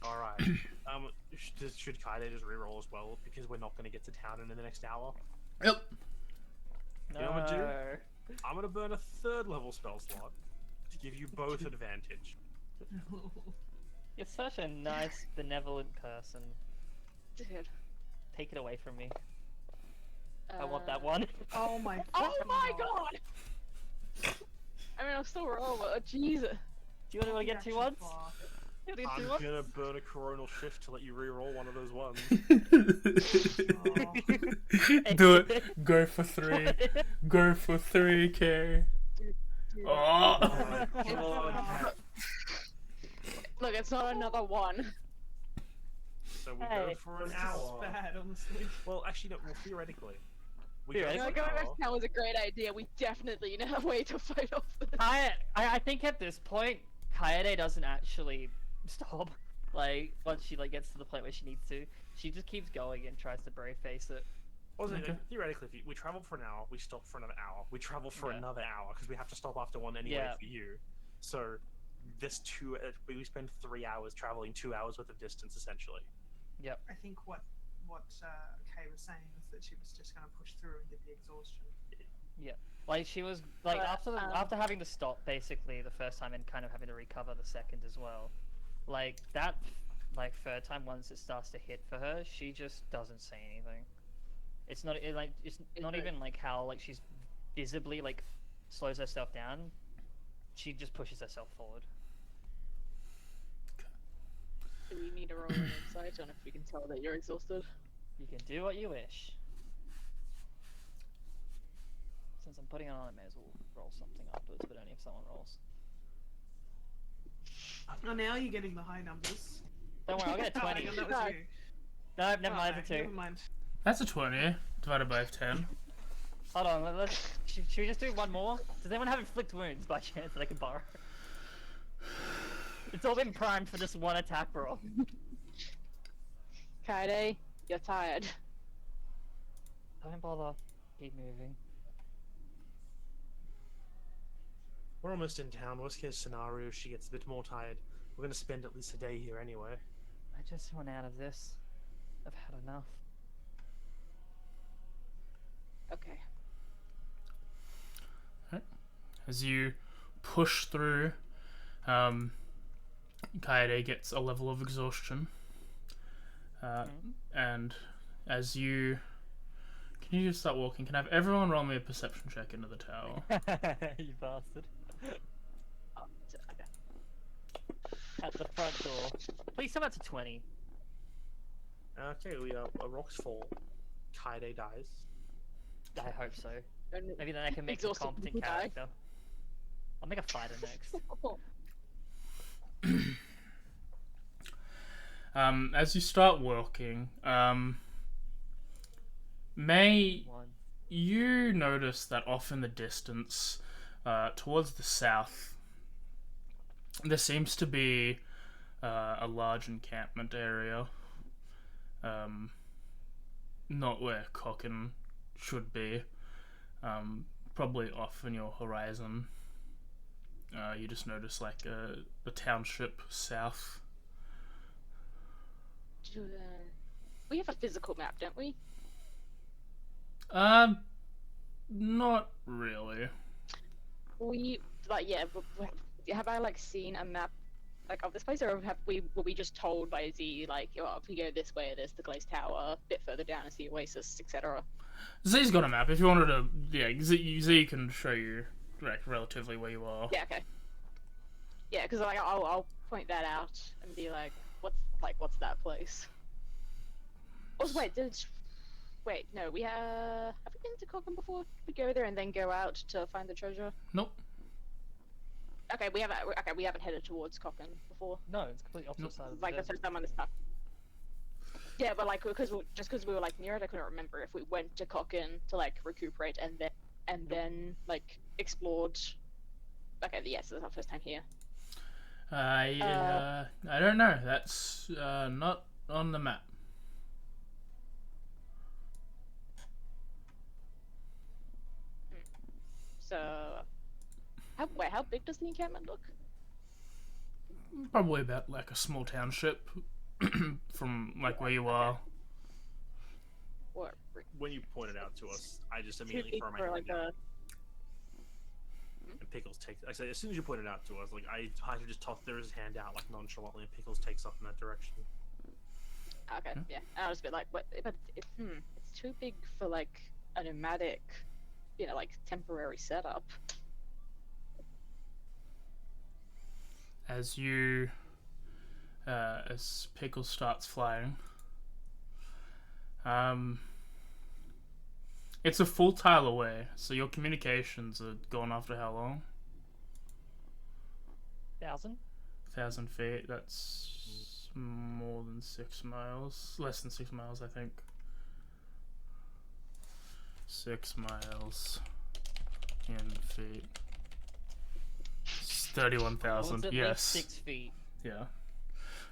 Alright. Should Kaide just reroll as well? Because we're not going to get to town in the next hour. Yep. You know what I'm gonna do? I'm going to burn a 3rd level spell slot to give you both advantage. You're such a nice, benevolent person. Dude. Take it away from me. I want that Uh, one. Oh my. Oh fucking my God. god! I mean, I'll still roll, but Jesus. Do you want to get 2 ones? Far. You wanna get I'm 2 ones? going to burn a coronal shift to let you reroll one of those ones. Do it. Go for 3. Go for 3k. Oh. Oh my god. Look, it's not another one. So we Hey. go for an This hour. is bad, honestly. Well, actually, no. Well, theoretically, we Theoretically. go You for know, an going hour. back now was a great idea. We definitely need a way to fight off this. I think at this point, Kaede doesn't actually stop. Like, once she gets to the point where she needs to, she just keeps going and tries to brave face it. Also, Okay. theoretically, if we travel for an hour, we stop for another hour. We travel for Yeah. another hour because we have to stop after one anyway Yeah. for you. So, this we spend 3 hours traveling 2 hours worth of distance essentially. I think what Kay was saying was that she was just going to push through and get the exhaustion. Like, she was, like, But, after having to stop, basically, the first time and kind of having to recover the second as well. Like, that, like, 3rd time, once it starts to hit for her, she just doesn't say anything. It's not, it's not like- even, like, how, like, she's visibly, like, slows herself down. She just pushes herself forward. Do we need to roll an insight on if we can tell that you're exhausted? You can do what you wish. Since I'm putting it on, I may as well roll something afterwards, but only if someone rolls. Oh, now you're getting the high numbers. Don't worry, I'll get a Oh, 20. hang on, that was you. No, never Oh, mind, no, it's a 2. Never mind. That's a 20 divided by 10. Hold on, should we just do one more? Does anyone have inflict wounds by chance that I can borrow? It's all been primed for this one attack roll. Kaede, you're tired. Don't bother. Keep moving. We're almost in town. Worst case scenario, she gets a bit more tired. We're gonna spend at least a day here anyway. I just want out of this. I've had enough. Okay. As you push through, Kaede gets a level of exhaustion. And as you... Can you just start walking? Can I have everyone roll me a perception check into the tower? You bastard. Oh, okay. At the front door. Please come out to 20. Okay, rocks fall. Kaede dies. I hope so. Don't- Maybe then I can make a Exhausted competent people die. character. I'll make a fighter next. As you start walking, May, 1. you notice that off in the distance, towards the south, there seems to be a large encampment area. Not where Cockin should be. Probably off in your horizon. You just notice like a township south. We have a physical map, don't we? Not really. We have I seen a map of this place, or were we just told by Z if we go this way, there's the Glaze Tower, a bit further down is the Oasis, etc. Z's got a map. If you wanted to, yeah, Z can show you relatively where you are. Yeah, okay. Yeah, because I'll point that out and be like, what's that place? Also, wait, Wait, no, we have we been to Cockham before? Did we go there and then go out to find the treasure? Nope. Okay, we haven't headed towards Cockham before. No, it's completely opposite side of the Like the desert. first time on this map. Yeah, but like because we were like near it, I couldn't remember if we went to Cochin to like recuperate and then like explored. Okay, yes, this is our first time here. I don't know. That's not on the map. So, how big does the encampment look? Probably about like a small township from like where you are. What? When you point it out to us, I just Too immediately big throw my for hand like down. a. And Pickles takes. I say as soon as you point it out to us, like I just toss his hand out like nonchalantly, and Pickles takes off in that direction. Okay, yeah. I was a bit like, what? But it's too big for like a nomadic, like temporary setup. As as Pickle starts flying, it's a full tile away, so your communications are gone after how long? 1,000? 1,000 feet. That's more than 6 miles. Less than 6 miles, I think. 6 miles in feet. It's 31,000. At Yes. least 6 feet. Yeah.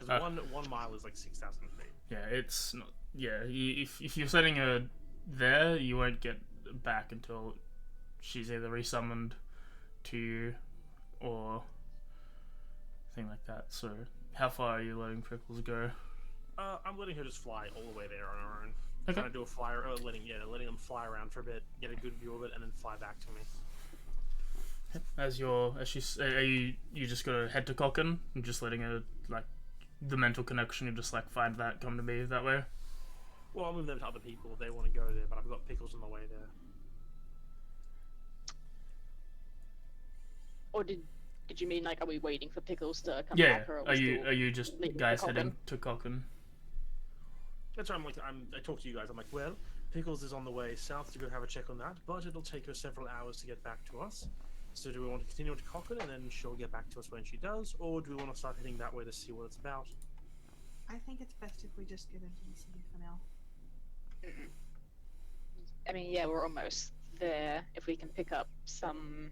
Because one mile is like 6,000 feet. Yeah. It's not. Yeah. If you're sending her there, you won't get back until she's either resummoned to you or thing like that. So, how far are you letting Prickles go? I'm letting her just fly all the way there on her own. Okay. Trying to do a flyer, letting them fly around for a bit, get a good view of it, and then fly back to me. Are you just gonna head to Cochin and just letting her like the mental connection? You just like find that come to me that way. Well, I'll move them to other people if they want to go there, but I've got Pickles on the way there. Or did you mean like, are we waiting for Pickles to come Yeah. back? Or Are you just leaving guys for heading Cochin? to Cochin? That's why I talk to you guys. I'm like, well, Pickles is on the way south to go have a check on that, but it'll take her several hours to get back to us. So do we want to continue to Cochin and then she'll get back to us when she does, or do we want to start heading that way to see what it's about? I think it's best if we just get into the city for now. I mean, yeah, we're almost there. If we can pick up some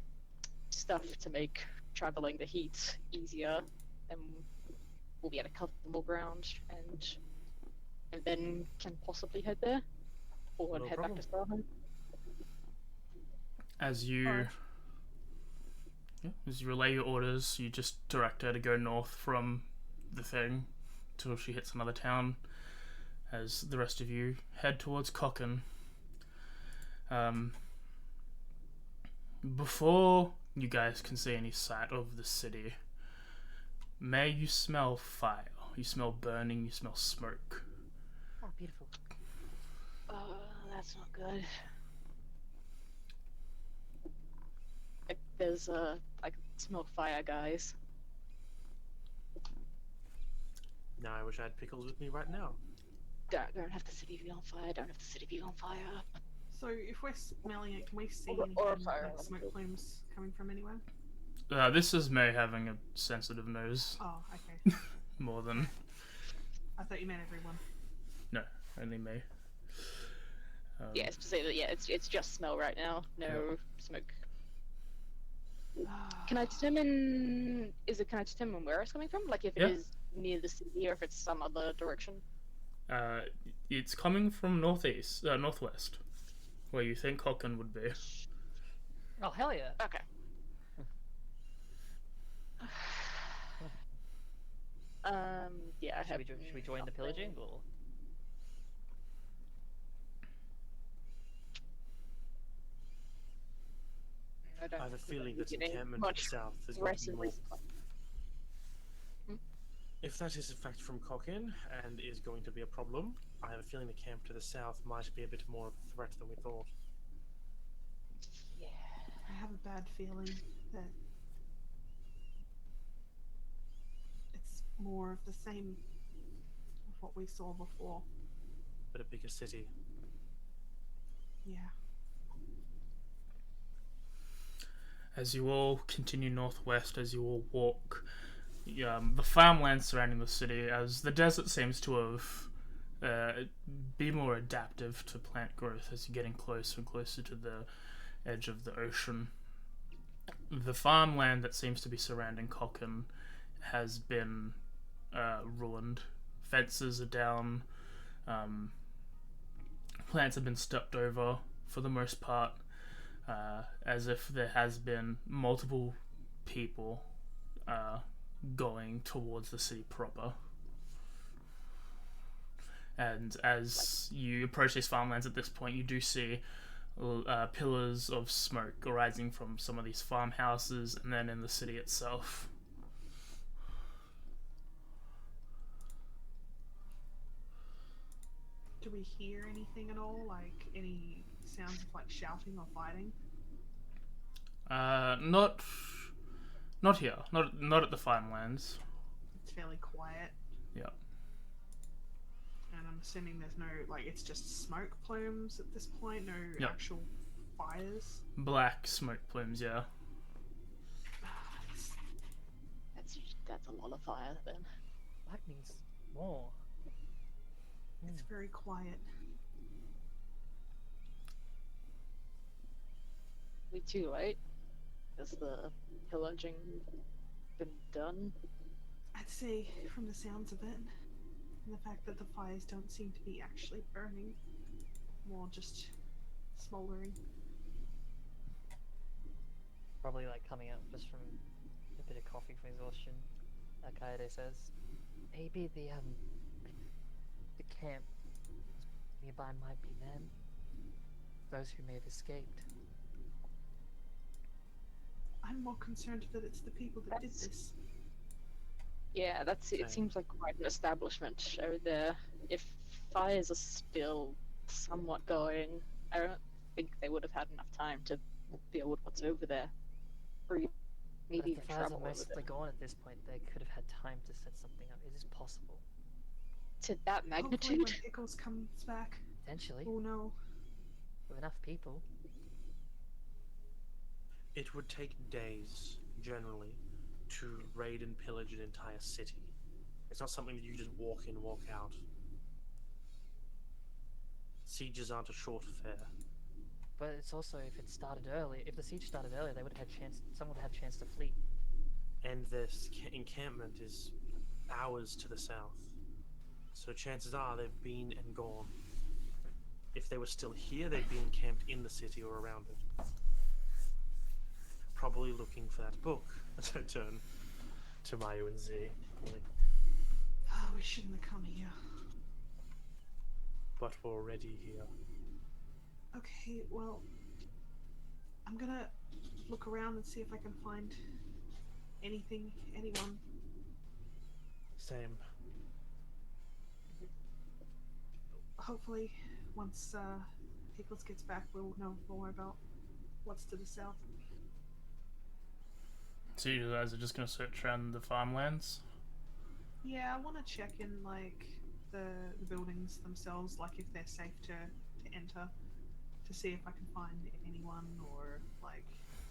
stuff to make traveling the heat easier, then we'll be able to cover more ground and then can possibly head there or No head problem. back to Starhome. As you Alright. as you relay your orders, you just direct her to go north from the thing till she hits another town. As the rest of you head towards Cochin. Before you guys can see any sight of the city, may you smell fire. You smell burning, you smell smoke. Oh, beautiful. Oh, that's not good. Like, there's like smoke fire, guys. Now I wish I had Pickles with me right now. Don't have the city be on fire. Don't have the city be on fire. So if we're smelling it, can we see Or anything fire. like smoke plumes coming from anywhere? This is May having a sensitive nose Oh, okay. more than I thought you meant everyone. only May. Yeah, it's to say that it's just smell right now. No smoke. Can I determine? Can I determine where it's coming from? Like if it Yeah. is near the city or if it's some other direction. It's coming from northwest, where you think Cochin would be. Oh, hell yeah. Okay. Yeah, I have. Should we join the pillaging, or? don't I have a think feeling we're that getting encampment to much the south is going to be more. aggressive. If that is in fact from Cochin and is going to be a problem, I have a feeling the camp to the south might be a bit more of a threat than we thought. Yeah. I have a bad feeling that it's more of the same of what we saw before. But a bigger city. Yeah. As you all continue northwest, as you all walk, the farmland surrounding the city, as the desert seems to have be more adaptive to plant growth as you're getting closer and closer to the edge of the ocean. The farmland that seems to be surrounding Cochin has been ruined. Fences are down. Plants have been stepped over for the most part, as if there has been multiple people going towards the city proper. And as you approach these farmlands at this point, you do see pillars of smoke arising from some of these farmhouses and then in the city itself. Do we hear anything at all? Like any sounds of like shouting or fighting? Not here. Not at the farmlands. It's fairly quiet. Yeah. And I'm assuming there's no, like, it's just smoke plumes at this point, no Yep. actual fires. Black smoke plumes, yeah. That's a lot of fire then. That means more. It's very quiet. We too late? Has the pillaging been done? I'd say from the sounds of it, and the fact that the fires don't seem to be actually burning, more just smoldering. Probably like coming up just from a bit of coughing from exhaustion. Kaede says, maybe the camp nearby might be them. Those who may have escaped. I'm more concerned that it's the people that did this. Yeah, that's it. Seems like quite an establishment over there. If fires are still somewhat going, I don't think they would have had enough time to deal with what's over there. Or maybe But if even the fires travel are over mostly there. gone at this point, they could have had time to set something up. It is possible. To that Hopefully magnitude? when Pickles comes back, Potentially, we'll know. with enough people. It would take days, generally, to raid and pillage an entire city. It's not something that you just walk in, walk out. Sieges aren't a short affair. But it's also if it started early. If the siege started earlier, they would have had chance. Someone would have had chance to flee. And this encampment is hours to the south. So chances are they've been and gone. If they were still here, they'd be encamped in the city or around it. Probably looking for that book. As I turn to Mayu and Z. Like, Oh, we shouldn't have come here. but we're already here. Okay, well, I'm gonna look around and see if I can find anything, anyone. Same. Hopefully, once Pickles gets back, we'll know more about what's to the south. So you guys are just gonna search around the farmlands? Yeah, I want to check in, like, the buildings themselves, like, if they're safe to enter, to see if I can find anyone or, like,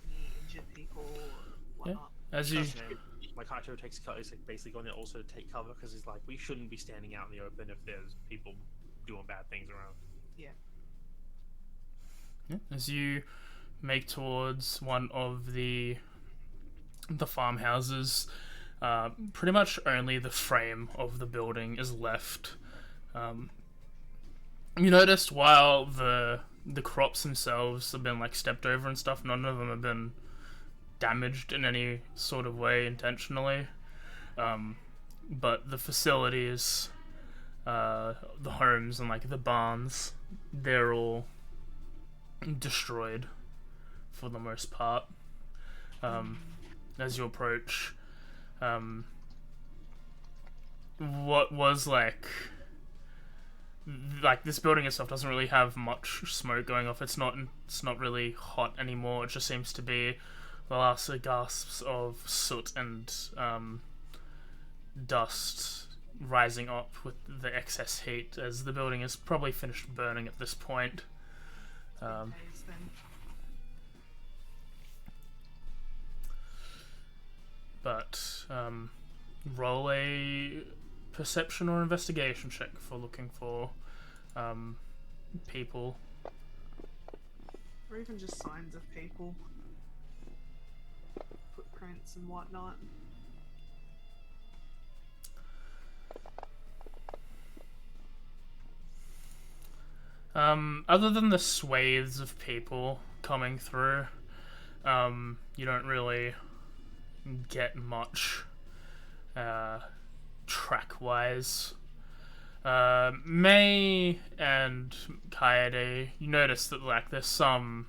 any injured people or whatnot. As you Trust me, like Haito takes cover, is like basically going to also take cover because he's like, we shouldn't be standing out in the open if there's people doing bad things around. as you make towards one of the farmhouses, pretty much only the frame of the building is left. You noticed while the crops themselves have been like stepped over and stuff, none of them have been damaged in any sort of way intentionally. But the facilities, the homes and like the barns, they're all destroyed for the most part. As you approach, what was like this building itself doesn't really have much smoke going off. It's not really hot anymore. It just seems to be the last gasps of soot and dust rising up with the excess heat, as the building is probably finished burning at this point. Um, Phase then. but roll a perception or investigation check for looking for people. Or even just signs of people. Footprints and whatnot. Other than the swathes of people coming through, you don't really get much track-wise. May and Kaede, you notice that like there's some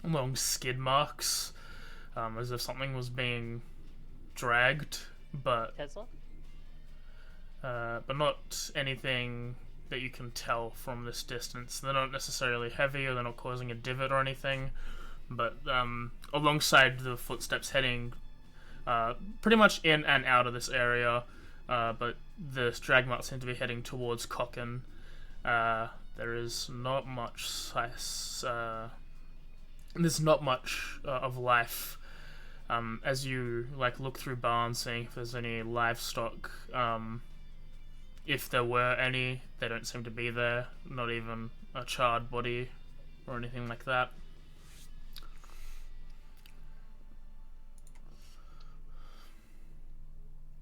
long skid marks, as if something was being dragged, but Tesla? not anything that you can tell from this distance. They're not necessarily heavy, or they're not causing a divot or anything, but alongside the footsteps heading pretty much in and out of this area, but the drag marks seem to be heading towards Kokken. There is not much there's not much of life as you like look through barns, seeing if there's any livestock. If there were any, they don't seem to be there. Not even a charred body or anything like that.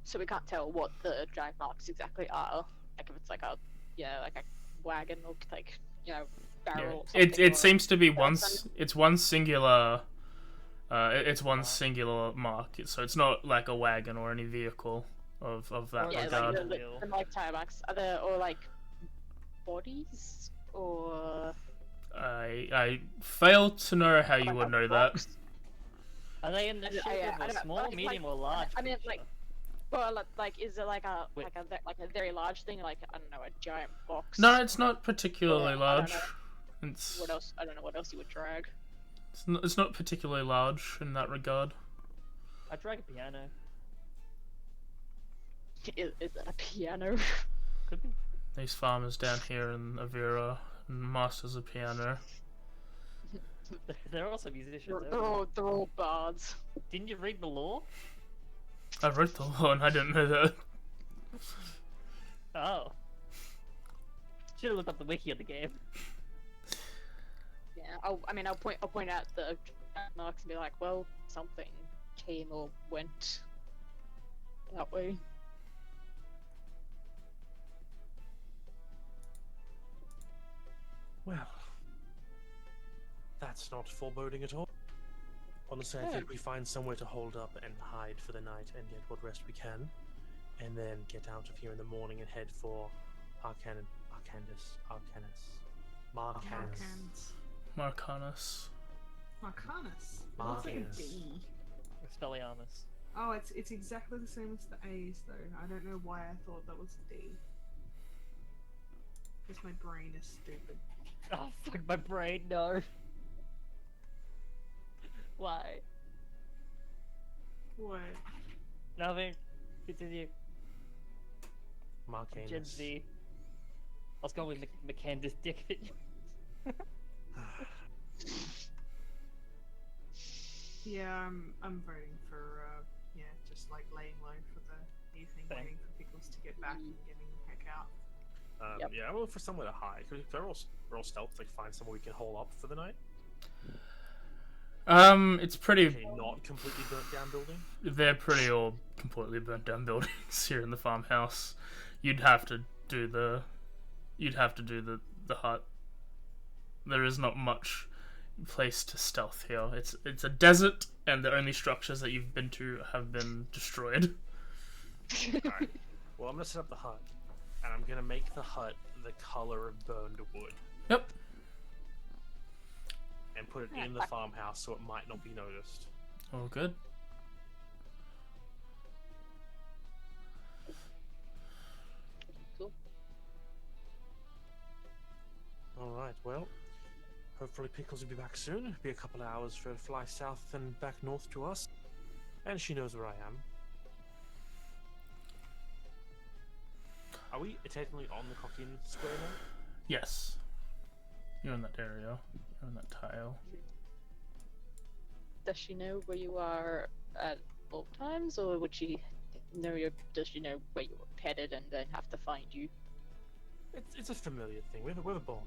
So we can't tell what the drag marks exactly are. Like if it's like a like a wagon or like barrel. Or something, It or seems to be person. it's one singular. It's one singular mark, so it's not like a wagon or any vehicle of that Yeah, regard. like the like tire marks. Are there or like bodies or I fail to know how you like would a know box? Are they in the shape I of a don't know, small, like- medium, like- or large? I mean, like, creature? well, like, is there like a Wait. like a very large thing, like I don't know, a giant box? No, it's not particularly I don't large. know. It's What else? I don't know what else you would drag. it's not particularly large in that regard. I drag a piano. Is that a piano? Could be. These farmers down here in Avira, masters of piano. They're also musicians. They're all bards. Didn't you read the law? I wrote the law and I didn't know that. Oh. Should have looked up the wiki of the game. Yeah, I'll point out the marks and be like, well, something came or went that way. Well, that's not foreboding at all. Honestly, I think we find somewhere to hold up and hide for the night and get what rest we can, and then get out of here in the morning and head for Marcanus. Marcanus. Marcanus. It looks like a Marcanus. D. Expelliarmus. Oh, it's exactly the same as the A's though. I don't know why I thought that was D. Because my brain is stupid. Oh, fuck my brain, no. Why? What? Nothing. Continue. Gen Marcanus. Z. I was going with McCandis Dick. Yeah, I'm voting for just like laying low for the evening, Same. waiting for pickles to get back and getting the heck out. Yep. Yeah, I'm looking for somewhere to hide. Because if they're all stealth, like find somewhere we can hole up for the night. It's pretty. Okay, not completely burnt down building. They're pretty all completely burnt down buildings here in the farmhouse. You'd have to do the hut. There is not much place to stealth here. It's a desert, and the only structures that you've been to have been destroyed. Alright. Well, I'm gonna set up the hut, and I'm gonna make the hut the color of burned wood, Yep. and put it in the farmhouse so it might not be noticed. All good. Cool. Alright, well, hopefully Pickles will be back soon. It'll be a couple of hours for her to fly south and back north to us. And she knows where I am. Are we technically on the Cockin Square now? Yes. You're in that area. You're in that tile. Does she know where you are at all times, or would she know your? Does she know where you're headed and then have to find you? It's a familiar thing. We have a bond.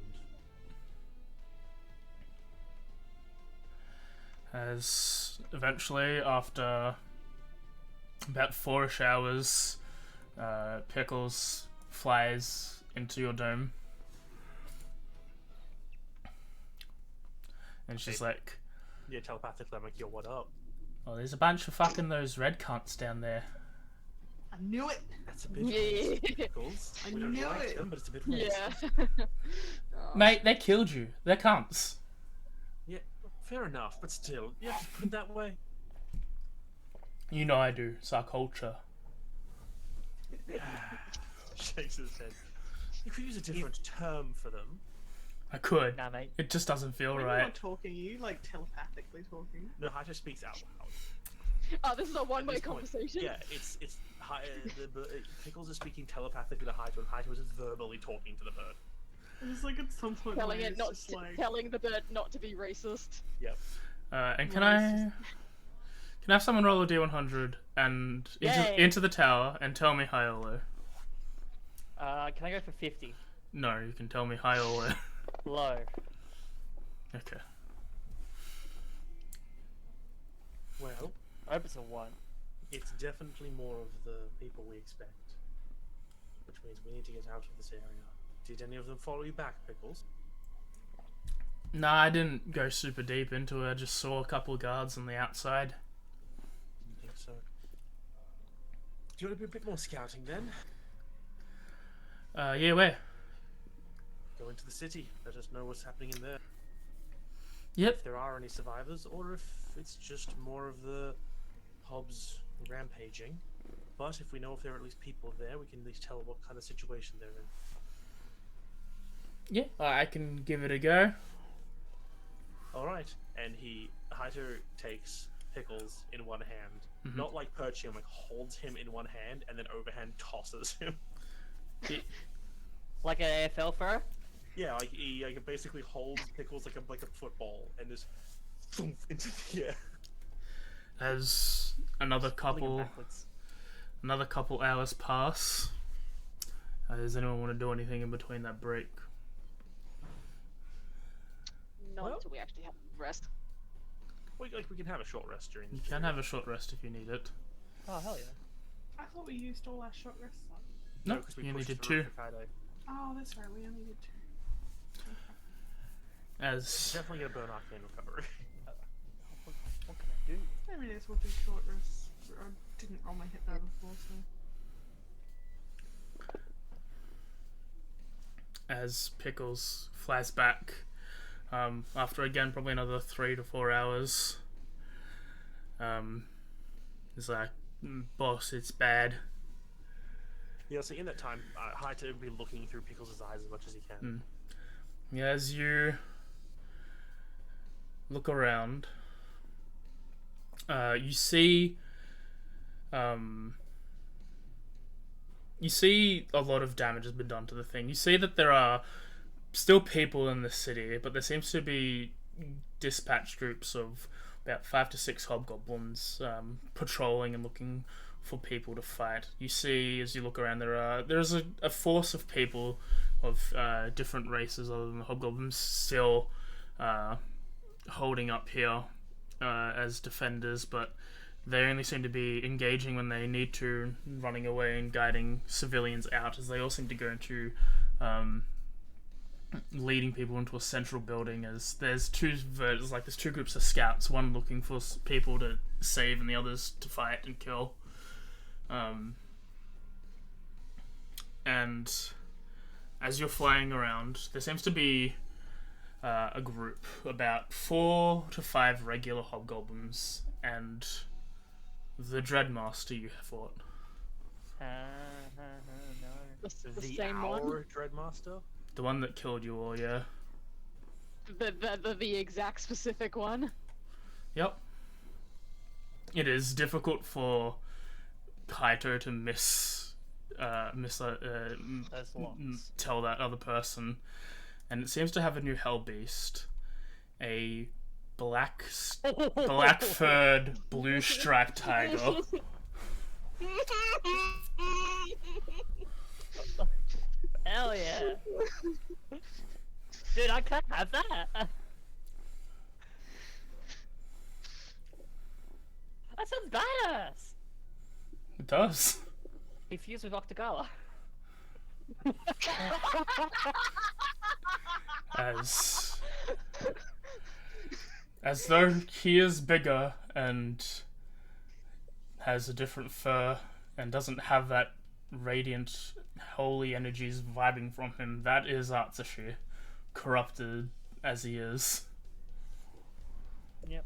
As eventually, after about 4-ish hours, Pickles flies into your dome. And she's like, Yeah, telepathically, I'm like, yo, what up? oh, there's a bunch of fucking those red cunts down there. I knew it. That's a bit Yeah. Pickles. I We don't knew like it. them, but it's a bit racist. Yeah. Oh. Mate, they killed you. They're cunts. Yeah, fair enough, but still, you have to put it that way. You know I do. It's our culture. Shakes his head. You could use a different term for them. I could. Nah, mate. It just doesn't feel When you're right. not talking, are you like telepathically talking? No, Haito speaks out loud. Oh, this is a one-way At this point, conversation. Yeah, it's Pickles is speaking telepathically to Haito, and Haito is verbally talking to the bird. It's like at some point Telling where it it's not, just like, telling the bird not to be racist. Yep. And can Nice. I have someone roll a d100 and Yay. into the tower and tell me hi or low? Can I go for 50? No, you can tell me hi or low. Low. Okay. Well, I hope it's a 1. it's definitely more of the people we expect, which means we need to get out of this area. Did any of them follow you back, Pickles? Nah, I didn't go super deep into it. I just saw a couple of guards on the outside. Didn't think so. Do you want to do a bit more scouting then? Yeah, where? Go into the city. Let us know what's happening in there. Yep. If there are any survivors, or if it's just more of the Hobbs rampaging. But if we know if there are at least people there, we can at least tell what kind of situation they're in. Yeah, I can give it a go. Alright. And Haito takes Pickles in one hand. Not like perching him, like holds him in one hand and then overhand tosses him. Like an AFL throw? Yeah, like he basically holds Pickles like a football and just thump into the air. As another Pulling him couple backwards. hours pass. Does anyone want to do anything in between that break? Not Well- until we actually have rest. We can have a short rest during You this can period. have a short rest if you need it. Oh, hell yeah. I thought we used all our short rests up. No, 'cause we you pushed needed through 2. for Kaido. Oh, that's right, we only did 2. As Definitely gonna burn arcane recovery. What can I do? I mean, it's what do short rests. I didn't roll my hit die before, so. as Pickles flies back, after again probably another 3 to 4 hours, he's like, boss, it's bad. Yeah, so in that time, Haito will be looking through Pickles' eyes as much as he can. Yeah, as you look around, you see a lot of damage has been done to the thing. You see that there are still people in the city, but there seems to be dispatched groups of about 5 to 6 hobgoblins patrolling and looking for people to fight. You see, as you look around, there's a force of people of different races other than the hobgoblins still holding up here as defenders, but they only seem to be engaging when they need to, running away and guiding civilians out, as they all seem to go into leading people into a central building. As there's two groups of scouts, one looking for people to save and the others to fight and kill. And as you're flying around, there seems to be a group, about 4 to 5 regular hobgoblins, and the Dreadmaster you fought. No. The The same one. Our Dreadmaster? The one that killed you all, yeah. The exact specific one. Yep. It is difficult for Kaito to Those locks. tell that other person, and it seems to have a new hell beast, a black-furred, blue-striped tiger. Hell yeah. Dude, I can't have that. That sounds badass. It does. He fused with Octagala. As though he is bigger and has a different fur and doesn't have that radiant, holy energies vibing from him, that is Atsushi, corrupted as he is. Yep.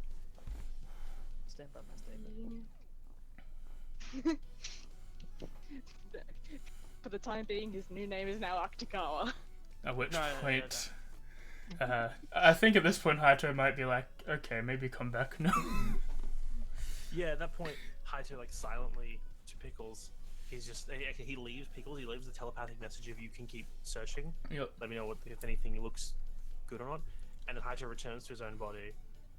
Stand by my statement. For the time being, his new name is now Octagawa. At which No. point, I think at this point Haito might be like, okay, maybe come back now. Yeah, at that point, Haito like silently to Pickles. He's just he leaves Pickles. He leaves the telepathic message of you can keep searching. Yep. Let me know if anything looks good or not. And then Haito returns to his own body,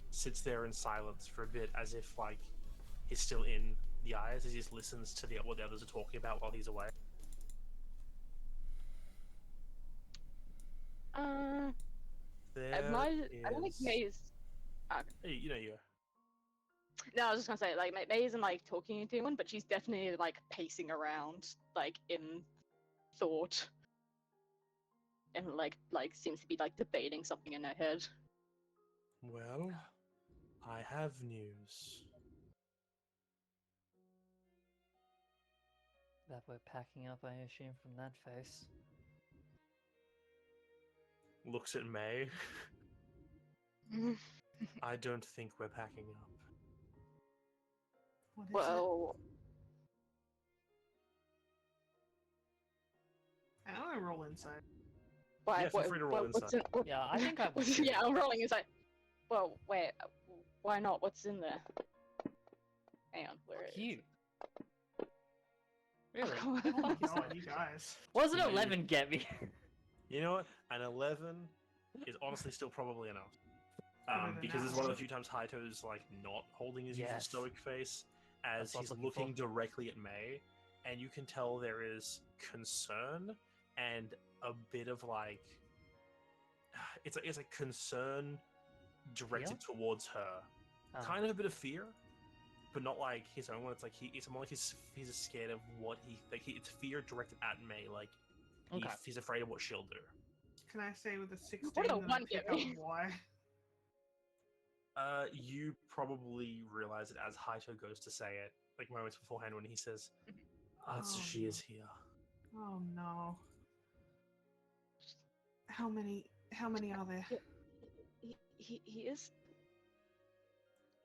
sits there in silence for a bit, as if like he's still in the eyes, as he just listens to what the others are talking about while he's away. I don't think May's. Hey, you know you. No, I was just gonna say, like, May isn't like talking to anyone, but she's definitely like pacing around, like in thought, and like seems to be like debating something in her head. Well, I have news. That we're packing up, I assume, from that face. Looks at May. I don't think we're packing up. What is Well, it? I want to roll inside. why? Yeah, feel free to roll what's inside. Yeah, I think I would. yeah, I'm rolling inside. Well, wait. Why not? What's in there? Hang on, where is You. Really? Oh my god, you guys. What does an 11 get me? You know what? An 11 is honestly still probably enough. Better than Because that. it's one of the few times Haito's like not holding his usual Yes. stoic face, as That's what I he's was looking looking directly at May, and you can tell there is concern and a bit of like it's a concern directed towards her, kind of a bit of fear, but not like his own one. It's like it's more like he's scared of what it's fear directed at May, like he's afraid of what she'll do. Can I say with a 16 What a that I one pick get up me. why? You probably realize it as Haito goes to say it, like moments beforehand when he says, "Atsushi is here." Oh no. How many are there? he is.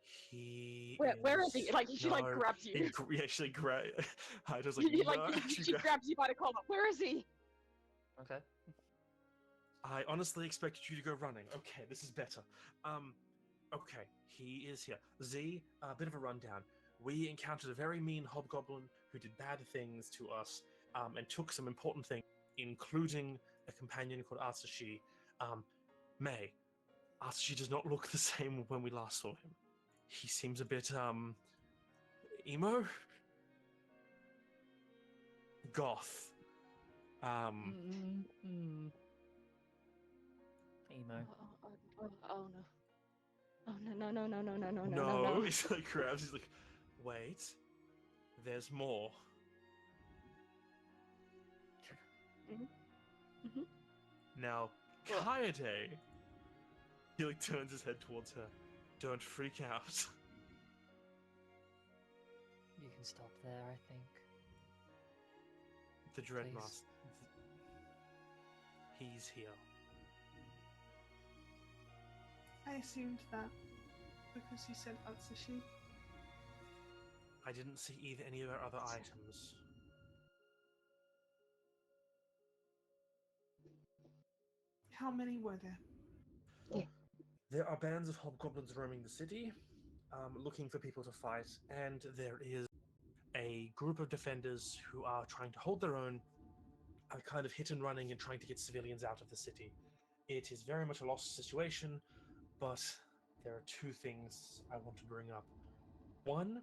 He. Where is he? Like she like No, grabs you. He actually Haito's like, He, like "No," she grabs you by the collar. Where is he? Okay. I honestly expected you to go running. Okay, this is better. Okay, he is here. Z, a bit of a rundown. We encountered a very mean hobgoblin who did bad things to us, and took some important things, including a companion called Atsushi. May, Atsushi does not look the same when we last saw him. He seems a bit, emo? Goth. Emo. Oh no. Oh no. No, he's like grabs. He's like, wait, there's more. Mhm. Now, What? Kaede. He like turns his head towards her. Don't freak out. You can stop there, I think. The Dread Please. Master. He's here. I assumed that because you said Atsushi. I didn't see any of our other items. How many were there? There are bands of hobgoblins roaming the city, looking for people to fight, and there is a group of defenders who are trying to hold their own, kind of hit and running and trying to get civilians out of the city. It is very much a lost situation, but there are two things I want to bring up. One,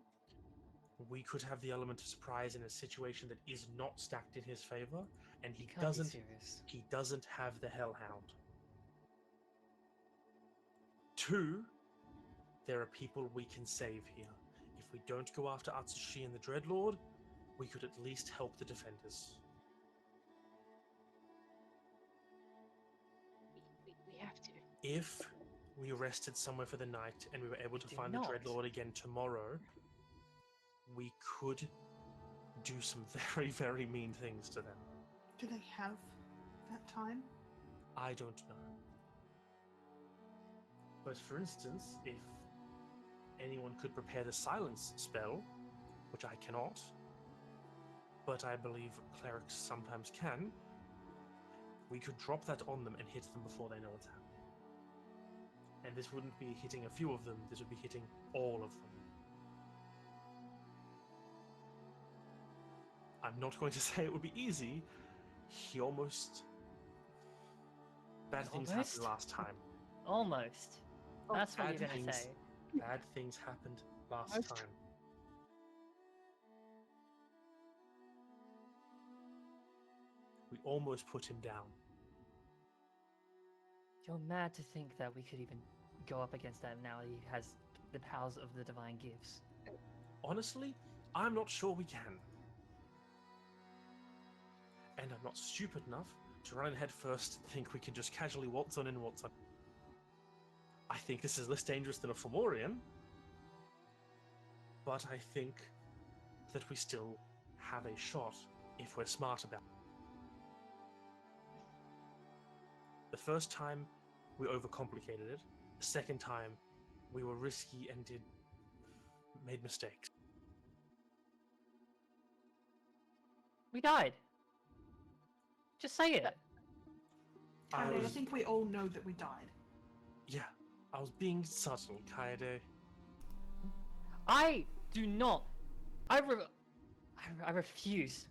we could have the element of surprise in a situation that is not stacked in his favor, and You can't be serious. he doesn't have the Hellhound. Two, there are people we can save here. If we don't go after Atsushi and the Dreadlord, we could at least help the defenders. We have to. If we rested somewhere for the night and we were able to do find not. the Dreadlord again tomorrow, we could do some very, very mean things to them. Do they have that time? I don't know. But for instance, if anyone could prepare the silence spell, which I cannot, but I believe clerics sometimes can, we could drop that on them and hit them before they know what's happening. And this wouldn't be hitting a few of them, this would be hitting all of them. I'm not going to say it would be easy. He almost... Bad things happened last time. Almost. That's what you're gonna say. Bad things happened last time. We almost put him down. You're mad to think that we could even go up against that now he has the powers of the divine gifts. Honestly, I'm not sure we can. And I'm not stupid enough to run in head first and think we can just casually waltz on in and waltz on. I think this is less dangerous than a Fomorian, but I think that we still have a shot if we're smart about it. The first time, we overcomplicated it. The second time, we were risky and made mistakes. We died. Just say it. I think we all know that we died. Yeah, I was being subtle, Kaede. I do not. I refuse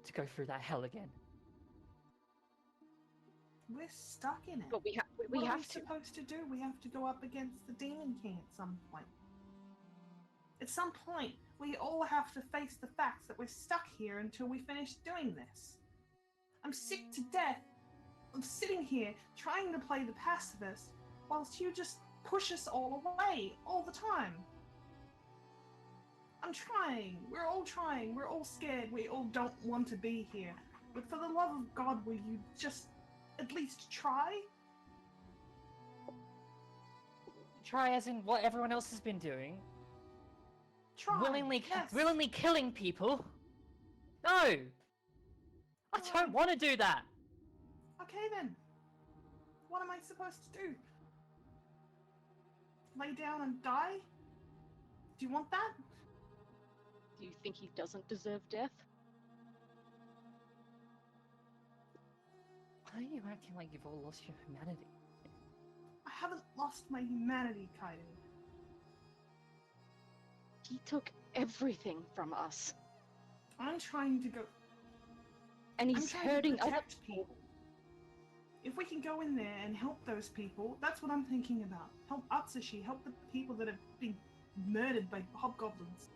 to go through that hell again. We're stuck in it. But we what are have we to. supposed to do? We have to go up against the Demon King at some point. At some point, we all have to face the facts that we're stuck here until we finish doing this. I'm sick to death of sitting here trying to play the pacifist whilst you just push us all away all the time. I'm trying. We're all trying. We're all scared. We all don't want to be here. But for the love of God, will you just at least try? Try as in what everyone else has been doing. Try. Willingly Yes. killing people. No! I don't want to do that! Okay then. What am I supposed to do? Lay down and die? Do you want that? Do you think he doesn't deserve death? Why are you acting like you've all lost your humanity? I haven't lost my humanity, Kaede. He took everything from us. I'm trying to go. And I'm he's trying hurting to other protect people. If we can go in there and help those people, that's what I'm thinking about. Help Atsushi, help the people that have been murdered by hobgoblins.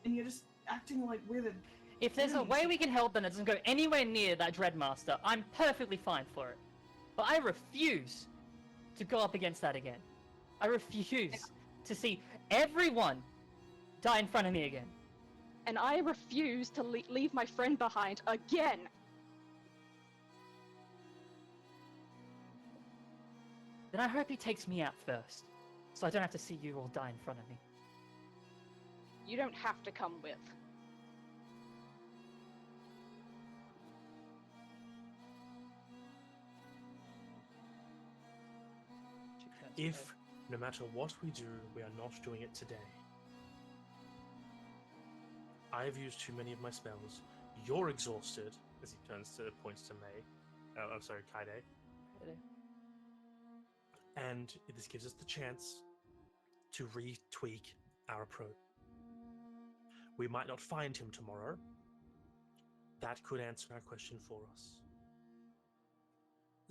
And you're just acting like we're the... If there's a way we can help them that doesn't go anywhere near that Dreadmaster, I'm perfectly fine for it. But I refuse to go up against that again. I refuse to see everyone die in front of me again. And I refuse to leave my friend behind again. Then I hope he takes me out first, so I don't have to see you all die in front of me. You don't have to come with. If, no matter what we do, we are not doing it today. I have used too many of my spells. You're exhausted, as he points to May. I'm sorry, Kaede. And this gives us the chance to retweak our approach. We might not find him tomorrow. That could answer our question for us.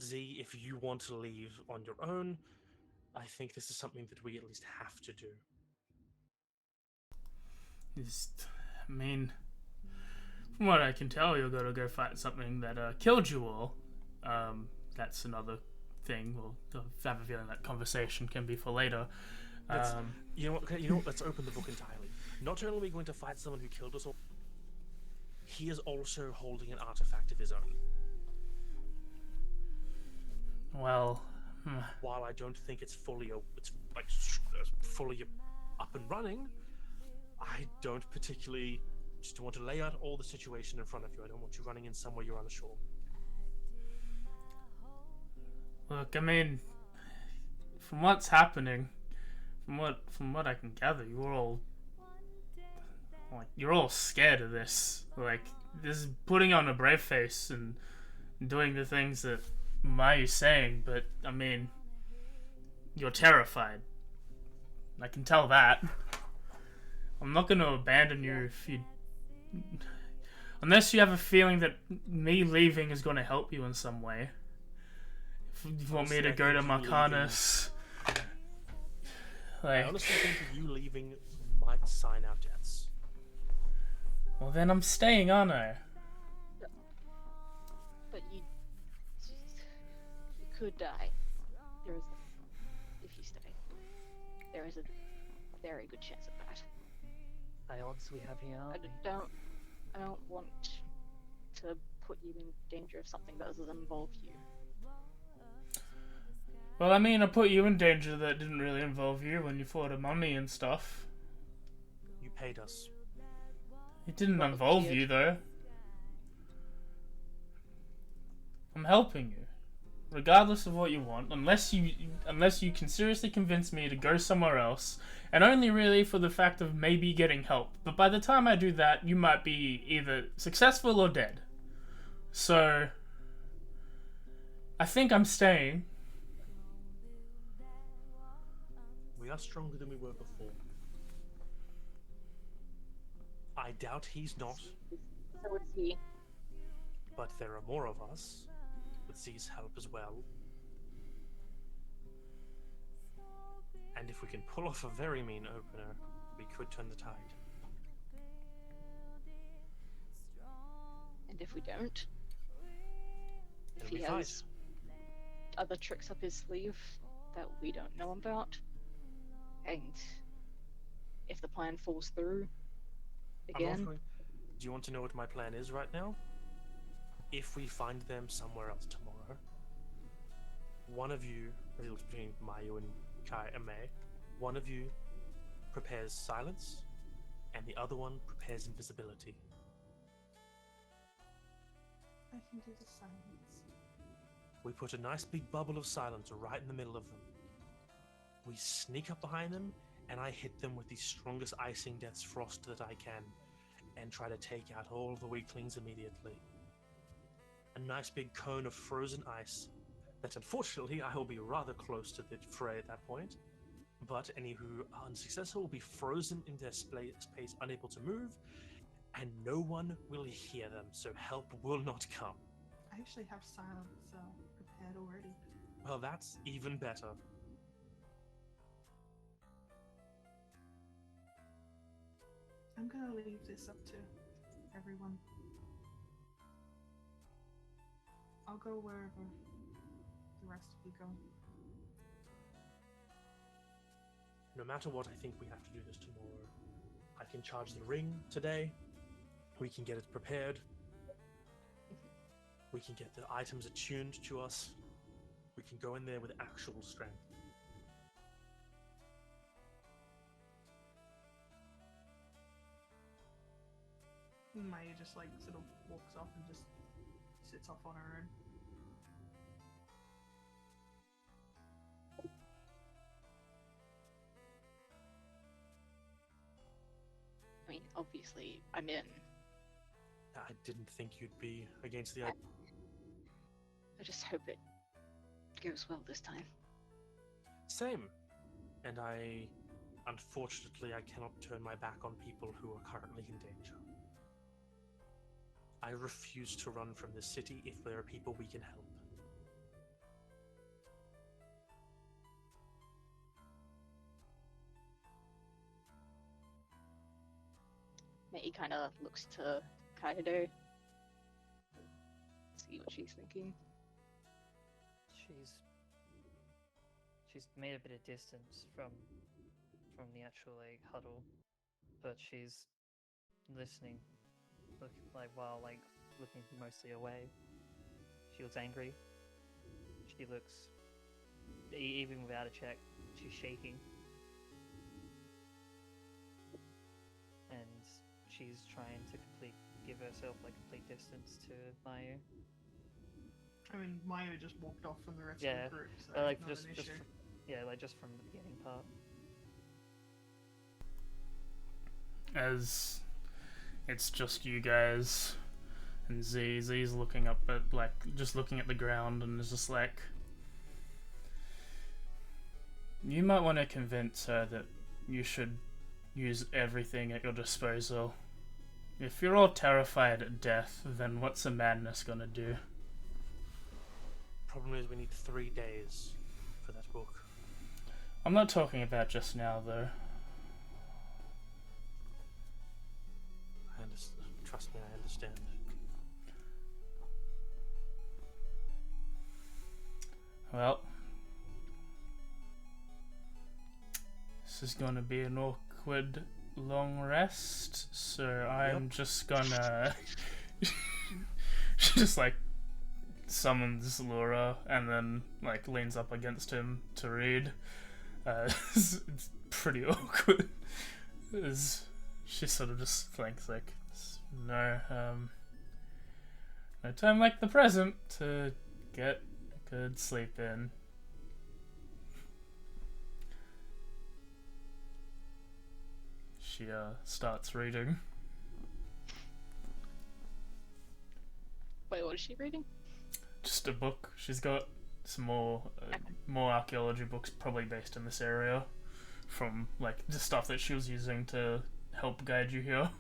Z, if you want to leave on your own, I think this is something that we at least have to do. I mean, from what I can tell, you're gonna go fight something that killed you all. That's another thing. We'll have a feeling that conversation can be for later. You know what? Okay, you know what? Let's open the book entirely. Not only are we going to fight someone who killed us all, he is also holding an artifact of his own. Well, While I don't think it's fully fully up and running, I don't particularly just want to lay out all the situation in front of you. I don't want you running in somewhere you're unsure. look, I mean, from what's happening, from what I can gather, you're all scared of this. Like, this is putting on a brave face and doing the things that Mayu's saying, but I mean, you're terrified. I can tell that. I'm not going to abandon you if you... Unless you have a feeling that me leaving is going to help you in some way. If you want me to go to Marcanus... I honestly think that you leaving might sign our deaths. Well, then I'm staying, aren't I? But you could die. There is, if you stay, there is a very good chance of that. High odds we have here, aren't we? I don't want to put you in danger of something that doesn't involve you. Well, I mean, I put you in danger that didn't really involve you when you fought a mummy and stuff. You paid us. It didn't Well, involve did. you, though. I'm helping you. Regardless of what you want, unless you can seriously convince me to go somewhere else, and only really for the fact of maybe getting help. But by the time I do that, you might be either successful or dead. So, I think I'm staying. We are stronger than we were before. I doubt he's not, So is he. but there are more of us with Z's help as well. And if we can pull off a very mean opener, we could turn the tide. And if we don't, if Then he we fight. has other tricks up his sleeve that we don't know about, and if the plan falls through again, Do you want to know what my plan is right now? If we find them somewhere else tomorrow, one of you, it looks between Mayu and Kai and May, one of you prepares silence, and the other one prepares invisibility. I can do the silence. We put a nice big bubble of silence right in the middle of them. We sneak up behind them, and I hit them with the strongest icing death's frost that I can, and try to take out all the weaklings immediately. A nice big cone of frozen ice that unfortunately I will be rather close to the fray at that point, but any who are unsuccessful will be frozen in their space, unable to move, and no one will hear them, so help will not come. I actually have silence prepared already. Well, that's even better. I'm gonna leave this up to everyone. I'll go wherever the rest of you go. No matter what, I think we have to do this tomorrow. I can charge the ring today. We can get it prepared. We can get the items attuned to us. We can go in there with actual strength. Maya just like sort of walks off and just sits off on her own. I mean, obviously, I'm in. I didn't think you'd be against the idea. I just hope it goes well this time. Same. And unfortunately, I cannot turn my back on people who are currently in danger. I refuse to run from this city if there are people we can help. And he kind of looks to Kaido. See what she's thinking. She's made a bit of distance from the actual like huddle, but she's listening, while looking mostly away. She looks angry. She looks, even without a check, she's shaking, and she's trying to give herself complete distance to Mayu. I mean, Mayu just walked off from the rest Yeah, of the group, so but not an issue. Just from the beginning part. As it's just you guys and Z's looking up at just looking at the ground and is just like, you might want to convince her that you should use everything at your disposal. If you're all terrified at death, then what's a madness gonna do? Problem is, we need 3 days for that book. I'm not talking about just now, though. I understand. Trust me, I understand. Well, this is gonna be an awkward long rest, so I'm just gonna she just summons Laura and then leans up against him to read. It's pretty awkward. She sort of just thinks no time like the present to get a good sleep in. She starts reading. Wait, what is she reading? Just a book. She's got some more archaeology books, probably based in this area, from the stuff that she was using to help guide you here.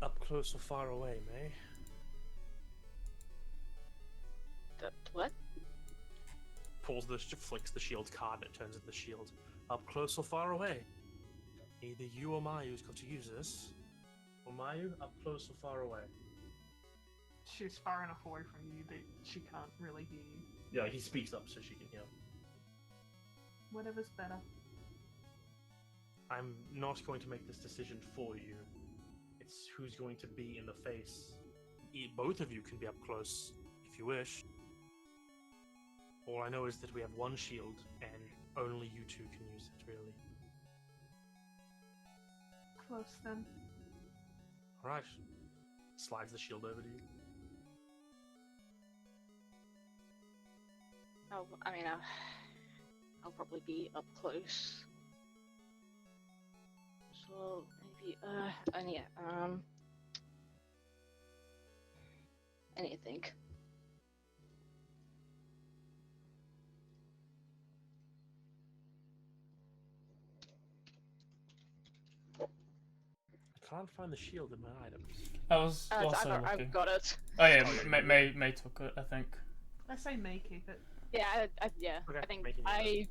Up close or far away, May? What? Pulls flicks the shield card and it turns into the shield. Up close or far away? Either you or Mayu's got to use this. Or Mayu, up close or far away? She's far enough away from you that she can't really hear you. Yeah, he speaks up so she can hear. Whatever's better. I'm not going to make this decision for you. It's who's going to be in the face. Both of you can be up close if you wish. All I know is that we have one shield and only you two can use it, really. Close then. Alright. Slides the shield over to you. Oh, I mean, I'll probably be up close. So maybe, I need to think. I can't find the shield in my items. I was also looking. I've got it. Oh yeah, May took it, I think. I say May keep it. Yeah, Okay, I think making I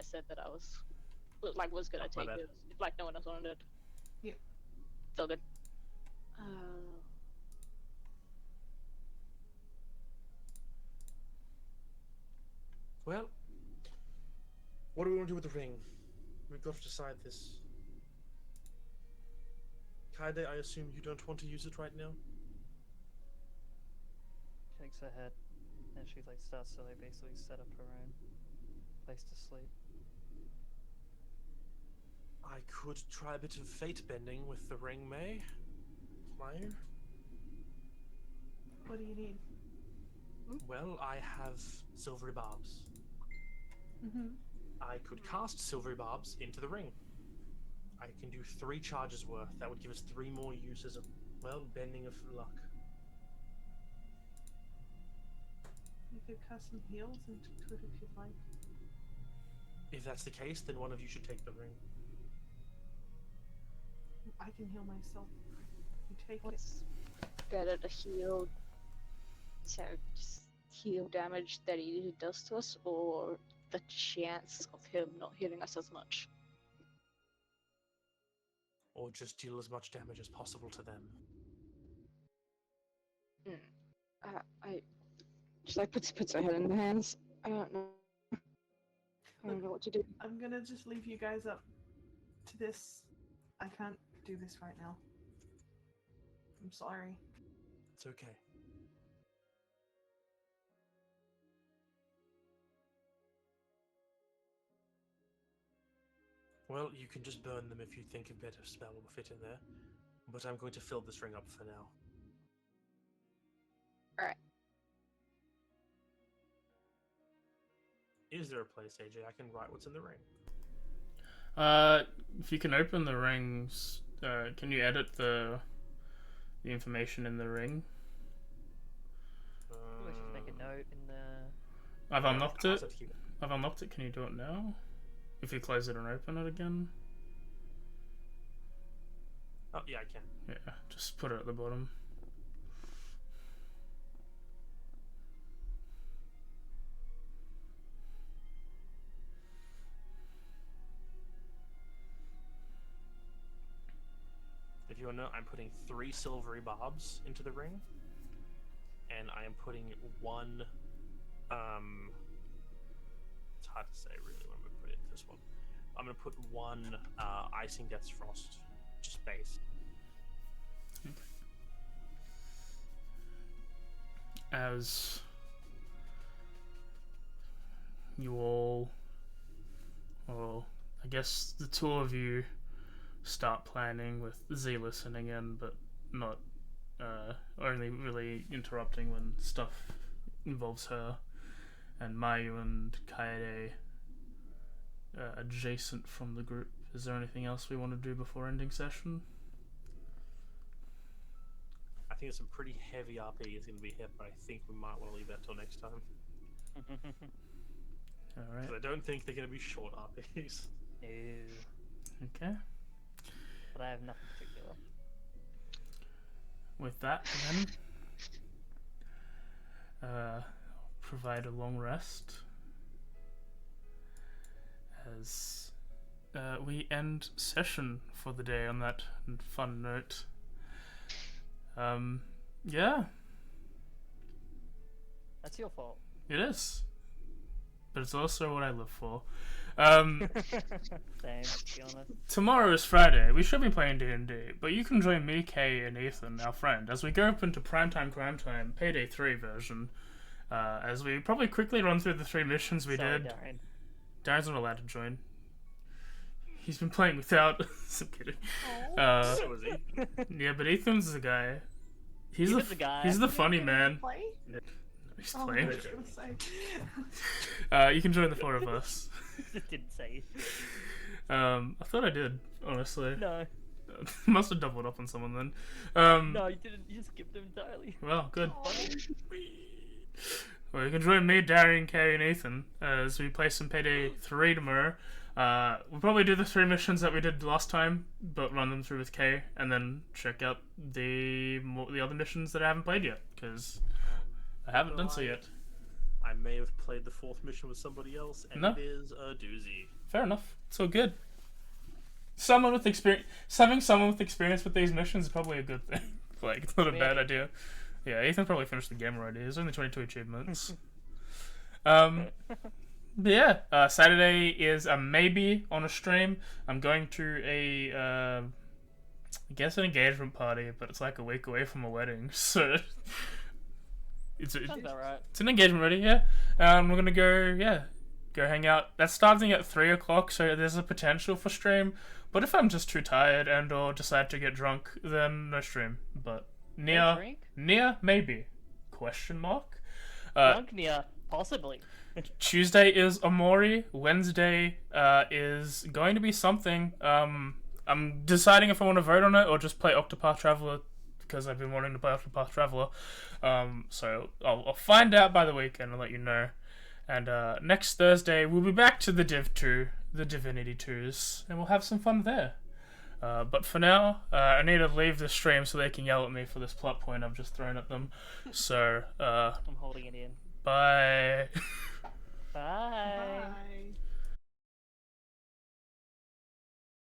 said that I was gonna My take bad. it if no one else wanted it. Yep. Still good. Well, what do we want to do with the ring? We've got to decide this. Kaide, I assume you don't want to use it right now? Shakes her head, and she starts to basically set up her own place to sleep. I could try a bit of fate bending with the ring, May. Mayu? What do you need? Well, I have silvery barbs. Mm-hmm. I could cast silvery barbs into the ring. I can do 3 charges worth. That would give us 3 more uses of, well, bending of luck. You could cast some heals into it if you'd like. If that's the case, then one of you should take the ring. I can heal myself. You take it. What's better to heal? So just heal damage that he does to us, or the chance of him not healing us as much? or just deal as much damage as possible to them? I just like puts her head in her hands. I don't know. I don't know what to do. I'm gonna just leave you guys up to this. I can't do this right now. I'm sorry. It's okay. Well, you can just burn them if you think a better spell will fit in there. But I'm going to fill this ring up for now. Alright. Is there a place, AJ, I can write what's in the ring? If you can open the rings, can you edit the information in the ring? Let's just make a note in the. I've unlocked I'll it. have to keep it. I've unlocked it. Can you do it now? If you close it and open it again? Oh, yeah, I can. Yeah, just put it at the bottom. If you want to know, I'm putting 3 silvery barbs into the ring. And I am putting 1... It's hard to say, really, when I'm going to put it into this one. I'm going to put 1 Icing Death's Frost, just base. As you all, well, I guess the two of you start planning with Z listening in, but not only really interrupting when stuff involves her, and Mayu and Kaede adjacent from the group. Is there anything else we want to do before ending session? I think some pretty heavy RP is going to be hit, but I think we might want to leave that till next time. Alright. Because I don't think they're going to be short RPs. No. Okay. But I have nothing particular. With that, then, provide a long rest as we end session for the day on that fun note. Yeah, That's your fault. it is, but it's also what I live for. Same, to be honest. Tomorrow is Friday. We should be playing D&D, but you can join me, Kay, and Ethan, our friend, as we go up into Primetime Crime Time, Payday 3 version, as we probably quickly run through the 3 missions we Sorry, did. Darren. Darren's not allowed to join. He's been playing without... I'm kidding. So is he. Yeah, but Ethan's the guy. He's Ethan's the guy. He's the funny man. Play? He's Oh, I playing. was gonna say. You can join the 4 of us. Just didn't say. I thought I did, honestly. No. Must have doubled up on someone then. No, you didn't. You just skipped him entirely. Well, good. Oh. Well, you can join me, Darian, Kay, and Ethan as we play some Payday 3 tomorrow. We'll probably do the 3 missions that we did last time, but run them through with Kay, and then check out the other missions that I haven't played yet, because I haven't done so yet. I may have played the 4th mission with somebody else, and No. it is a doozy. Fair enough. It's all good. Having someone with experience with these missions is probably a good thing. Like, it's not a bad Maybe. idea. Yeah, Ethan probably finished the game already. There's only 22 achievements. But yeah, Saturday is a maybe on a stream. I'm going to I guess an engagement party, but it's like a week away from a wedding, so it's Sounds about right. it's an engagement ready, yeah. We're gonna go hang out. That's starting at 3 o'clock, so there's a potential for stream. But if I'm just too tired and or decide to get drunk, then no stream. But Drink? maybe? Question mark. Drunk near, possibly. Tuesday is Omori. Wednesday is going to be something. I'm deciding if I want to vote on it or just play Octopath Traveler because I've been wanting to play Octopath Traveler. So I'll find out by the weekend and let you know. And next Thursday we'll be back to the Div 2, the Divinity 2s, and we'll have some fun there. But for now, I need to leave the stream so they can yell at me for this plot point I've just thrown at them. So, I'm holding it in. bye. Bye. Bye.